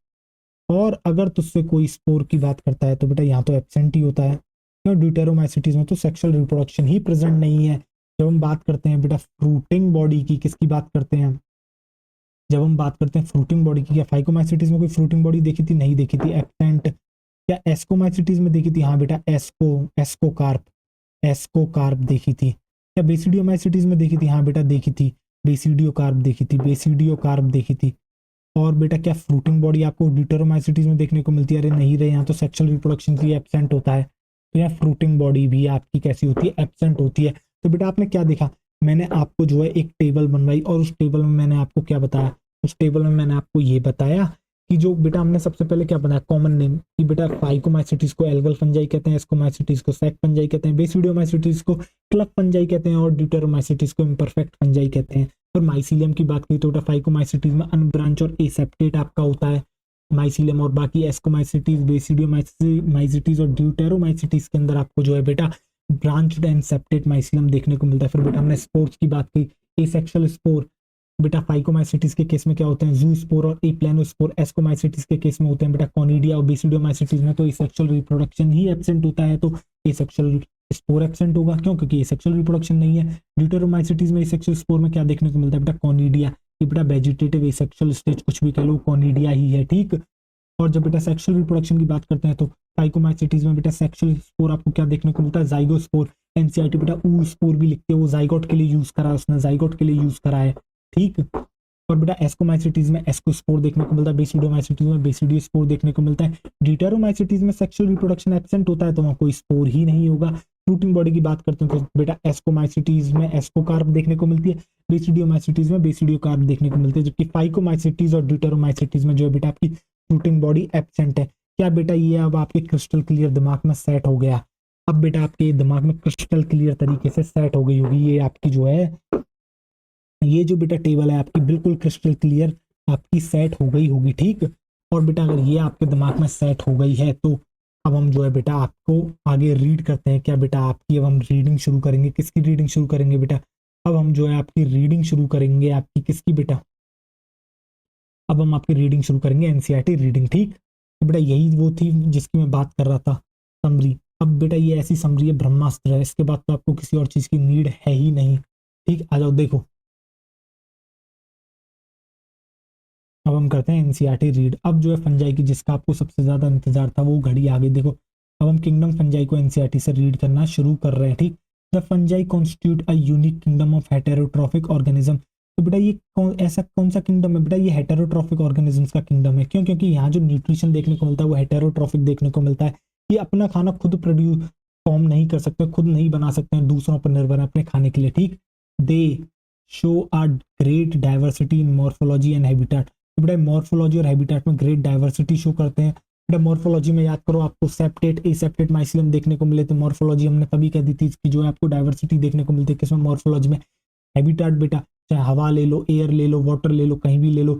और अगर तुझसे कोई स्पोर की बात करता है तो बेटा यहाँ तो एब्सेंट ही होता है, क्यों? ड्यूटेरोमाइसिटीज में तो सेक्सुअल रिप्रोडक्शन ही प्रेजेंट नहीं है। जब हम बात करते हैं बेटा फ्रूटिंग बॉडी की, किसकी बात करते हैं? जब हम बात करते हैं फ्रूटिंग बॉडी की, क्या फाइकोमाइसिटीज में कोई फ्रूटिंग बॉडी देखी थी? नहीं देखी थी, एब्सेंट। क्या एस्कोमाइसिटीज में देखी थी? हाँ बेटा एस्कोकार्प, एस्कोकार्प देखी थी। क्या बेसिडियोमाइसिटीज में देखी थी? हाँ बेटा देखी थी, बेसिडियोकार्प देखी थी, बेसिडियोकार्प देखी थी। और बेटा क्या फ्रूटिंग बॉडी आपको ड्यूटेरोमाइसिटीज में देखने को मिलती है? अरे नहीं रहे, यहाँ तो सेक्सुअल रिप्रोडक्शन की एब्सेंट होता है। तो यहाँ फ्रूटिंग बॉडी भी आपकी कैसी होती है? एब्सेंट होती है। तो बेटा आपने क्या देखा? मैंने आपको जो है एक टेबल बनवाई और उस टेबल में मैंने आपको क्या बताया? उस टेबल में मैंने आपको ये बताया कि जो बेटा हमने सबसे पहले क्या बनाया? कॉमन नेम कि बेटा फाइकोमाइसिटीज को एल्गल फंजाई कहते हैं, एस्कोमाइसिटीज को सैक फंजाई कहते हैं, बेसिडियोमाइसिटीज को क्लब फंजाई कहते हैं और ड्यूटेरोमाइसिटीज को इम्परफेक्ट फंजाई कहते हैं। और माइसीलियम की बात करें तो बेटा फाइकोमाइसिटीज में अनब्रांच और एसेप्टेट आपका होता है माइसीलियम, और बाकी एस्कोमाइसिटीज, बेसिडियोमाइसिटीज और ड्यूटेरोमाइसिटीज के अंदर आपको जो है बेटा ब्रांच्ड एंड सेप्टेट माइसीलियम देखने को मिलता है। फिर बेटा हमने स्पोर्स की बात की, एसेक्सुअल स्पोर बेटा फाइकोमाइसिटीज के केस में क्या होते हैं? जू स्पोर और एप्लानोस्पोर। एस्कोमाइसिटीज के केस में होते हैं बेटा कॉनिडिया और बेसिडियोमाइसिटीज में तो एसेक्सुअल रिप्रोडक्शन ही एब्सेंट होता है, तो एसेक्सुअल स्पोर एब्सेंट होगा। क्यों? क्योंकि एसेक्सुअल रिप्रोडक्शन नहीं है। ड्यूटेरोमाइसिटीज में एसेक्सुअल स्पोर में क्या देखने को मिलता है बेटा? कॉनिडिया। ये बेटा वेजिटेटिव एसेक्सुअल स्टेज कुछ भी कह लो, कॉनिडिया ही है। ठीक, और जब बेटा सेक्सुअल रिप्रोडक्शन की बात करते हैं तो फाइकोमाइसिटीज में बेटा सेक्सुअल स्पोर आपको क्या देखने को मिलता है? जाइगोस्पोर। एनसीईआरटी बेटा ऊ स्पोर भी लिखते हैं, वो जाइगोट के लिए यूज करा है, उसने जाइगोट के लिए यूज करा है। ठीक, और बेटा एस्कोमाइसिटीज में एस्कोस्पोर देखने को मिलता है, बेसिडियोमाइसिटीज में बेसिडियोस्पोर देखने को मिलता है। ड्यूटेरोमाइसिटीज में सेक्सुअल रिप्रोडक्शन एब्सेंट होता है तो वहाँ कोई स्पोर ही नहीं होगा। फ्रूटिंग बॉडी की बात करते हैं तो बेटा एस्कोमाइसिटीज में एस्कोकार्प देखने को मिलती है, बेसिडियोमाइसिटीज में बेसिडियोकार्प देखने को मिलती है, जबकि फाइकोमाइसिटीज और ड्यूटेरोमाइसिटीज में जो है बेटा आपकी फ्रूटिंग बॉडी एब्सेंट है। क्या बेटा ये अब आपके क्रिस्टल क्लियर दिमाग में सेट हो गया? अब बेटा आपके दिमाग में क्रिस्टल क्लियर तरीके से सेट हो गई होगी ये आपकी जो है, ये जो बेटा टेबल है आपकी बिल्कुल क्रिस्टल क्लियर आपकी सेट हो गई होगी। ठीक, और बेटा अगर ये आपके दिमाग में सेट हो गई है तो अब हम जो है बेटा आपको आगे रीड करते हैं। क्या बेटा आपकी अब हम रीडिंग शुरू करेंगे। किसकी रीडिंग शुरू करेंगे बेटा? अब हम जो है आपकी रीडिंग शुरू करेंगे आपकी किसकी बेटा? अब हम आपकी रीडिंग शुरू करेंगे एनसीईआरटी रीडिंग। ठीक, तो बेटा यही वो थी जिसकी मैं बात कर रहा था, समरी। अब बेटा ये ऐसी समरी है, ब्रह्मास्त्र है, इसके बाद तो आपको किसी और चीज की नीड है ही नहीं। ठीक, आ जाओ देखो, अब हम करते हैं एनसीईआरटी रीड। अब जो है फंजाई की जिसका आपको सबसे ज्यादा इंतजार था वो घड़ी आ गई। देखो अब हम किंगडम फंजाई को एनसीईआरटी से रीड करना शुरू कर रहे हैं। ठीक, the fungi constitute a unique kingdom of heterotrophic organism. तो बेटा ये ऐसा कौन सा किंगडम है बेटा? ये हेटेरोट्रॉफिक ऑर्गेनिजम्स का किंगडम है। क्यों? क्योंकि यहाँ जो न्यूट्रिशन देखने को मिलता है वो हेटेरोट्रॉफिक देखने को मिलता है। ये अपना खाना खुद प्रोड्यूस फॉर्म नहीं कर सकते, खुद नहीं बना सकते हैं, दूसरों पर निर्भर है अपने खाने के लिए। ठीक, they show a great diversity in morphology and habitat. तो बेटा मॉर्फोलॉजी और हैबिटेट में ग्रेट डाइवर्सिटी शो करते हैं। बेटा मॉर्फोलॉजी में याद करो आपको सेप्टेट एसेप्टेट माइसिलियम देखने को मिले थे। मॉर्फोलॉजी हमने तभी कह दी थी कि जो है आपको डाइवर्सिटी देखने को मिलती है किसमें? मॉर्फोलॉजी में। हैबिटेट बेटा चाहे हवा ले लो, एयर ले लो, वाटर ले लो, कहीं भी ले लो,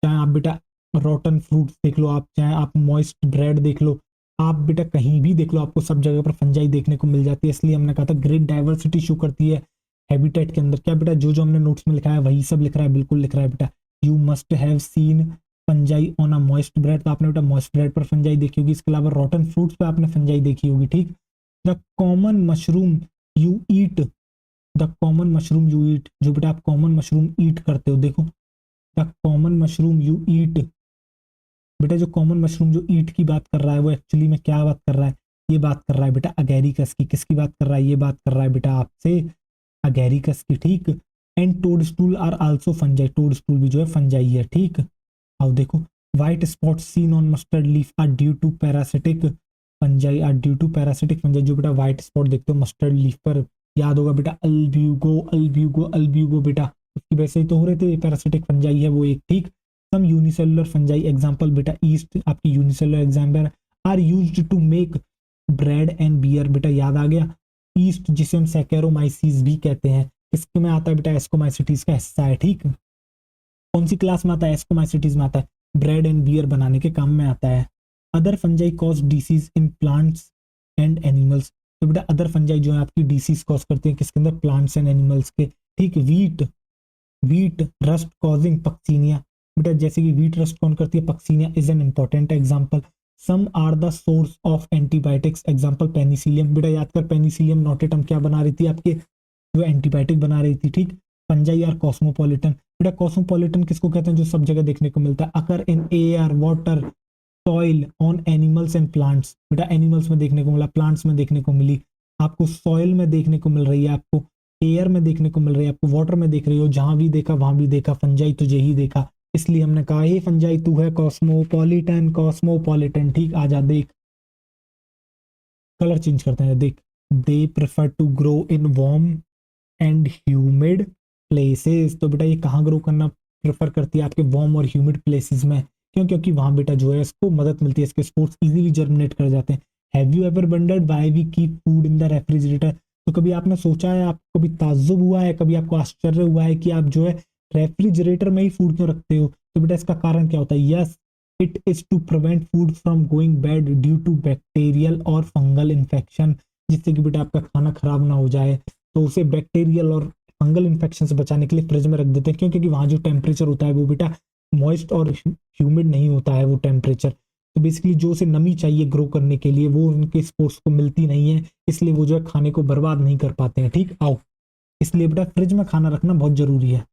चाहे आप बेटा रॉटन फ्रूट्स देख लो, आप चाहे आप मॉइस्ट ब्रेड देख लो, आप बेटा कहीं भी देख लो, आपको सब जगह पर फंजाई देखने को मिल जाती है। इसलिए हमने कहा था ग्रेट डाइवर्सिटी शो करती है हैबिटेट के अंदर। क्या बेटा जो जो हमने नोट्स में लिखा है वही सब लिख रहा है? बिल्कुल लिख रहा है बेटा। You must have seen fungi on a moist bread. तो आपने बेटा मॉइस्ट ब्रेड पर फंजाई देखी होगी, इसके अलावा रॉटन फ्रूट्स पे आपने फंजाई देखी होगी। ठीक, the common mushroom you eat, the common mushroom you eat, जो बेटा आप कॉमन मशरूम ईट करते हो, देखो the common mushroom you eat. बेटा जो कॉमन मशरूम जो ईट की बात कर रहा है वो एक्चुअली में क्या बात कर रहा है? ये बात कर रहा है बेटा अगैरिकस की। किसकी बात कर रहा है? ये बात कर रहा है बेटा आपसे अगैरिकस की। ठीक, and toadstool are also fungi. Toadstool भी जो है फंजाई है। ठीक, अब देखो white spot seen on mustard leaf are due to parasitic fungi are due to parasitic fungi, जो बेटा व्हाइट स्पॉट देखते हो मस्टर्ड लीफ पर, याद होगा बेटा अल्ब्यूगो अल्ब्यूगो अल्ब्यूगो बेटा, उसकी वजह से ही तो हो रहे थे, पैरासिटिक फंजाई है वो एक, ठीक। सम यूनिसेलुलर फंजाई एग्जांपल बेटा ईस्ट आपकी unicellular example are used to make bread and beer, बेटा याद आ गया। ईस्ट जिसे हम सैकेरोमाइसीस भी कहते हैं, किसके में आता है बेटा, एस्कोमाइसिटीज का हिस्सा है, ठीक। कौन सी क्लास में आता है, एस्कोमाइसिटीज में आता है, ब्रेड एंड बियर बनाने के काम में आता है। Other fungi cause disease in plants and animals, तो बेटा अदर फंजाई जो है आपकी डिसीज कॉज करते हैं किसके अंदर, प्लांट्स एंड एनिमल्स के, ठीक। वीट रस्ट कॉजिंग पक्सीनिया, बेटा जैसे कि वीट रस्ट कौन करती है, puccinia is an important example. Some are the source of antibiotics example penicillium, बेटा याद कर पेनिसिलियम नोटेटम क्या बना रही थी आपके, जो एंटीबायोटिक बना रही थी, ठीक। फंजाई आर कॉस्मोपॉलिटन, बेटा कॉस्मोपॉलिटन किसको कहते हैं, जो सब जगह देखने को मिलता है, occur in air water soil on animals and plants, बेटा एनिमल्स में देखने को मिला, प्लांट्स में देखने को मिली, आपको सॉइल में देखने को मिल रही है, आपको एयर में देखने को मिल रही है, आपको वाटर में देख रही हो, जहां भी देखा वहां भी देखा, फंजाई तुझे ही देखा, इसलिए हमने कहा हे फंजाई तू है कॉस्मोपॉलिटन कॉस्मोपॉलिटन, ठीक। आजा देख, कलर चेंज करते हैं, देख। They prefer to grow in warm and humid places, तो बेटा ये कहाँ ग्रो करना प्रेफर करती है, आपके वार्म और ह्यूमिड प्लेसेस में, क्यों, क्योंकि वहां बेटा जो है इसको मदद मिलती है, इसके स्पोर्स इजीली जर्मिनेट कर जाते हैं। Have you ever wondered why we keep food in the refrigerator, तो कभी आपने सोचा है, आपको कभी ताज्जुब हुआ है, कभी आपको आश्चर्य हुआ है कि आप जो है रेफ्रिजरेटर में ही फूड क्यों रखते हो, तो बेटा इसका कारण क्या होता है, yes it is to prevent food from going bad due to bacterial और फंगल इन्फेक्शन, जिससे कि बेटा आपका खाना खराब ना हो जाए, तो उसे बैक्टीरियल और फंगल इन्फेक्शन से बचाने के लिए फ्रिज में रख देते हैं, क्यों, क्योंकि वहां जो टेम्परेचर होता है वो बेटा मॉइस्ट और ह्यूमिड नहीं होता है वो टेम्परेचर, तो बेसिकली जो उसे नमी चाहिए ग्रो करने के लिए वो उनके स्पोर्ट्स को मिलती नहीं है, इसलिए वो जो है खाने को बर्बाद नहीं कर पाते हैं, ठीक। आओ, इसलिए बेटा फ्रिज में खाना रखना बहुत जरूरी है।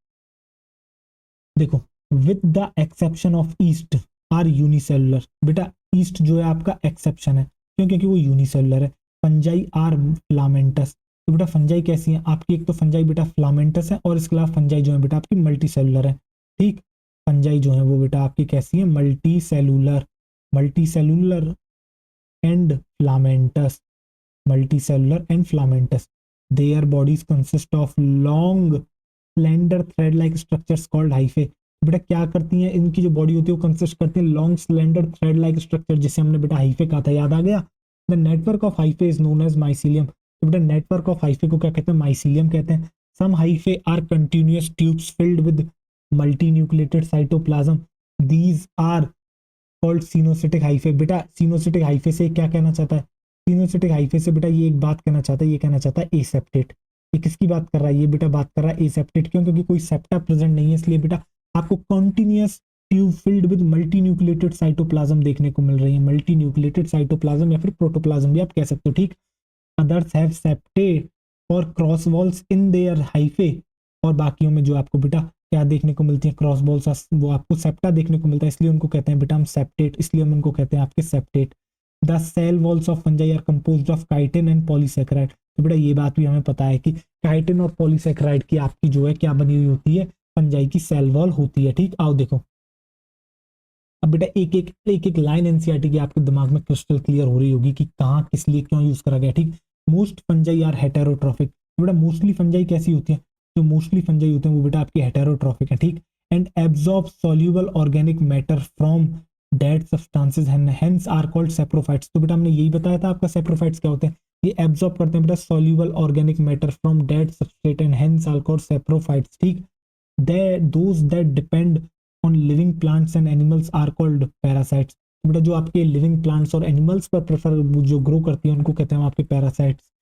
देखो, with the exception of yeast are unicellular, बेटा ईस्ट जो है आपका एक्सेप्शन है, क्यों, क्योंकि वो यूनिसेलुलर है। फंजाई आर फ्लामेंटस, तो बेटा फंजाई कैसी है आपकी, एक तो फंजाई बेटा फ्लामेंटस है, और इसके अलावा फंजाई जो है बेटा आपकी मल्टी सेलुलर है, ठीक। फंजाई जो है वो बेटा आपकी कैसी है, multicellular and filamentous, multicellular and filamentous. Their bodies consist of long slender thread like structures called hyphae, बेटा क्या करती हैं, इनकी जो बॉडी होती है वो कंसिस्ट करती है long slender thread like structure, जिसे हमने बेटा हाइफे कहा था, याद आ गया। The network of hyphae is known as mycelium, तो बेटा नेटवर्क ऑफ हाइफे को क्या कहते हैं, माइसीलियम कहते हैं। Some hyphae are continuous tubes filled with multinucleated cytoplasm, these are called coenocytic hyphae, बेटा सिनोसिटिक हाइफे से क्या कहना चाहता है, सिनोसिटिक हाइफे से बेटा ये एक बात कहना चाहता है, ये कहना चाहता है एसेप्टेट, ये किसकी बात कर रहा है, ये बेटा बात कर रहा है एसेप्टेट, क्यों, क्योंकि कोई सेप्टा प्रेजेंट नहीं है, इसलिए बेटा आपको continuous tube field with multinucleated cytoplasm देखने को मिल रही है, मल्टीन्यूक्लिएटेड साइटोप्लाज्म या फिर प्रोटोप्लाज्म भी आप कह सकते हो, ठीक। अदर्स हैव सेप्टे और cross walls in their hyphae, और बाकियों में जो आपको बेटा क्या देखने को मिलती है, क्रॉस वॉल्स, वो आपको सेप्टा देखने को मिलता है, इसलिए उनको कहते हैं बेटा हम सेप्टेट, इसलिए हम उनको कहते हैं आपके septate. The cell walls of fungi are composed of chitin and polysaccharide, तो बेटा ये बात भी हमें पता है कि काइटिन और पॉलीसेकेराइड की आपकी जो है क्या बनी हुई होती है, फंजाई की सेल वॉल होती है, ठीक। आओ देखो, अब बेटा एक एक लाइन एनसीईआरटी की आपके दिमाग में क्रिस्टल क्लियर हो रही होगी कि कहाँ किस लिए क्यों यूज करा गया, ठीक। मोस्ट फंजाई आर हेटेरोट्रॉफिक, बेटा मोस्टली फंजाई कैसी होती है, जो मोस्टली फंजाई होते हैं वो बेटा आपकी हेटेरोट्रॉफिक है, ठीक। And absorb soluble organic matter from dead substances hence are called saprophytes, तो बेटा हमने यही बताया था आपका सेप्रोफाइट्स क्या होते हैं, ये एब्जॉर्ब करते हैं बेटा soluble organic matter from dead substrate and hence are called saprophytes, ठीक। Those that depend on living plants and animals are called parasites, तो बेटा जो आपके लिविंग प्लांट्स और एनिमल्स पर प्रेफर जो ग्रो करती है उनको कहते हैं आपके parasites.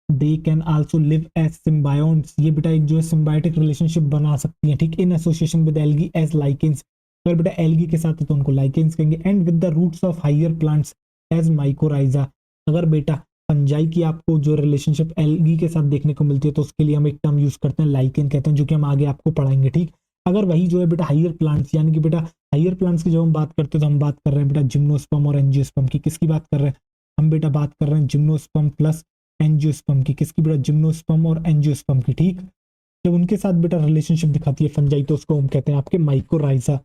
They can also live as symbionts, ये बेटा एक जो है सिम्बायोटिक रिलेशनशिप बना सकती है, ठीक, in association with algae as lichens, अगर बेटा एल्गी के साथ है तो उनको लाइकेंस कहेंगे, and with the roots of higher plants as mycorrhiza, अगर बेटा फंजाई की आपको जो रिलेशनशिप एल्गी के साथ देखने को मिलती है तो उसके लिए हम एक टर्म यूज करते हैं लाइकेन कहते हैं, जो कि हम आगे आपको पढ़ाएंगे, ठीक। अगर वही जो है बेटा हायर प्लांट्स, यानी कि बेटा हायर प्लांट्स की जब हम बात करते हैं तो हम बात कर रहे हैं बेटा जिम्नोस्पर्म और एंजियोस्पर्म की, किसकी बात कर रहे हैं हम बेटा, बात कर रहे हैं जिम्नोस्पर्म प्लस एंजियोस्पर्म की, किसकी बेटा, जिम्नोस्पर्म और एंजियोस्पर्म की, ठीक। जब उनके साथ बेटा रिलेशनशिप दिखाती है फंजाई तो उसको हम कहते हैं आपके mycorrhiza,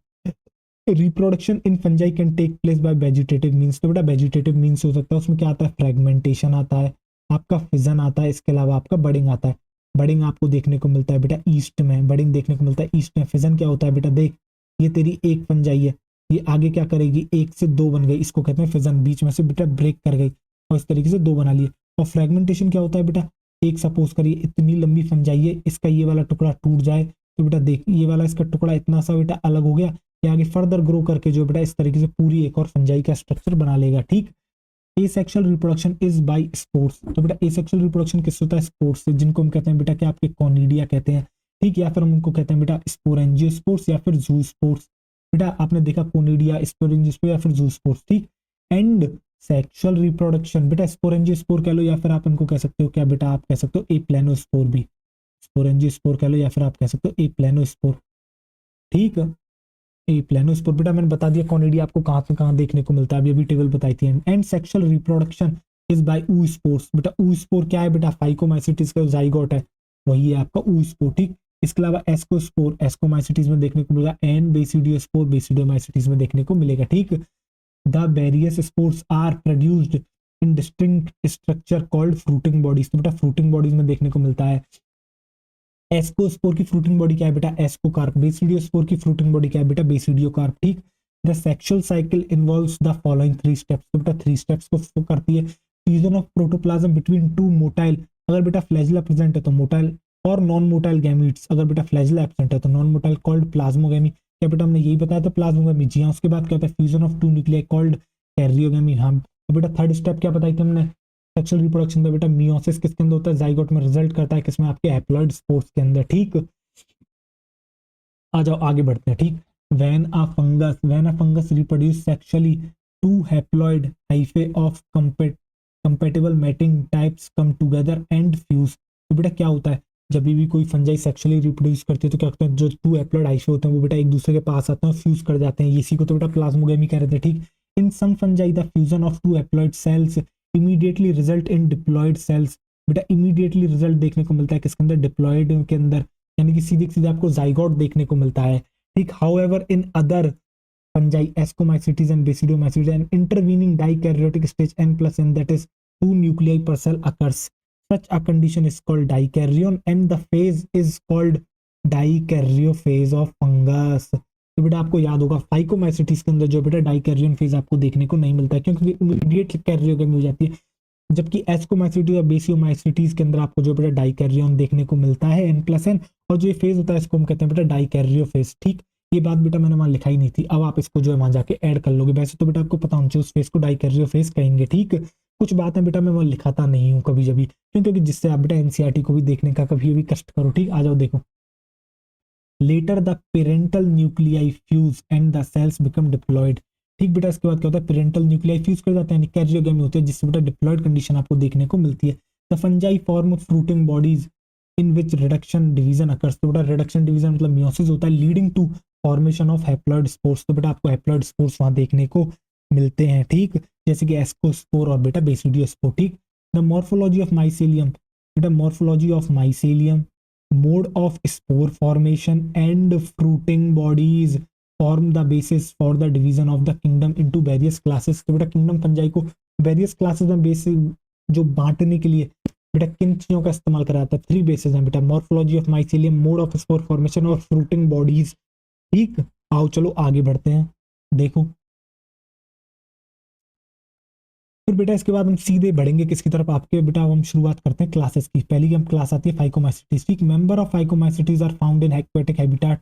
reproduction in fungi can take place by vegetative means, तो बेटा वेजिटेटिव मीन्स हो सकता है, उसमें क्या आता है, फ्रेगमेंटेशन आता है, आपका फिजन आता है, इसके अलावा आपका बडिंग आता है। बडिंग आपको देखने को मिलता है बेटा ईस्ट में, बडिंग देखने को मिलता है ईस्ट में। फिजन क्या होता है बेटा, देख ये तेरी एक फंजाई है, ये आगे क्या करेगी, एक से दो बन गई, इसको कहते हैं फिजन, बीच में से बेटा ब्रेक कर गई और इस तरीके से दो बना लिए। और फ्रेगमेंटेशन क्या होता है बेटा, एक सपोज करिए इतनी लंबी फंजाई है, इसका ये वाला टुकड़ा टूट जाए तो बेटा देख ये वाला इसका टुकड़ा इतना सा बेटा अलग हो गया, ये आगे फर्दर ग्रो करके जो बेटा इस तरीके से पूरी एक और फंजाई का स्ट्रक्चर बना लेगा। ठीक, asexual reproduction is by spores, तो बेटा एसेक्सुअल रिप्रोडक्शन किससे होता है, स्पोर्स से, जिनको हम कहते हैं बेटा क्या आपके कॉनिडिया कहते हैं। ठीक, या फिर हम उनको कहते हैं बेटा स्पोरेंजियोस्पोर्स या फिर जूस्पोर्स। बेटा आपने देखा कोनिडिया, स्पोरेंजियोस्पोर या फिर जूस्पोर्स। ठीक, एंड सेक्सुअल रिप्रोडक्शन बेटा स्पोरेंजियोस्पोर कह लो या फिर आप इनको कह सकते हो क्या बेटा, आप कह सकते हो एप्लेनोस्पोर भी, स्पोरेंजियोस्पोर कह लो या फिर आप कह सकते हो एप्लेनोस्पोर। ठीक, ए प्लेनोस्पोर बेटा मैंने बता दिया, कॉनिडिया आपको कहाँ से कहाँ देखने को मिलता है, अभी अभी टेबल बताई थी। And sexual reproduction is by oospores, बेटा oospore क्या है बेटा, फाइकोमाइसिटिस का जाइगोट है, वही है आपका oospore। ठीक, इसके अलावा एस्कोस्पोर, एस्कोमाइसिटिस में देखने को मिलेगा, एंड बेसिडियोस्पोर, बेसिडियोमाइसिटिस में देखने को मिलेगा। ठीक, the various spores are produced in distinct structure called fruiting bodies, तो बेटा फ्रूटिंग बॉडीज में देखने को मिलता है। एस्कोस्पोर की फ्रूटिंग बॉडी क्या है बेटा, एस्कोकार्प। बेसिडियोस्पोर की फ्रूटिंग बॉडी क्या है बेटा, बेसिडियोकार्प। ठीक, the sexual cycle involves the following three steps, तो बेटा थ्री स्टेप्स को करती है। Fusion of protoplasm between two motile, अगर बेटा फ्लैजिला प्रेजेंट है तो मोटाइल, और नॉन मोटाइल गैमीट्स, अगर बेटा फ्लैजिला एब्सेंट है तो नॉन मोटाइल, कॉल्ड प्लाज्मोगैमी। क्या बेटा हमने यही बताया था, प्लाज्मोगैमी। जी हाँ, उसके बाद क्या होता है, fusion of two nuclei called karyogamy. हाँ, तो बेटा थर्ड स्टेप क्या बताई थी हमने, सेक्सुअल रिप्रोडक्शन का बेटा मियोसिस किसके अंदर होता है, जाइगोट में रिजल्ट करता है किसमें, आपके हैप्लॉइड स्पोर्स के अंदर। ठीक, आ जाओ आगे बढ़ते हैं। ठीक, when a fungus reproduce sexually two haploid hyphae of compatible mating types come together and fuse, तो बेटा क्या होता है, जब भी कोई फंजाई सेक्सुअली रिप्रोड्यूस करती है तो क्या होता है, जो टू हैप्लॉइड हाइफे होते हैं वो बेटा एक दूसरे के पास आते हैं और फ्यूज कर जाते हैं, इसी को तो बेटा प्लाज्मोगेमी कह रहे थे। ठीक, in some fungi the fusion of two haploid cells immediately result in diploid cells, बेटा इमीडिएटली रिजल्ट देखने को मिलता है किसके अंदर, डिप्लॉयड के अंदर, यानी कि सीधे सीधे आपको जाइगोट देखने को मिलता है। ठीक, however in other fungi ascomycetes and basidiomycetes and intervening dikaryotic stage n+n that is two nuclei per cell occurs, such a condition is called dikaryon and the phase is called dikaryophase of fungus। तो बेटा आपको याद होगा phycomycetes के अंदर जो बेटा dikaryon phase आपको देखने को नहीं मिलता है क्योंकि इमीडिएट कैरियोगेमी हो जाती है, जबकि एस्कोमाइसिटीज और बेसियोमाइसिटीज के अंदर आपको जो बेटा डाइकैरियन देखने को मिलता है n+n, और जो ये फेज होता है इसको हम कहते हैं बेटा डाइकैरियो फेज। ठीक, ये बात बेटा मैंने वहां लिखाई नहीं थी, अब आप इसको जो है वहां जाके ऐड कर लोगे, वैसे तो बेटा आपको पता होना चाहिए उस फेज को डाइकैरियो फेज कहेंगे। ठीक, कुछ बातें बेटा मैं वहां लिखाता नहीं हूँ कभी जभी, क्योंकि जिससे आप बेटा एनसीईआरटी को भी देखने का कभी भी कष्ट करो। ठीक, आ जाओ देखो, later the parental nuclei fuse and the cells become diploid. ठीक बेटा, इसके बाद क्या होता है, पेरेंटल न्यूक्लियाई फ्यूज कर जाते हैं, कैरियोगेमी होती है, जिससे बेटा डिप्लॉयड कंडीशन आपको देखने को मिलती है। The fungi form fruiting bodies in which reduction division occurs, तो बेटा रिडक्शन डिवीजन मतलब मियोसिस होता है, leading to formation of haploid spores, तो बेटा आपको हैप्लॉइड स्पोर्स वहां देखने को मिलते हैं। ठीक, जैसे कि एस्कोस्पोर और बेटा बेसिडियोस्पोर। ठीक, द मॉर्फोलॉजी ऑफ माइसेलियम, बेटा morphology of mycelium, mode of spore formation and fruiting bodies form the basis for the division of the kingdom into various classes। तो बेटा किंगडम फंजाई को वेरियस क्लासेस में basic जो बांटने के लिए बेटा किन चीजों का इस्तेमाल करा जाता है, थ्री बेसिस हैं बेटा, morphology of mycelium, mode of spore formation और फ्रूटिंग बॉडीज। ठीक, आओ चलो आगे बढ़ते हैं। देखो फिर बेटा इसके बाद हम सीधे बढ़ेंगे किसकी तरफ, आपके बेटा हम शुरुआत करते हैं क्लासेस की। पहली हम क्लास आती है फाइकोमाइसिटीज। ठीक, member of phycomycetes are found in aquatic habitat,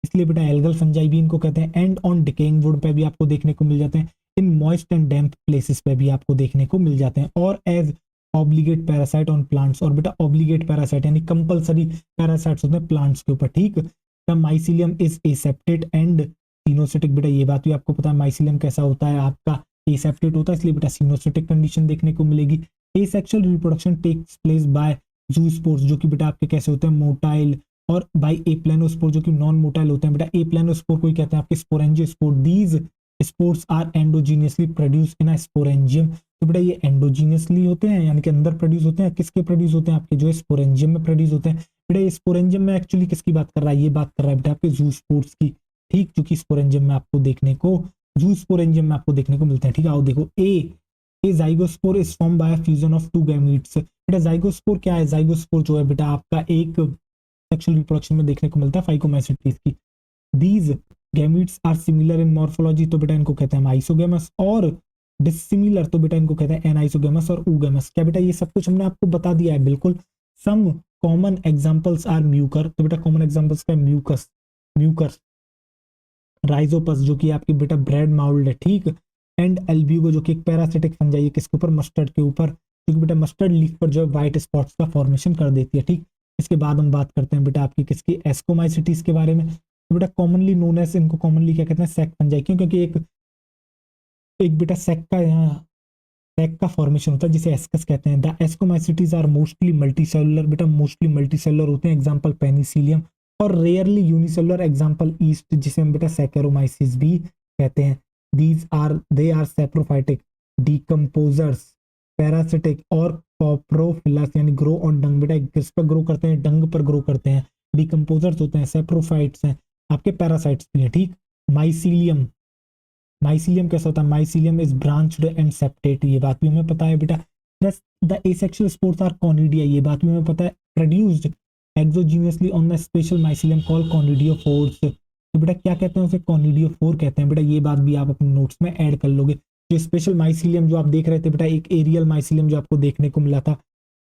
इसलिए बेटा एल्गल फंजाई भी इनको कहते हैं। एंड ऑन डिकेइंग वुड पे भी आपको देखने को मिल जाते हैं, इन मॉइस्ट एंड डैम्प प्लेसेस पे भी आपको देखने को मिल जाते हैं, और as obligate parasite on plants, और बेटा ऑब्लिगेट पैरासाइट यानी कंपलसरी पैरासाइट्स होते हैं प्लांट्स के ऊपर। ठीक, the mycelium is aseptate and coenocytic, बेटा ये बात भी आपको पता है माइसिलियम कैसा होता है, आपका एसेप्टेड होता है, इसलिए बेटा सिनोसिटिक कंडीशन देखने को मिलेगी। Asexual reproduction takes place by zoospores, जो कि बेटा आपके कैसे होते हैं मोटाइल, और बाय एप्लेनोस्पोर जो कि नॉन मोटाइल होते हैं। बेटा एप्लेनोस्पोर को कहते हैं आपके sporangiospore. These spores are endogenously produce in a sporangium, तो बेटा ये एंडोजीनियसली होते हैं यानी कि अंदर प्रोड्यूस होते हैं, किसके प्रोड्यूस होते हैं, आपके जो स्पोरेंजियम में प्रोड्यूस होते हैं। बेटा ये स्पोरेंजियम में एक्चुअली किसकी बात कर रहा है, ये बात कर रहा है बेटा आपके जूस्पोर्स की। ठीक, जो कि स्पोरेंजियम में आपको देखने को, जू स्पोरेंजियम में आपको देखने को मिलते हैं। ठीक है, आओ देखो, a zygospore is form by fusion of two gametes. बेटा जाइगोस्पोर क्या है? जाइगोस्पोर जो है बेटा आपका एक सेक्सुअल रिप्रोडक्शन में देखने को मिलता है फाइकोमाइसीटीज की। These gametes are similar in morphology, तो बेटा इनको कहते हैं आइसोगेमस, और डिसिमिलर तो बेटा इनको कहते हैं एनाइसोगेमस और ऊगेमस। क्या बेटा ये सब कुछ हमने आपको बता दिया है? बिल्कुल। Some common examples are mucor, तो बेटा कॉमन एग्जांपल्स का म्यूकस, म्यूकर, राइजोपस जो कि आपकी बेटा ब्रेड माउल्ड है, ठीक, एंड एल्ब्यूगो जो कि एक पैरासिटिक फंजाई है, किसके ऊपर? मस्टर्ड के ऊपर, क्योंकि बेटा मस्टर्ड लीफ पर जो है व्हाइट स्पॉट्स का फॉर्मेशन कर देती है। ठीक, इसके बाद हम बात करते हैं बेटा आपकी किसकी? एस्कोमाइसिटीज के बारे में। तो बेटा कॉमनली नोन एज, इनको कॉमनली क्या कहते हैं? Sac fungi. क्यों? क्योंकि एक एक बेटा सैक का यहाँ सैक का फॉर्मेशन होता है जिसे एस्कस कहते हैं। The ascomycetes are mostly multicellular, बेटा मोस्टली मल्टीसेलुलर होते हैं, एग्जांपल पेनिसिलियम, और रेयरली यूनिसेलुलर, एग्जांपल ईस्ट, जिसे हम बेटा सैकेरोमाइसिस भी कहते हैं। They are saprophytic, decomposers, parasitic और कॉप्रोफिलस, यानी ग्रो ऑन डंग। बेटा किस पर ग्रो करते हैं? डंग पर ग्रो करते हैं। डीकम्पोजर्स होते हैं, सैप्रोफाइट्स हैं, आपके पैरासाइट्स भी हैं। ठीक, माइसीलियम, माइसीलियम कैसा होता है? Mycelium is branched and septate, ये बात भी हमें पता है बेटा। The asexual spores are conidia, ये बात भी हमें पता है। Produced exogenously on the special mycelium call conidiophores, तो बेटा क्या कहते हैं उसे? कॉनिडियोफोर कहते हैं। बेटा ये बात भी आप अपने नोट्स में ऐड कर लोगे। जो स्पेशल माइसीलियम जो आप देख रहे थे बेटा, एक एरियल माइसीलियम जो आपको देखने को मिला था,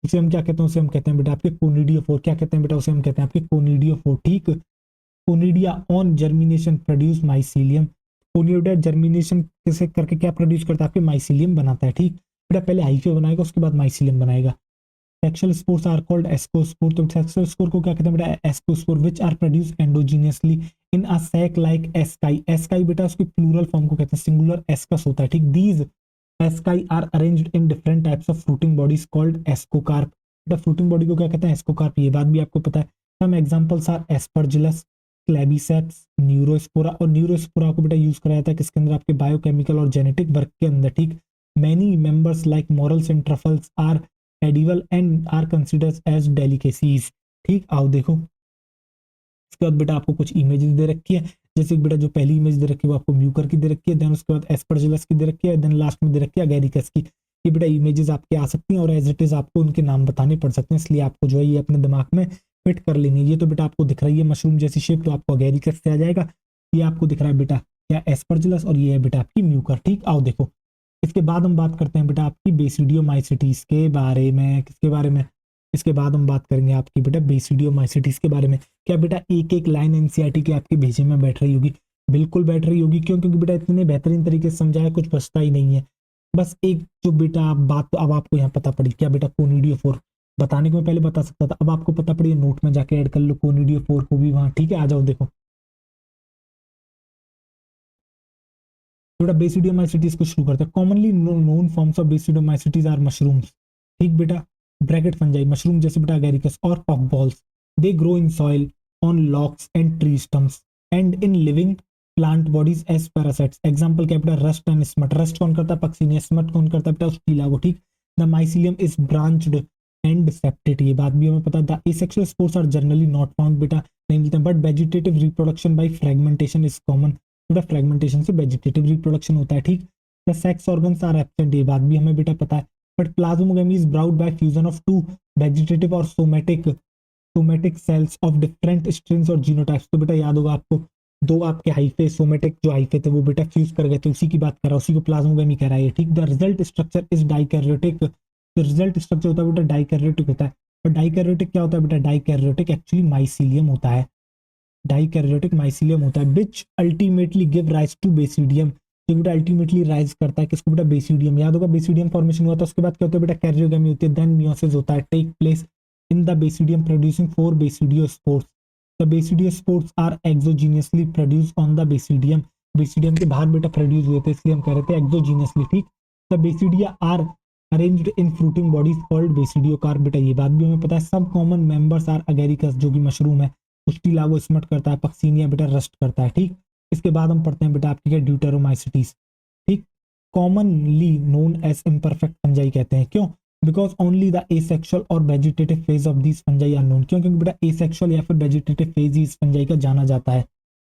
उसे हम क्या कहते हैं? उसे हम कहते हैं बेटा आपके कोनिडियोफोर। क्या कहते हैं बेटा? उसे हम कहते हैं आपके कोनिडियोफोर। ठीक, conidia on germination produce mycelium. Conidia germination कैसे करके क्या प्रोड्यूस करता है? आपके माइसीलियम बनाता है। ठीक, बेटा पहले हाइफे बनाएगा, उसके बाद माइसीलियम बनाएगा। Sexual spores are called ascospore, तो सेक्सुअल स्पोर को क्या कहते हैं बेटा? Ascospore, which are produce endogenously in a sac like asci. Asci बेटा उसकी प्लूरल फॉर्म को कहते हैं, सिंगुलर एस्कस होता है। ठीक, these asci are arranged in different types of fruiting bodies called ascocarp. बेटा फ्रूटिंग बॉडी को क्या कहते हैं? एस्कोकार्प, ये बात भी आपको पता है। Some examples are aspergillus, claviceps, neurospora, और न्यूरोस्पोरा को बेटा यूज कराया था किसके अंदर? आपके बायोकेमिकल और जेनेटिक वर्क के अंदर। ठीक, many members like morels and truffles are edible and are considered as delicacies. ठीक, आओ देखो, इसके बाद बेटा आपको कुछ इमेजेस दे रखी है, जैसे बेटा जो पहली इमेज दे रखी है वो आपको म्यूकर की दे रखी है, देन उसके बाद एस्परजिलस की दे रखी है, देन लास्ट में दे रखी है अगेरिकस की। ये बेटा इमेजेस आपके आ सकती हैं और एज इट इज आपको उनके नाम बताने पड़ सकते हैं, इसलिए आपको जो है ये अपने दिमाग में फिट कर लेंगे। ये तो बेटा आपको दिख रही है मशरूम जैसी शेप, तो आपको अगेरिकस से आ जाएगा। ये आपको दिख रहा है बेटा क्या? एस्परजिलस, और ये है बेटा आपकी म्यूकर। ठीक, आओ देखो, इसके बाद हम बात करते हैं बेटा आपकी बेसिडियोमाइसिटीज के बारे में। किसके बारे में? इसके बाद हम बात करेंगे आपकी बेटा बेसिडियोमाइसिटीज के बारे में। क्या बेटा एक एक लाइन एनसीईआरटी की आपके भेजे में बैठ रही होगी? बिल्कुल बैठ रही होगी। क्यों? क्योंकि बेटा इतने बेहतरीन तरीके से समझाया, कुछ बचता ही नहीं है। बस एक जो बेटा बात तो अब आपको यहाँ पता पड़ी। क्या बेटा? कोनिडियोफोर बताने को मैं पहले बता सकता था, अब आपको पता पड़ी, नोट में जाके ऐड कर लो कोनिडियोफोर को भी वहां। ठीक है, आ जाओ देखो बेटा बेसिडियोमाइसिटीज को शुरू करते हैं। Commonly known forms of basidiomycetes are mushrooms. ठीक बेटा, ब्रैकेट फंजाई, मशरूम जैसे बेटा अगेरिकस और puff balls. They grow in soil, on logs and tree stumps and in living plant bodies as parasites. Example क्या बेटा? Rust and smut. रस्ट कौन करता है? पक्सीनिया। स्मट कौन करता है बेटा? स्टीला को। ठीक, the mycelium is branched and septate, ये बात भी हमें पता है। The asexual spores are generally not found, बेटा नहीं मिलते, but vegetative reproduction by fragmentation is common. बेटा फ्रेगमेंटेशन से वेजिटेटिव रिप्रोडक्शन होता है। ठीक, the sex organs are absent, ये बात भी हमें बेटा पता है, but plasmogamy is brought by fusion of two vegetative और somatic cells of different strings और जीनोटाइप्स। तो बेटा याद होगा आपको, दो आपके हाइफे, सोमेटिक जो हाइफे थे वो बेटा फ्यूज कर गए थे, उसी की बात कर रहा है, उसी को प्लाज्मोगामी कह रहा है। ठीक, the result structure is dikaryotic. जो रिजल्ट स्ट्रक्चर होता है बेटा डाइकैरियोटिक होता है। और डाइकैरियोटिक क्या होता है बेटा? डाइकैरियोटिक एक्चुअली माइसीलियम होता है। डाइकैरियोटिक माइसीलियम होता है, which ultimately give rise to basidium. तो बेटा अल्टीमेटली राइज करता है किसको बेटा? बेसिडियम। याद होगा बेसिडियम फॉर्मेशन हुआ था, उसके बाद क्या होता है बेटा? कैरियोगेमी होती है, देन मियोसिस होता है, take place in the basidium producing 4 basidiospores. The basidiospores are exogenously produce on the basidium. Basidium के बाहर बेटा प्रोड्यूस हुए थे, इसलिए हम कह रहे थे एक्सोजीनियसली। ठीक, the basidia are arranged in fruiting bodies called basidiocarp. बेटा ये बात भी हमें पता है। सब कॉमन मेंबर्स आर अगेरिकस जो कि मशरूम है, स्टीला वो स्मट करता है, पक्सीनिया बेटा रस्ट करता है। ठीक, इसके बाद हम पढ़ते हैं बेटा आपकी क्या? ड्यूटेरोमाइसिटीज। ठीक, commonly known as imperfect fungi कहते हैं। क्यों? बिकॉज ओनली द एसेक्सुअल और vegetative phase of this fungi are known. क्यों? क्योंकि बेटा एसेक्सुअल या फिर वेजिटेटिव फेज ही इस फंजाई का जाना जाता है।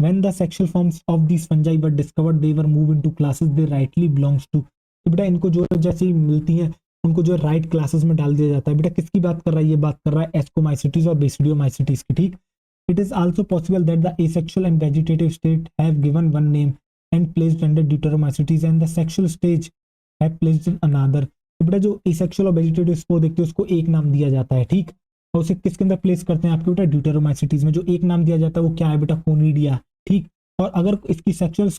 When the sexual forms of these fungi were discovered, they were moved into classes they rightly belongs to. तो बेटा इनको जो है जैसे ही मिलती हैं उनको जो है राइट क्लासेस में डाल दिया जाता है। बेटा किसकी बात कर रहा है, ये बात कर रहा है एस्कोमाइसिटीज और बेसिडियोमाइसिटीज की, ठीक। It is also possible that the asexual and vegetative state have given one name and placed under deuteromycetes and the sexual stage have placed in another. तो बेटा जो asexual और vegetative spore देखते हैं उसको एक नाम दिया जाता है, ठीक। और उसे किसके अंदर प्लेस करते हैं आपके बेटा ड्यूटेरोमाइसिटीज में। जो एक नाम दिया जाता है वो क्या है बेटा, कोनिडिया, ठीक। और अगर इसकी सेक्सुअल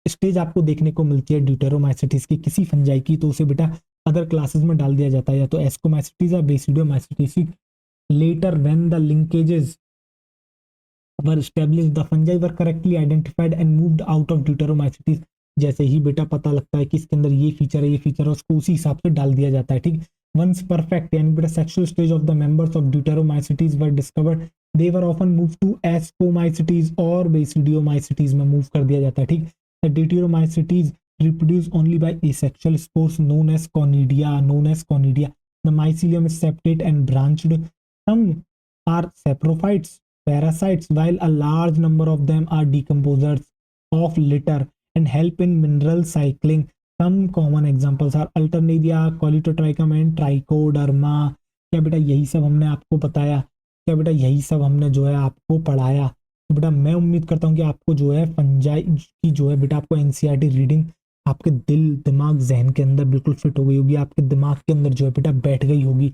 स्टेज आपको देखने को मिलती है ड्यूटेरोमाइसिटीज की किसी फंजाई की, तो उसे बेटा अदर क्लासेस में डाल दिया जाता है, या तो एस्कोमाइसिटीज या basidiomycetes. Letter when the linkages were established, the fungi were correctly identified and moved out of deuteromycetes। जैसे ही बेटा पता लगता है कि इसके अंदर ये फीचर है, ये फीचर है, उसको उसी हिसाब से डाल दिया जाता है, ठीक। वंस परफेक्ट यानी बेटा sexual stage of the members of deuteromycetes were discovered, they were often move to ascomycetes और बेसिडियोमाइसिटीज में मूव कर दिया जाता है, ठीक। द deuteromycetes reproduce only by asexual spores known as conidia। The mycelium is separate and branched. Some are saprophytes, parasites, while a large number of them are decomposers of litter and help in mineral cycling. Some common examples are Alternaria, Colletotrichum and Trichoderma। क्या बेटा यही सब हमने आपको बताया, क्या बेटा यही सब हमने जो है आपको पढ़ाया। तो बेटा मैं उम्मीद करता हूँ कि आपको जो है फंजाई की जो है बेटा आपको एनसीईआरटी रीडिंग आपके दिल दिमाग जहन के अंदर बिल्कुल फिट हो गई होगी, आपके दिमाग के अंदर जो है बेटा बैठ गई होगी।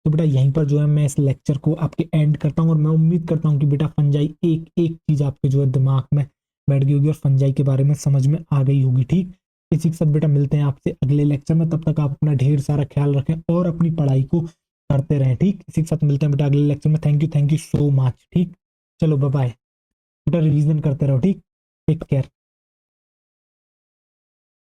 तो बेटा यहीं पर जो है मैं इस लेक्चर को आपके एंड करता हूँ और मैं उम्मीद करता हूँ कि बेटा फंजाई एक एक चीज़ आपके जो है दिमाग में बैठ गई होगी और फंजाई के बारे में समझ में आ गई होगी, ठीक। इसी के साथ बेटा मिलते हैं आपसे अगले लेक्चर में, तब तक आप अपना ढेर सारा ख्याल रखें और अपनी पढ़ाई को करते रहें, ठीक। इसी के साथ मिलते हैं बेटा अगले लेक्चर में। थैंक यू सो मच, ठीक। चलो बाय बाय बेटा, रिवीजन करते रहो, ठीक। Take care.